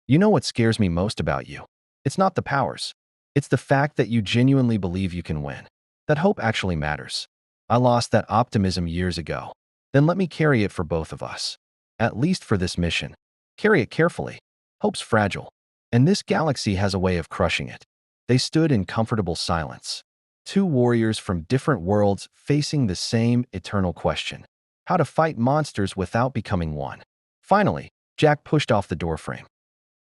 You know what scares me most about you? It's not the powers. It's the fact that you genuinely believe you can win. That hope actually matters. I lost that optimism years ago. Then let me carry it for both of us. At least for this mission. Carry it carefully. Hope's fragile. And this galaxy has a way of crushing it. They stood in comfortable silence. Two warriors from different worlds facing the same eternal question. How to fight monsters without becoming one. Finally, Jack pushed off the doorframe.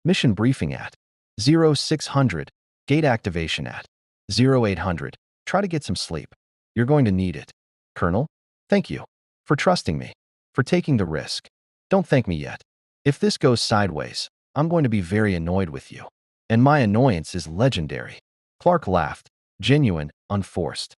Mission briefing at 0600. Gate activation at 0800. Try to get some sleep. You're going to need it. Colonel, thank you. For trusting me. For taking the risk. Don't thank me yet. If this goes sideways, I'm going to be very annoyed with you. And my annoyance is legendary. Clark laughed. Genuine, unforced.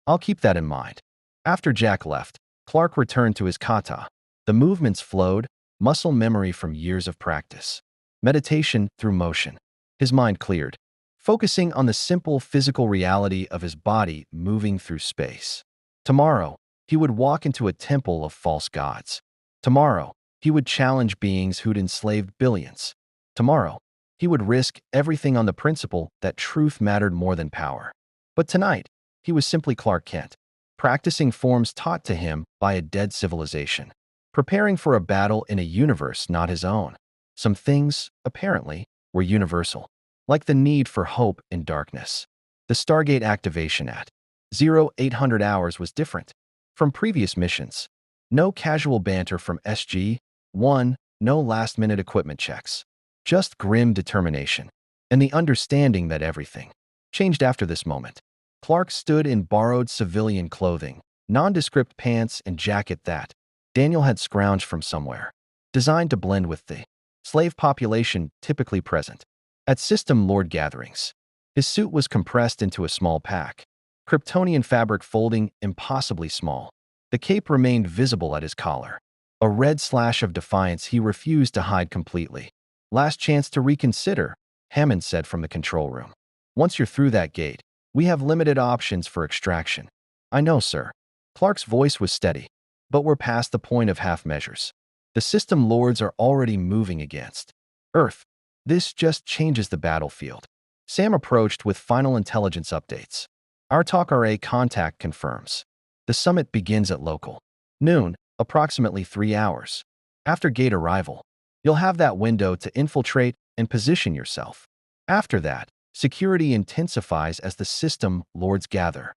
I'll keep that in mind. After Jack left, Clark returned to his kata. The movements flowed, muscle memory from years of practice. Meditation through motion. His mind cleared, focusing on the simple physical reality of his body moving through space. Tomorrow, he would walk into a temple of false gods. Tomorrow, he would challenge beings who'd enslaved billions. Tomorrow, he would risk everything on the principle that truth mattered more than power. But tonight, he was simply Clark Kent, practicing forms taught to him by a dead civilization, preparing for a battle in a universe not his own. Some things, apparently, were universal, like the need for hope in darkness. The Stargate activation at 0800 hours was different from previous missions. No casual banter from SG-1, no last-minute equipment checks. Just grim determination, and the understanding that everything changed after this moment. Clark stood in borrowed civilian clothing, nondescript pants and jacket that Daniel had scrounged from somewhere, designed to blend with the slave population typically present at System Lord gatherings. His suit was compressed into a small pack, Kryptonian fabric folding impossibly small. The cape remained visible at his collar, a red slash of defiance he refused to hide completely. Last chance to reconsider, Hammond said from the control room. Once you're through that gate, we have limited options for extraction. I know, sir. Clark's voice was steady, but we're past the point of half measures. The system lords are already moving against Earth. This just changes the battlefield. Sam approached with final intelligence updates. Our Talk RA contact confirms. The summit begins at local noon, approximately 3 hours. After gate arrival, you'll have that window to infiltrate and position yourself. After that, security intensifies as the system lords gather.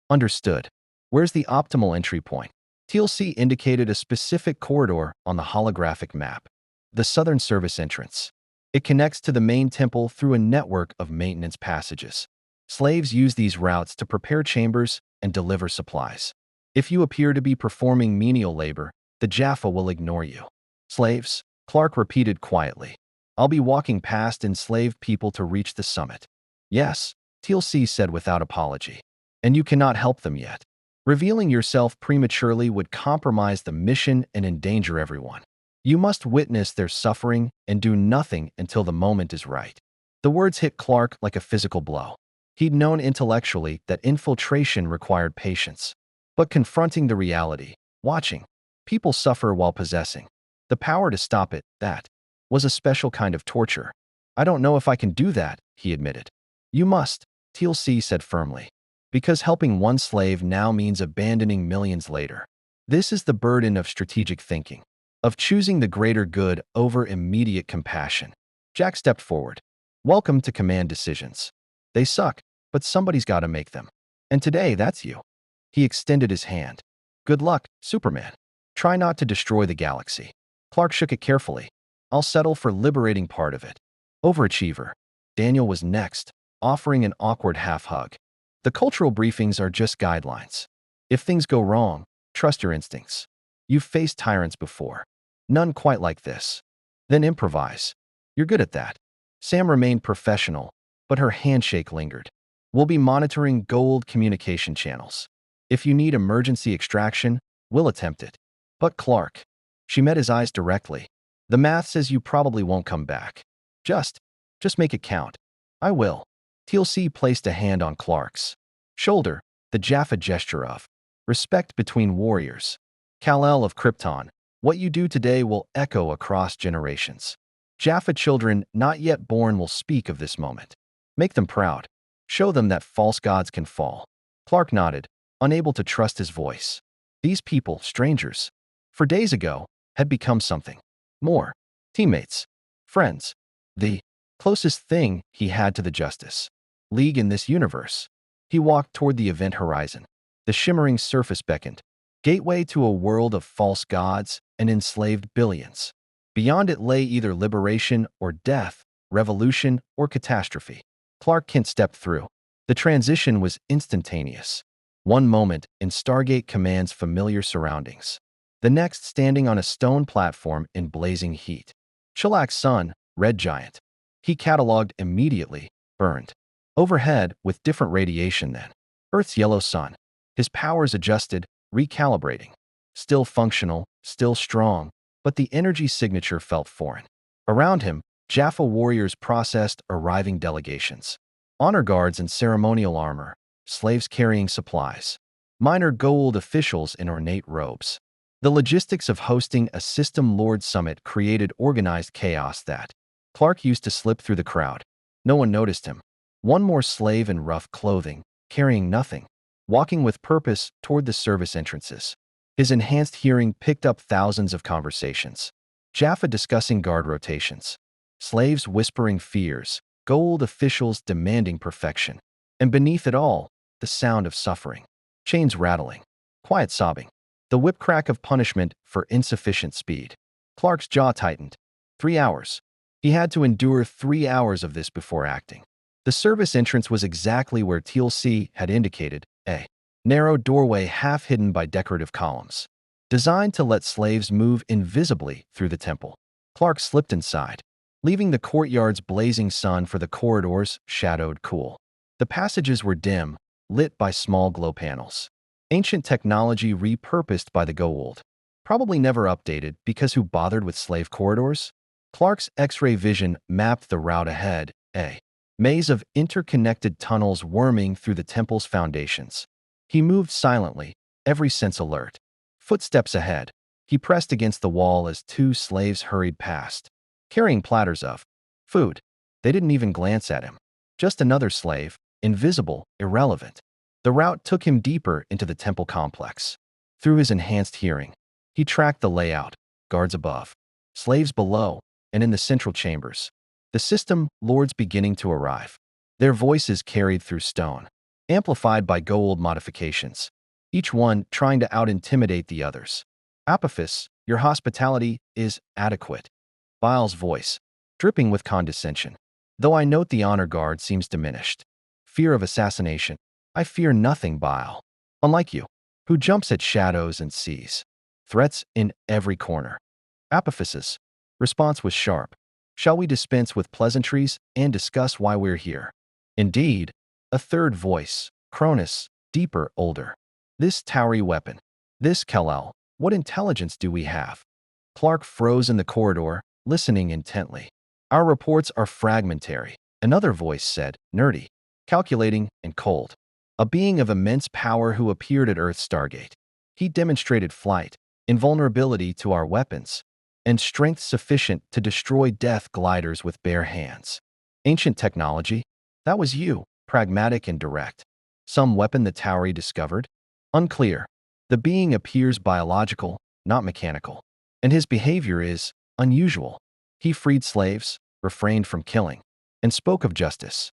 Understood. Where's the optimal entry point? TLC indicated a specific corridor on the holographic map. The southern service entrance. It connects to the main temple through a network of maintenance passages. Slaves use these routes to prepare chambers and deliver supplies. If you appear to be performing menial labor, the Jaffa will ignore you. Slaves, Clark repeated quietly. I'll be walking past enslaved people to reach the summit. Yes, TLC said without apology. And you cannot help them yet. Revealing yourself prematurely would compromise the mission and endanger everyone. You must witness their suffering and do nothing until the moment is right. The words hit Clark like a physical blow. He'd known intellectually that infiltration required patience. But confronting the reality, watching people suffer while possessing the power to stop it, that was a special kind of torture. I don't know if I can do that, he admitted. You must, TLC said firmly. Because helping one slave now means abandoning millions later. This is the burden of strategic thinking, of choosing the greater good over immediate compassion. Jack stepped forward. Welcome to command decisions. They suck, but somebody's got to make them. And today, that's you. He extended his hand. Good luck, Superman. Try not to destroy the galaxy. Clark shook it carefully. I'll settle for liberating part of it. Overachiever. Daniel was next, offering an awkward half-hug. The cultural briefings are just guidelines. If things go wrong, trust your instincts. You've faced tyrants before. None quite like this. Then improvise. You're good at that. Sam remained professional, but her handshake lingered. We'll be monitoring gold communication channels. If you need emergency extraction, we'll attempt it. But Clark. She met his eyes directly. The math says you probably won't come back. Just make it count. I will. TLC placed a hand on Clark's shoulder, the Jaffa gesture of respect between warriors. Kal-El of Krypton, what you do today will echo across generations. Jaffa children not yet born will speak of this moment. Make them proud. Show them that false gods can fall. Clark nodded, unable to trust his voice. These people, strangers, for days ago, had become something more. Teammates. Friends. The closest thing he had to the Justice League in this universe. He walked toward the event horizon. The shimmering surface beckoned. Gateway to a world of false gods and enslaved billions. Beyond it lay either liberation or death, revolution or catastrophe. Clark Kent stepped through. The transition was instantaneous. One moment in Stargate Command's familiar surroundings. The next standing on a stone platform in blazing heat. Chilak's sun, red giant. He cataloged immediately, burned. Overhead, with different radiation then. Earth's yellow sun. His powers adjusted, recalibrating. Still functional, still strong, but the energy signature felt foreign. Around him, Jaffa warriors processed arriving delegations. Honor guards in ceremonial armor, slaves carrying supplies. Minor Goa'uld officials in ornate robes. The logistics of hosting a System Lord summit created organized chaos that Clark used to slip through the crowd. No one noticed him. One more slave in rough clothing, carrying nothing, walking with purpose toward the service entrances. His enhanced hearing picked up thousands of conversations. Jaffa discussing guard rotations. Slaves whispering fears, Goa'uld officials demanding perfection. And beneath it all, the sound of suffering. Chains rattling. Quiet sobbing. The whip crack of punishment for insufficient speed. Clark's jaw tightened. 3 hours. He had to endure 3 hours of this before acting. The service entrance was exactly where TLC had indicated, a narrow doorway half hidden by decorative columns, designed to let slaves move invisibly through the temple. Clark slipped inside, leaving the courtyard's blazing sun for the corridors shadowed cool. The passages were dim, lit by small glow panels. Ancient technology repurposed by the Goa'uld. Probably never updated because who bothered with slave corridors? Clark's X-ray vision mapped the route ahead, a maze of interconnected tunnels worming through the temple's foundations. He moved silently, every sense alert. Footsteps ahead. He pressed against the wall as two slaves hurried past, carrying platters of food. They didn't even glance at him. Just another slave, invisible, irrelevant. The route took him deeper into the temple complex. Through his enhanced hearing, he tracked the layout, guards above, slaves below, and in the central chambers. The system lords beginning to arrive. Their voices carried through stone, amplified by gold modifications, each one trying to out-intimidate the others. Apophis, your hospitality is adequate. Bile's voice, dripping with condescension. Though I note the honor guard seems diminished. Fear of assassination. I fear nothing, Bile. Unlike you, who jumps at shadows and sees threats in every corner. Apophis's response was sharp. Shall we dispense with pleasantries and discuss why we're here? Indeed, a third voice, Cronus, deeper, older. This Tauri weapon. This Kal-El. What intelligence do we have? Clark froze in the corridor, listening intently. Our reports are fragmentary, another voice said, nerdy, calculating, and cold. A being of immense power who appeared at Earth's Stargate. He demonstrated flight, invulnerability to our weapons, and strength sufficient to destroy death gliders with bare hands. Ancient technology? That was you, pragmatic and direct. Some weapon the Tauri discovered? Unclear. The being appears biological, not mechanical, and his behavior is unusual. He freed slaves, refrained from killing, and spoke of justice.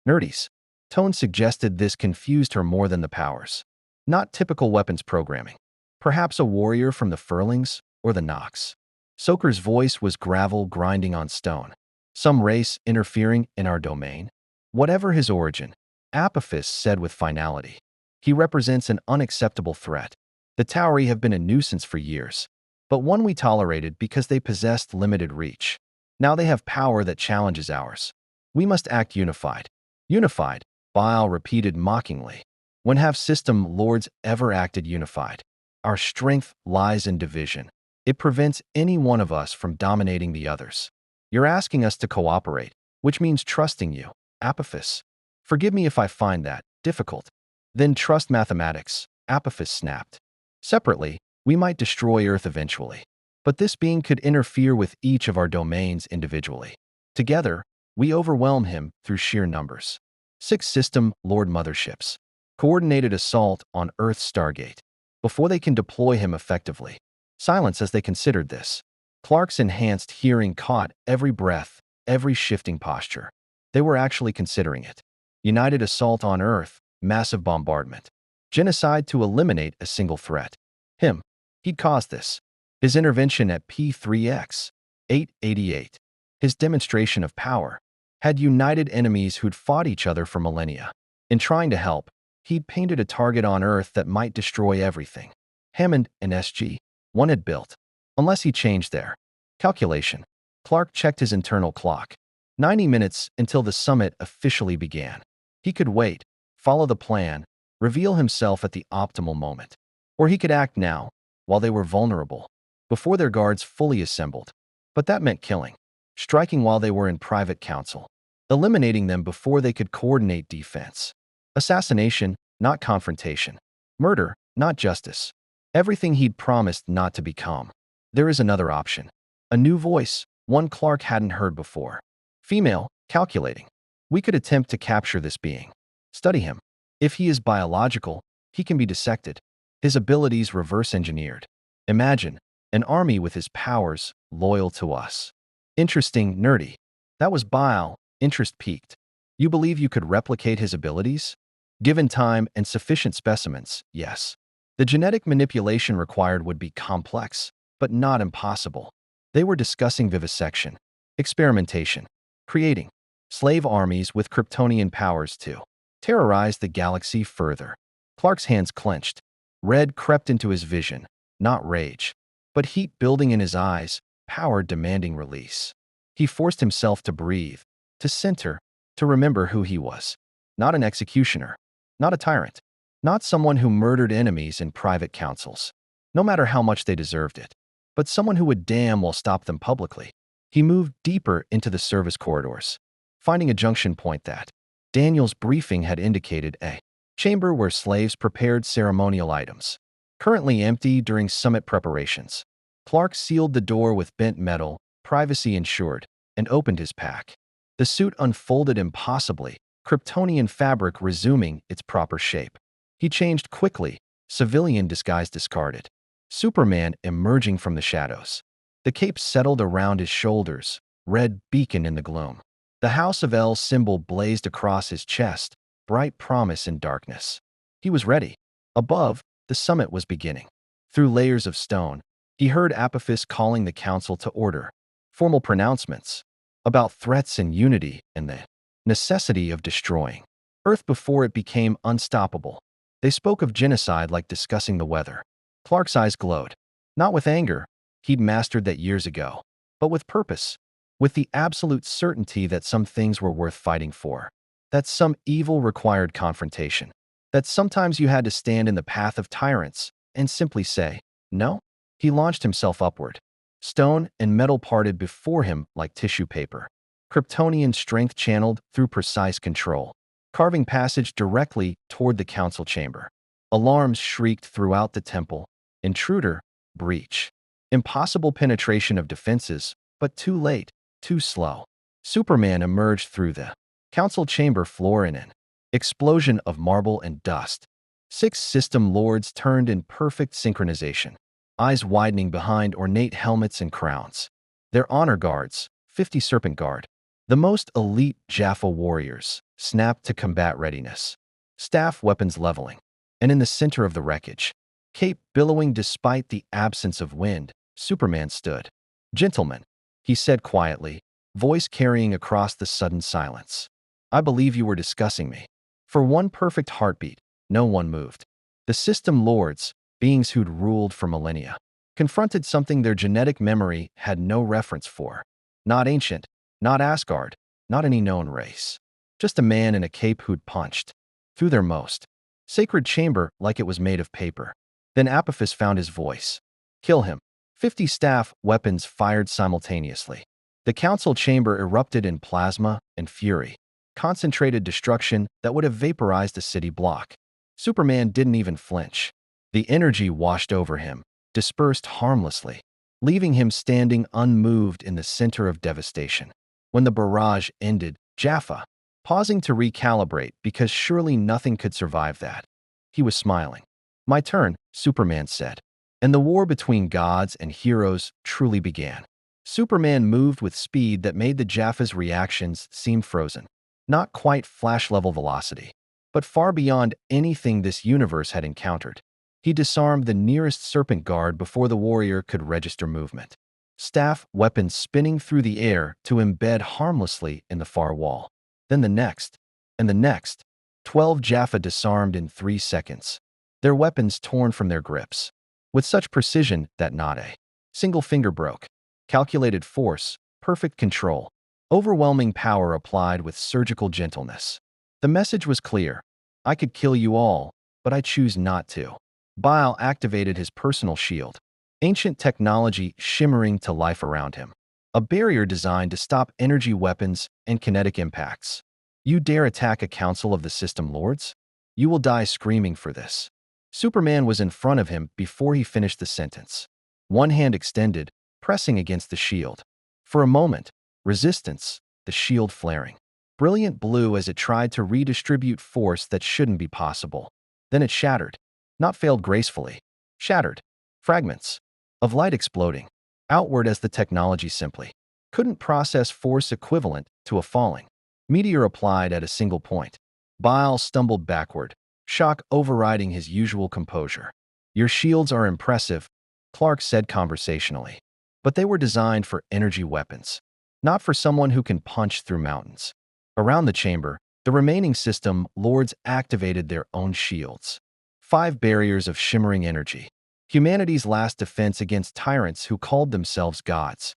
Nerdy's tone suggested this confused her more than the powers. Not typical weapons programming. Perhaps a warrior from the Furlings or the Nox. Soker's voice was gravel grinding on stone. Some race interfering in our domain? Whatever his origin, Apophis said with finality. He represents an unacceptable threat. The Tauri have been a nuisance for years, but one we tolerated because they possessed limited reach. Now they have power that challenges ours. We must act unified. Unified, Bile repeated mockingly. When have system lords ever acted unified? Our strength lies in division. It prevents any one of us from dominating the others. You're asking us to cooperate, which means trusting you, Apophis. Forgive me if I find that difficult. Then trust mathematics, Apophis snapped. Separately, we might destroy Earth eventually. But this being could interfere with each of our domains individually. Together, we overwhelm him through sheer numbers. 6 system Lord motherships. Coordinated assault on Earth's Stargate. Before they can deploy him effectively. Silence as they considered this. Clark's enhanced hearing caught every breath, every shifting posture. They were actually considering it. United assault on Earth, massive bombardment. Genocide to eliminate a single threat. Him. He'd caused this. His intervention at P3X, 888. His demonstration of power had united enemies who'd fought each other for millennia. In trying to help, he'd painted a target on Earth that might destroy everything. Hammond and SG, one had built. Unless he changed their calculation. Clark checked his internal clock. 90 minutes until the summit officially began. He could wait, follow the plan, reveal himself at the optimal moment. Or he could act now, while they were vulnerable, before their guards fully assembled. But that meant killing. Striking while they were in private council. Eliminating them before they could coordinate defense. Assassination, not confrontation. Murder, not justice. Everything he'd promised not to become. There is another option. A new voice, one Clark hadn't heard before. Female, calculating. We could attempt to capture this being. Study him. If he is biological, he can be dissected. His abilities reverse-engineered. Imagine, an army with his powers, loyal to us. Interesting, nerdy. That was Bile, interest piqued. You believe you could replicate his abilities? Given time and sufficient specimens, yes. The genetic manipulation required would be complex, but not impossible. They were discussing vivisection, experimentation, creating slave armies with Kryptonian powers to terrorize the galaxy further. Clark's hands clenched. Red crept into his vision, not rage, but heat building in his eyes, power demanding release. He forced himself to breathe, to center, to remember who he was. Not an executioner, not a tyrant, not someone who murdered enemies in private councils, no matter how much they deserved it, but someone who would damn well stop them publicly. He moved deeper into the service corridors, finding a junction point that Daniel's briefing had indicated a chamber where slaves prepared ceremonial items, currently empty during summit preparations. Clark sealed the door with bent metal, privacy ensured, and opened his pack. The suit unfolded impossibly, Kryptonian fabric resuming its proper shape. He changed quickly, civilian disguise discarded. Superman emerging from the shadows. The cape settled around his shoulders, red beacon in the gloom. The House of El symbol blazed across his chest, bright promise in darkness. He was ready. Above, the summit was beginning. Through layers of stone, he heard Apophis calling the council to order. Formal pronouncements about threats and unity and the necessity of destroying Earth before it became unstoppable. They spoke of genocide like discussing the weather. Clark's eyes glowed. Not with anger, he'd mastered that years ago, but with purpose, with the absolute certainty that some things were worth fighting for, that some evil required confrontation, that sometimes you had to stand in the path of tyrants and simply say, no. He launched himself upward. Stone and metal parted before him like tissue paper. Kryptonian strength channeled through precise control, carving passage directly toward the council chamber. Alarms shrieked throughout the temple. Intruder, breach. Impossible penetration of defenses, but too late, too slow. Superman emerged through the council chamber floor in an explosion of marble and dust. 6 system lords turned in perfect synchronization, eyes widening behind ornate helmets and crowns. Their honor guards, 50 Serpent Guard, the most elite Jaffa warriors, snapped to combat readiness. Staff weapons leveling. And in the center of the wreckage, cape billowing despite the absence of wind, Superman stood. Gentlemen, he said quietly, voice carrying across the sudden silence. I believe you were discussing me. For one perfect heartbeat, no one moved. The system lords, beings who'd ruled for millennia, confronted something their genetic memory had no reference for. Not ancient, not Asgard, not any known race. Just a man in a cape who'd punched through their most sacred chamber like it was made of paper. Then Apophis found his voice. Kill him. 50 staff weapons fired simultaneously. The council chamber erupted in plasma and fury, concentrated destruction that would have vaporized a city block. Superman didn't even flinch. The energy washed over him, dispersed harmlessly, leaving him standing unmoved in the center of devastation. When the barrage ended, Jaffa, pausing to recalibrate because surely nothing could survive that. He was smiling. My turn, Superman said. And the war between gods and heroes truly began. Superman moved with speed that made the Jaffa's reactions seem frozen. Not quite flash-level velocity, but far beyond anything this universe had encountered. He disarmed the nearest Serpent Guard before the warrior could register movement. Staff weapons spinning through the air to embed harmlessly in the far wall. Then the next, and the next. 12 Jaffa disarmed in 3 seconds, their weapons torn from their grips, with such precision that not a single finger broke. Calculated force, perfect control, overwhelming power applied with surgical gentleness. The message was clear. I could kill you all, but I choose not to. Baal activated his personal shield, ancient technology shimmering to life around him. A barrier designed to stop energy weapons and kinetic impacts. You dare attack a council of the system lords? You will die screaming for this. Superman was in front of him before he finished the sentence. One hand extended, pressing against the shield. For a moment, resistance, the shield flaring. Brilliant blue as it tried to redistribute force that shouldn't be possible. Then it shattered. Not failed gracefully. Shattered. Fragments of light exploding outward as the technology simply couldn't process force equivalent to a falling meteor applied at a single point. Baal stumbled backward, shock overriding his usual composure. Your shields are impressive, Clark said conversationally, but they were designed for energy weapons, not for someone who can punch through mountains. Around the chamber, the remaining system lords activated their own shields. 5 barriers of shimmering energy. Humanity's last defense against tyrants who called themselves gods.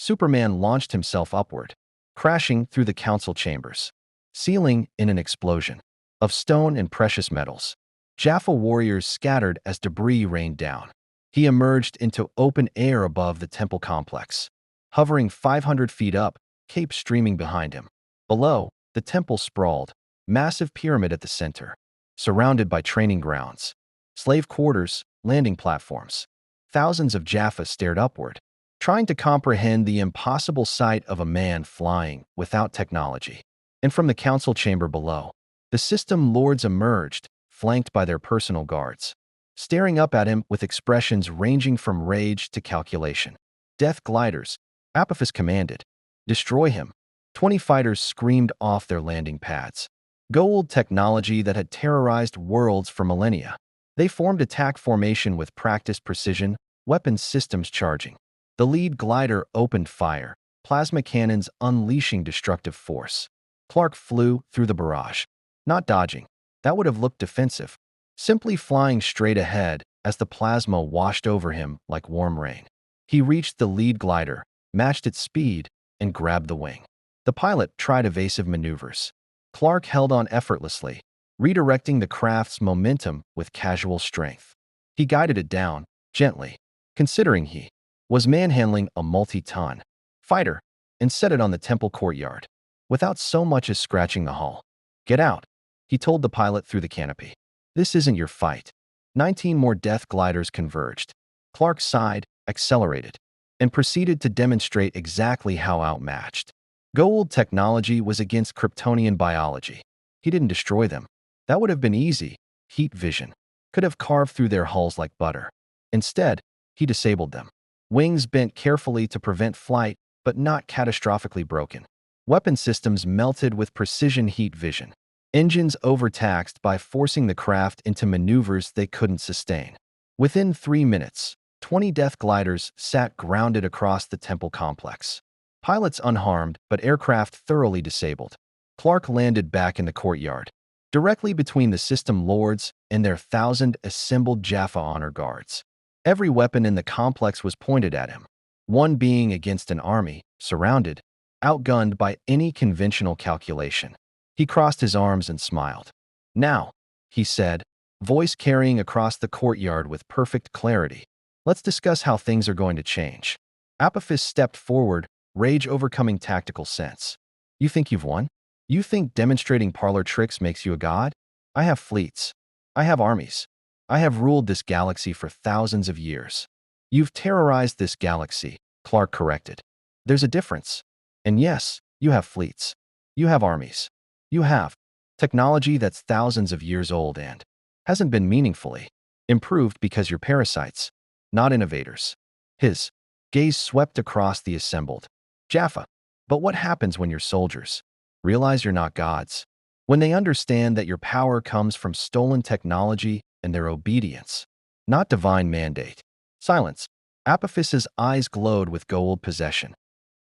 Superman launched himself upward, crashing through the council chambers, sealing in an explosion of stone and precious metals. Jaffa warriors scattered as debris rained down. He emerged into open air above the temple complex, hovering 500 feet up, cape streaming behind him. Below, the temple sprawled, massive pyramid at the center, surrounded by training grounds, slave quarters, landing platforms. Thousands of Jaffa stared upward, trying to comprehend the impossible sight of a man flying without technology. And from the council chamber below, the system lords emerged, flanked by their personal guards, staring up at him with expressions ranging from rage to calculation. Death gliders, Apophis commanded. Destroy him. 20 fighters screamed off their landing pads. Goa'uld technology that had terrorized worlds for millennia. They formed attack formation with practiced precision, weapons systems charging. The lead glider opened fire, plasma cannons unleashing destructive force. Clark flew through the barrage, not dodging. That would have looked defensive, simply flying straight ahead as the plasma washed over him like warm rain. He reached the lead glider, matched its speed, and grabbed the wing. The pilot tried evasive maneuvers. Clark held on effortlessly, redirecting the craft's momentum with casual strength. He guided it down, gently, considering he was manhandling a multi-ton fighter, and set it on the temple courtyard, without so much as scratching the hull. Get out, he told the pilot through the canopy. This isn't your fight. 19 more death gliders converged. Clark sighed, accelerated, and proceeded to demonstrate exactly how outmatched Goa'uld technology was against Kryptonian biology. He didn't destroy them. That would have been easy. Heat vision could have carved through their hulls like butter. Instead, he disabled them. Wings bent carefully to prevent flight, but not catastrophically broken. Weapon systems melted with precision heat vision. Engines overtaxed by forcing the craft into maneuvers they couldn't sustain. Within 3 minutes, 20 death gliders sat grounded across the temple complex. Pilots unharmed, but aircraft thoroughly disabled. Clark landed back in the courtyard, directly between the system lords and their 1,000 assembled Jaffa honor guards. Every weapon in the complex was pointed at him, one being against an army, surrounded, outgunned by any conventional calculation. He crossed his arms and smiled. Now, he said, voice carrying across the courtyard with perfect clarity, let's discuss how things are going to change. Apophis stepped forward, rage overcoming tactical sense. You think you've won? You think demonstrating parlor tricks makes you a god? I have fleets. I have armies. I have ruled this galaxy for thousands of years. You've terrorized this galaxy, Clark corrected. There's a difference. And yes, you have fleets. You have armies. You have technology that's thousands of years old and hasn't been meaningfully improved because you're parasites, not innovators. His gaze swept across the assembled Jaffa. But what happens when your soldiers realize you're not gods? When they understand that your power comes from stolen technology and their obedience, not divine mandate? Silence. Apophis's eyes glowed with Goa'uld possession.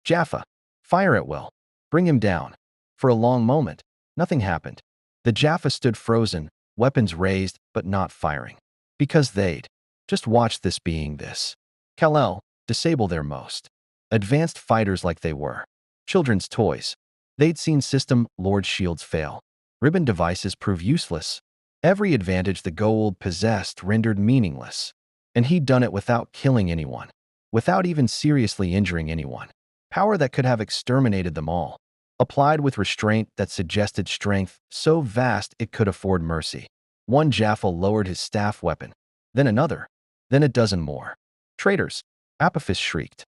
Jaffa, fire at will. Bring him down. For a long moment, nothing happened. The Jaffa stood frozen, weapons raised but not firing. Because they'd just watched this being this. Kal-El, disable their most advanced fighters like they were children's toys. They'd seen system Lord shields fail. Ribbon devices prove useless. Every advantage the Goa'uld possessed rendered meaningless. And he'd done it without killing anyone, without even seriously injuring anyone. Power that could have exterminated them all, applied with restraint that suggested strength so vast it could afford mercy. One Jaffa lowered his staff weapon, then another, then a dozen more. Traitors, Apophis shrieked.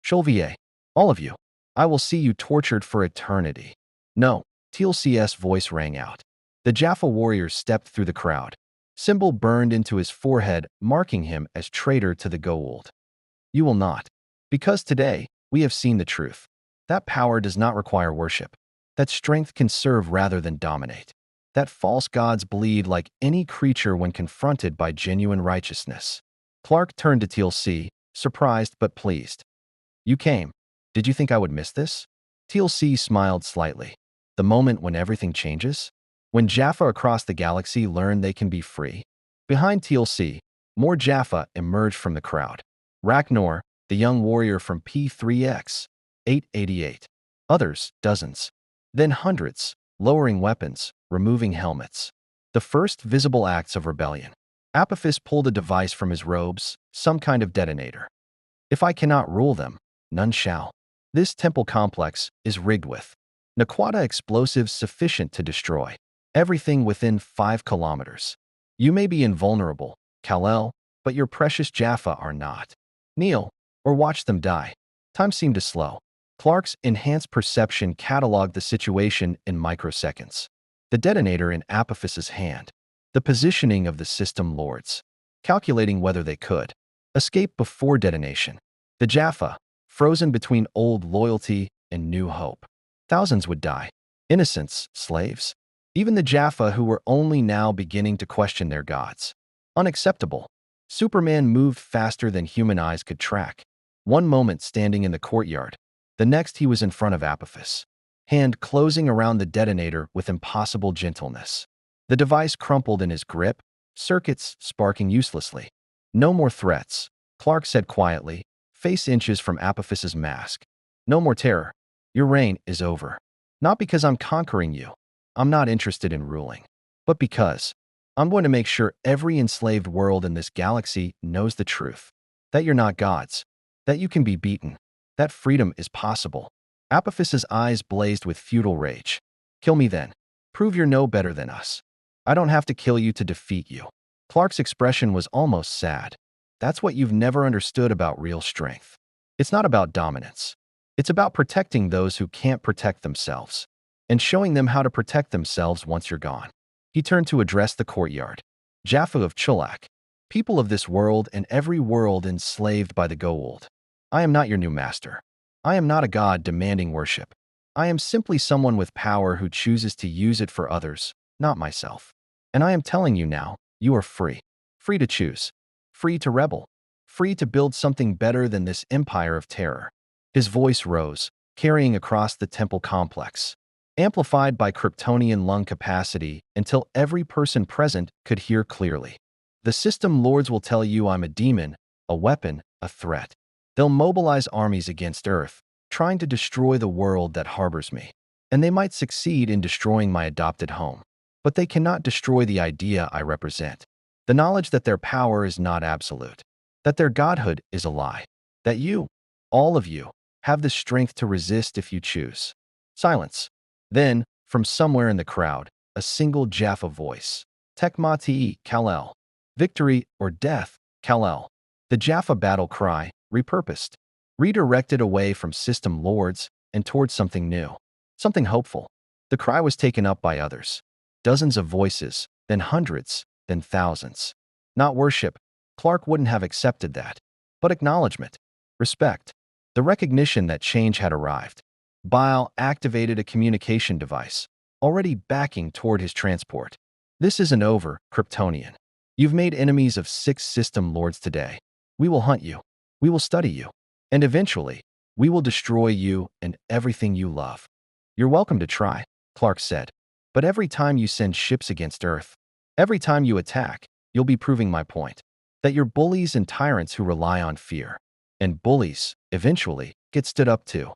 Cholvier, all of you, I will see you tortured for eternity. No, TLC's voice rang out. The Jaffa warrior stepped through the crowd. Symbol burned into his forehead, marking him as traitor to the Goa'uld. You will not. Because today, we have seen the truth. That power does not require worship. That strength can serve rather than dominate. That false gods bleed like any creature when confronted by genuine righteousness. Clark turned to TLC, surprised but pleased. You came. Did you think I would miss this? TLC smiled slightly. The moment when everything changes? When Jaffa across the galaxy learn they can be free? Behind TLC, more Jaffa emerged from the crowd. Ragnar, the young warrior from P3X, 888. Others, dozens. Then hundreds, lowering weapons, removing helmets. The first visible acts of rebellion. Apophis pulled a device from his robes, some kind of detonator. If I cannot rule them, none shall. This temple complex is rigged with Naquata explosives sufficient to destroy everything within 5 kilometers. You may be invulnerable, Kal-El, but your precious Jaffa are not. Kneel, or watch them die. Time seemed to slow. Clark's enhanced perception cataloged the situation in microseconds. The detonator in Apophis's hand. The positioning of the system lords. Calculating whether they could escape before detonation. The Jaffa, frozen between old loyalty and new hope. Thousands would die. Innocents, slaves. Even the Jaffa who were only now beginning to question their gods. Unacceptable. Superman moved faster than human eyes could track. One moment standing in the courtyard. The next he was in front of Apophis. Hand closing around the detonator with impossible gentleness. The device crumpled in his grip, circuits sparking uselessly. No more threats, Clark said quietly, face inches from Apophis's mask. No more terror. Your reign is over. Not because I'm conquering you. I'm not interested in ruling. But because I'm going to make sure every enslaved world in this galaxy knows the truth. That you're not gods. That you can be beaten. That freedom is possible. Apophis's eyes blazed with futile rage. Kill me then. Prove you're no better than us. I don't have to kill you to defeat you. Clark's expression was almost sad. That's what you've never understood about real strength. It's not about dominance. It's about protecting those who can't protect themselves, and showing them how to protect themselves once you're gone. He turned to address the courtyard. Jaffa of Chulak, people of this world and every world enslaved by the Goa'uld. I am not your new master. I am not a god demanding worship. I am simply someone with power who chooses to use it for others, not myself. And I am telling you now, you are free. Free to choose. Free to rebel. Free to build something better than this empire of terror. His voice rose, carrying across the temple complex, amplified by Kryptonian lung capacity until every person present could hear clearly. The system lords will tell you I'm a demon, a weapon, a threat. They'll mobilize armies against Earth, trying to destroy the world that harbors me. And they might succeed in destroying my adopted home. But they cannot destroy the idea I represent. The knowledge that their power is not absolute. That their godhood is a lie. That you, all of you, have the strength to resist if you choose. Silence. Then, from somewhere in the crowd, a single Jaffa voice. Tekmati, Kal-El. Victory or death, Kal-El. The Jaffa battle cry, repurposed. Redirected away from system lords and towards something new. Something hopeful. The cry was taken up by others. Dozens of voices, then hundreds, then thousands. Not worship. Clark wouldn't have accepted that. But acknowledgement. Respect. The recognition that change had arrived. Bile activated a communication device, already backing toward his transport. This isn't over, Kryptonian. You've made enemies of 6 system lords today. We will hunt you. We will study you. And eventually, we will destroy you and everything you love. You're welcome to try, Clark said. But every time you send ships against Earth, every time you attack, you'll be proving my point. That you're bullies and tyrants who rely on fear. And bullies, eventually, get stood up to.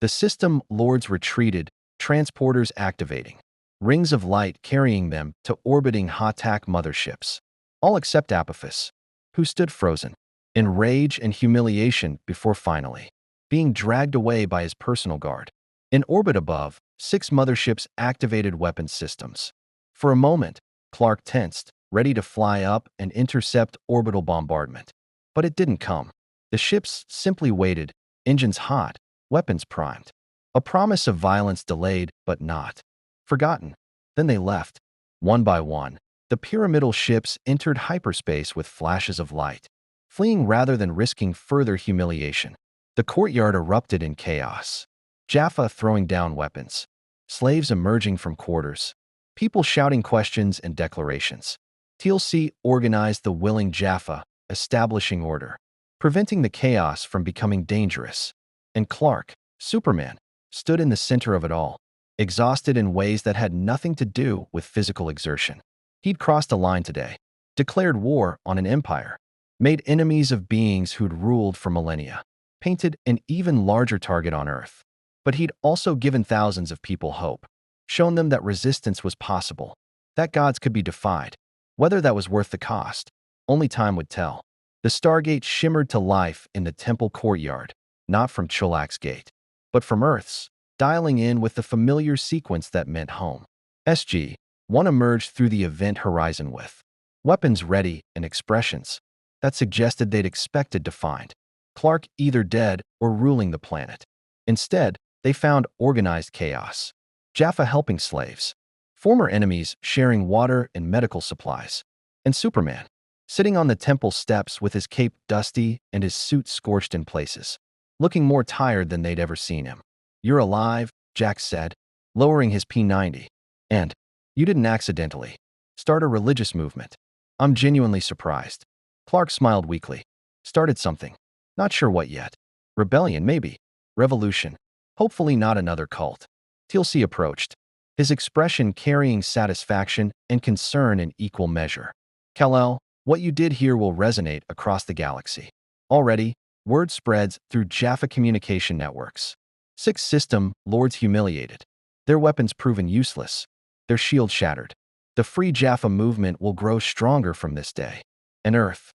The system lords retreated, transporters activating. Rings of light carrying them to orbiting Hatak motherships. All except Apophis, who stood frozen, in rage and humiliation before finally being dragged away by his personal guard. In orbit above, 6 motherships activated weapons systems. For a moment, Clark tensed, ready to fly up and intercept orbital bombardment. But it didn't come. The ships simply waited, engines hot, weapons primed. A promise of violence delayed, but not forgotten. Then they left. One by one, the pyramidal ships entered hyperspace with flashes of light, fleeing rather than risking further humiliation. The courtyard erupted in chaos. Jaffa throwing down weapons. Slaves emerging from quarters. People shouting questions and declarations. TLC organized the willing Jaffa, establishing order, preventing the chaos from becoming dangerous. And Clark, Superman, stood in the center of it all, exhausted in ways that had nothing to do with physical exertion. He'd crossed a line today, declared war on an empire, made enemies of beings who'd ruled for millennia. painted an even larger target on Earth. But he'd also given thousands of people hope, shown them that resistance was possible, that gods could be defied. Whether that was worth the cost, only time would tell. The Stargate shimmered to life in the temple courtyard, not from Chulak's gate, but from Earth's, dialing in with the familiar sequence that meant home. SG-1 emerged through the event horizon with weapons ready and expressions that suggested they'd expected to find Clark either dead or ruling the planet. Instead, they found organized chaos. Jaffa helping slaves, former enemies sharing water and medical supplies, and Superman, sitting on the temple steps with his cape dusty and his suit scorched in places, looking more tired than they'd ever seen him. "You're alive," Jack said, lowering his P90. "And you didn't accidentally start a religious movement." "I'm genuinely surprised." Clark smiled weakly. "Started something. Not sure what yet. Rebellion, maybe. Revolution. Hopefully not another cult." TLC approached, his expression carrying satisfaction and concern in equal measure. "Kal-El, what you did here will resonate across the galaxy. Already, word spreads through Jaffa communication networks. 6 system lords humiliated. Their weapons proven useless. Their shield shattered. The Free Jaffa movement will grow stronger from this day." "And Earth?"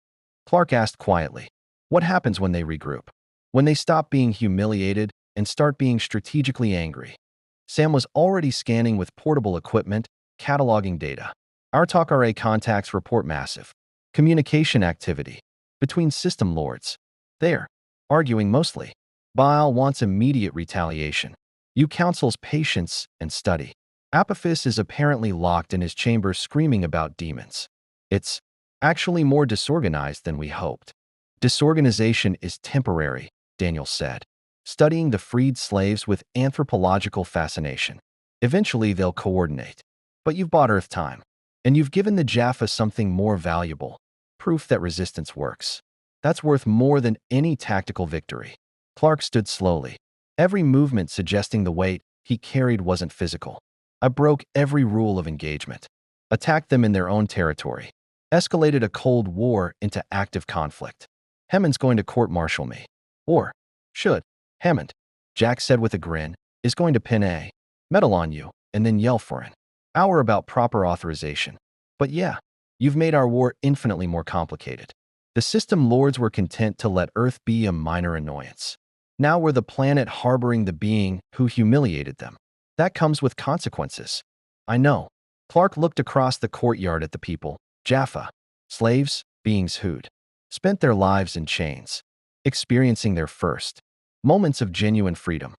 Clark asked quietly. "What happens when they regroup? When they stop being humiliated and start being strategically angry?" Sam was already scanning with portable equipment, cataloging data. "Our Talk RA contacts report massive communication activity between system lords. They're arguing mostly. Baal wants immediate retaliation. You counsels patience and study. Apophis is apparently locked in his chamber screaming about demons. It's actually more disorganized than we hoped." "Disorganization is temporary," Daniel said, studying the freed slaves with anthropological fascination. "Eventually they'll coordinate. But you've bought Earth time, and you've given the Jaffa something more valuable, proof that resistance works. That's worth more than any tactical victory." Clark stood slowly, every movement suggesting the weight he carried wasn't physical. "I broke every rule of engagement. Attacked them in their own territory. Escalated a Cold War into active conflict. Hammond's going to court-martial me. Or should. Hammond," Jack said with a grin, "is going to pin a medal on you and then yell for an hour about proper authorization. But yeah, you've made our war infinitely more complicated." The system lords were content to let Earth be a minor annoyance. Now we're the planet harboring the being who humiliated them. That comes with consequences. "I know." Clark looked across the courtyard at the people. Jaffa, slaves, beings who'd spent their lives in chains, experiencing their first moments of genuine freedom.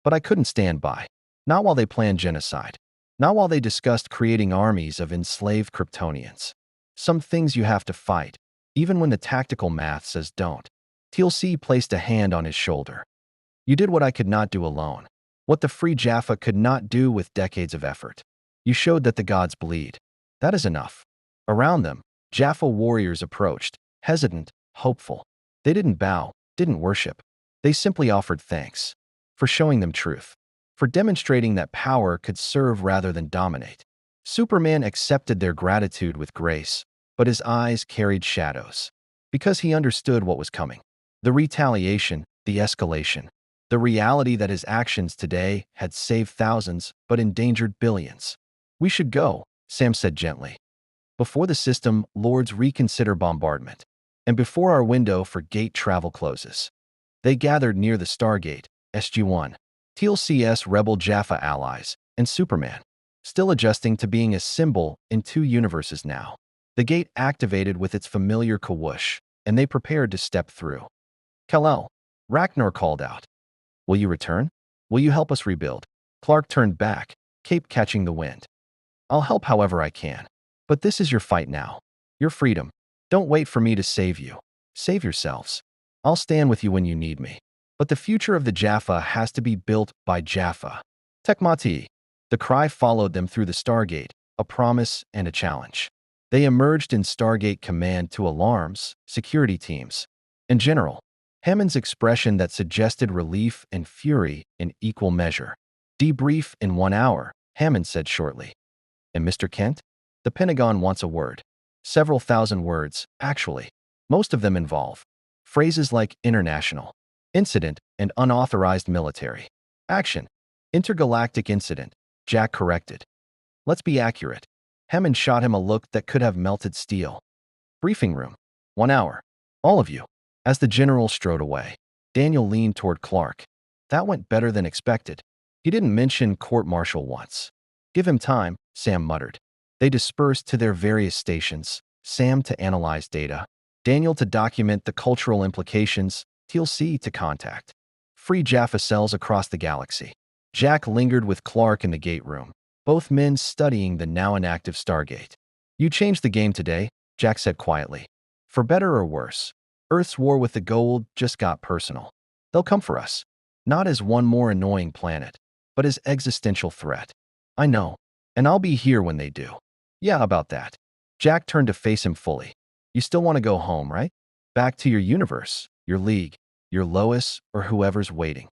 But I couldn't stand by. Not while they planned genocide. Not while they discussed creating armies of enslaved Kryptonians. Some things you have to fight, even when the tactical math says don't. TLC placed a hand on his shoulder. "You did what I could not do alone. What the Free Jaffa could not do with decades of effort. You showed that the gods bleed. That is enough." Around them, Jaffa warriors approached, hesitant, hopeful. They didn't bow, didn't worship. They simply offered thanks for showing them truth, for demonstrating that power could serve rather than dominate. Superman accepted their gratitude with grace, but his eyes carried shadows, because he understood what was coming. The retaliation, the escalation, the reality that his actions today had saved thousands but endangered billions. "We should go," Sam said gently, "before the system lords reconsider bombardment, and before our window for gate travel closes." They gathered near the Stargate, SG-1, TLC's rebel Jaffa allies, and Superman, still adjusting to being a symbol in 2 universes now. The gate activated with its familiar kawoosh, and they prepared to step through. "Kal-El," Ragnar called out. "Will you return? Will you help us rebuild?" Clark turned back, cape catching the wind. "I'll help however I can. But this is your fight now. Your freedom. Don't wait for me to save you. Save yourselves. I'll stand with you when you need me. But the future of the Jaffa has to be built by Jaffa." "Tekmati." The cry followed them through the Stargate, a promise and a challenge. They emerged in Stargate Command to alarms, security teams. In general, Hammond's expression that suggested relief and fury in equal measure. "Debrief in 1 hour," Hammond said shortly. "And Mr. Kent? The Pentagon wants a word. Several thousand words, actually. Most of them involve phrases like international, Incident and unauthorized military. Action. Intergalactic incident. Jack corrected. Let's be accurate. Hammond shot him a look that could have melted steel. Briefing room. 1 hour. All of you. As the general strode away, Daniel leaned toward Clark. That went better than expected. He didn't mention court-martial once. Give him time, Sam muttered. They dispersed to their various stations, Sam to analyze data, Daniel to document the cultural implications, TLC to contact free Jaffa cells across the galaxy. Jack lingered with Clark in the gate room, both men studying the now inactive Stargate. You changed the game today, Jack said quietly. For better or worse, Earth's war with the Goa'uld just got personal. They'll come for us, not as one more annoying planet, but as existential threat. I know, and I'll be here when they do. Yeah, about that. Jack turned to face him fully. You still want to go home, right? Back to your universe, your league, your Lois, or whoever's waiting.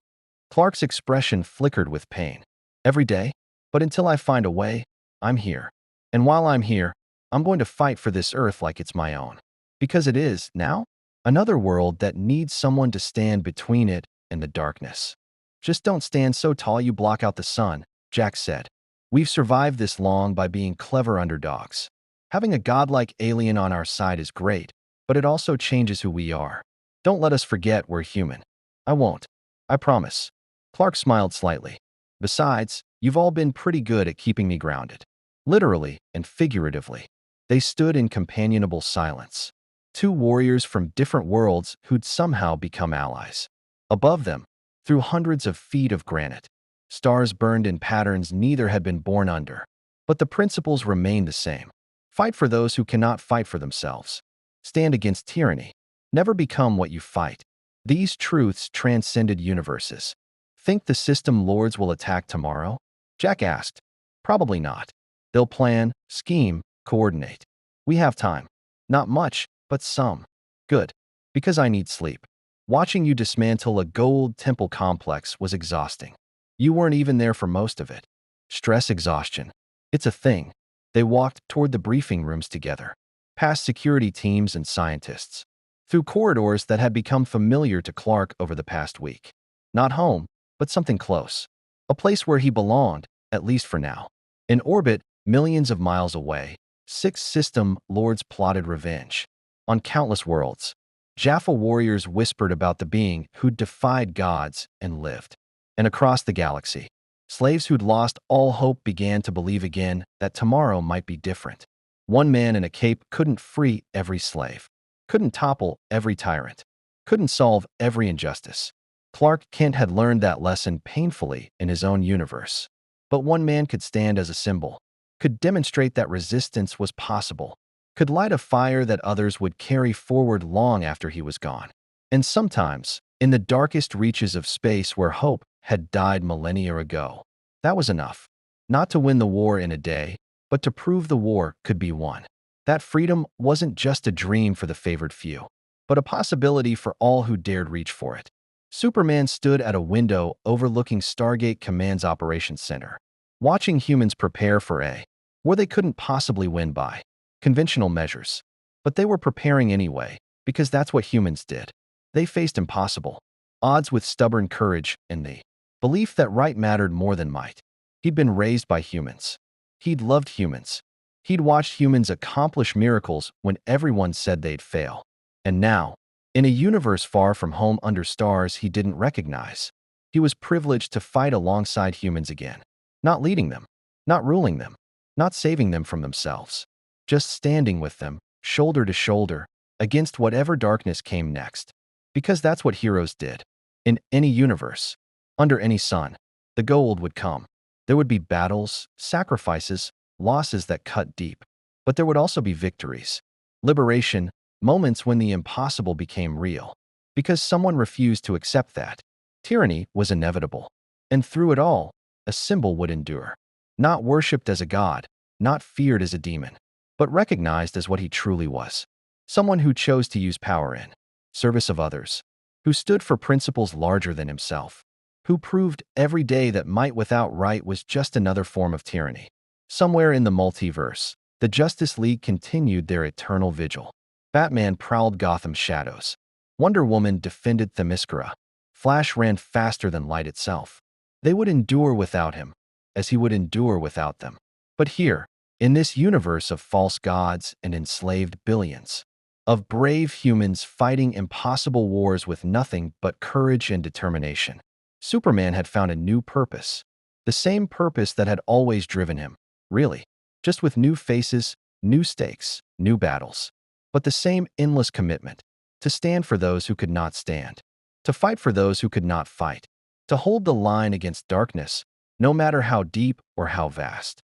Clark's expression flickered with pain. Every day, but until I find a way, I'm here. And while I'm here, I'm going to fight for this Earth like it's my own. Because it is, now, another world that needs someone to stand between it and the darkness. Just don't stand so tall you block out the sun, Jack said. We've survived this long by being clever underdogs. Having a godlike alien on our side is great, but it also changes who we are. Don't let us forget we're human. I won't. I promise. Clark smiled slightly. Besides, you've all been pretty good at keeping me grounded. Literally and figuratively. They stood in companionable silence. Two warriors from different worlds who'd somehow become allies. Above them, through hundreds of feet of granite, stars burned in patterns neither had been born under. But the principles remained the same. Fight for those who cannot fight for themselves. Stand against tyranny. Never become what you fight. These truths transcended universes. Think the system lords will attack tomorrow? Jack asked. Probably not. They'll plan, scheme, coordinate. We have time. Not much, but some. Good. Because I need sleep. Watching you dismantle a Goa'uld temple complex was exhausting. You weren't even there for most of it. Stress exhaustion. It's a thing. They walked toward the briefing rooms together, past security teams and scientists, through corridors that had become familiar to Clark over the past week. Not home, but something close. A place where he belonged, at least for now. In orbit, millions of miles away, 6 system lords plotted revenge. On countless worlds, Jaffa warriors whispered about the being who'd defied gods and lived. And across the galaxy, slaves who'd lost all hope began to believe again that tomorrow might be different. One man in a cape couldn't free every slave, couldn't topple every tyrant, couldn't solve every injustice. Clark Kent had learned that lesson painfully in his own universe. But one man could stand as a symbol, could demonstrate that resistance was possible, could light a fire that others would carry forward long after he was gone. And sometimes, in the darkest reaches of space where hope had died millennia ago, that was enough. Not to win the war in a day, but to prove the war could be won. That freedom wasn't just a dream for the favored few, but a possibility for all who dared reach for it. Superman stood at a window overlooking Stargate Command's operations center, watching humans prepare for a war they couldn't possibly win by conventional measures. But they were preparing anyway, because that's what humans did. They faced impossible odds with stubborn courage and the belief that right mattered more than might. He'd been raised by humans. He'd loved humans. He'd watched humans accomplish miracles when everyone said they'd fail. And now, in a universe far from home under stars he didn't recognize, he was privileged to fight alongside humans again. Not leading them, not ruling them, not saving them from themselves. Just standing with them, shoulder to shoulder, against whatever darkness came next. Because that's what heroes did. In any universe, under any sun, the Goa'uld would come. There would be battles, sacrifices, losses that cut deep. But there would also be victories, liberation, moments when the impossible became real. Because someone refused to accept that. Tyranny was inevitable. And through it all, a symbol would endure. Not worshipped as a god, not feared as a demon, but recognized as what he truly was. Someone who chose to use power in service of others, who stood for principles larger than himself, who proved every day that might without right was just another form of tyranny. Somewhere in the multiverse, the Justice League continued their eternal vigil. Batman prowled Gotham's shadows. Wonder Woman defended Themyscira. Flash ran faster than light itself. They would endure without him, as he would endure without them. But here, in this universe of false gods and enslaved billions, of brave humans fighting impossible wars with nothing but courage and determination, Superman had found a new purpose. The same purpose that had always driven him, really, just with new faces, new stakes, new battles. But the same endless commitment to stand for those who could not stand, to fight for those who could not fight, to hold the line against darkness, no matter how deep or how vast.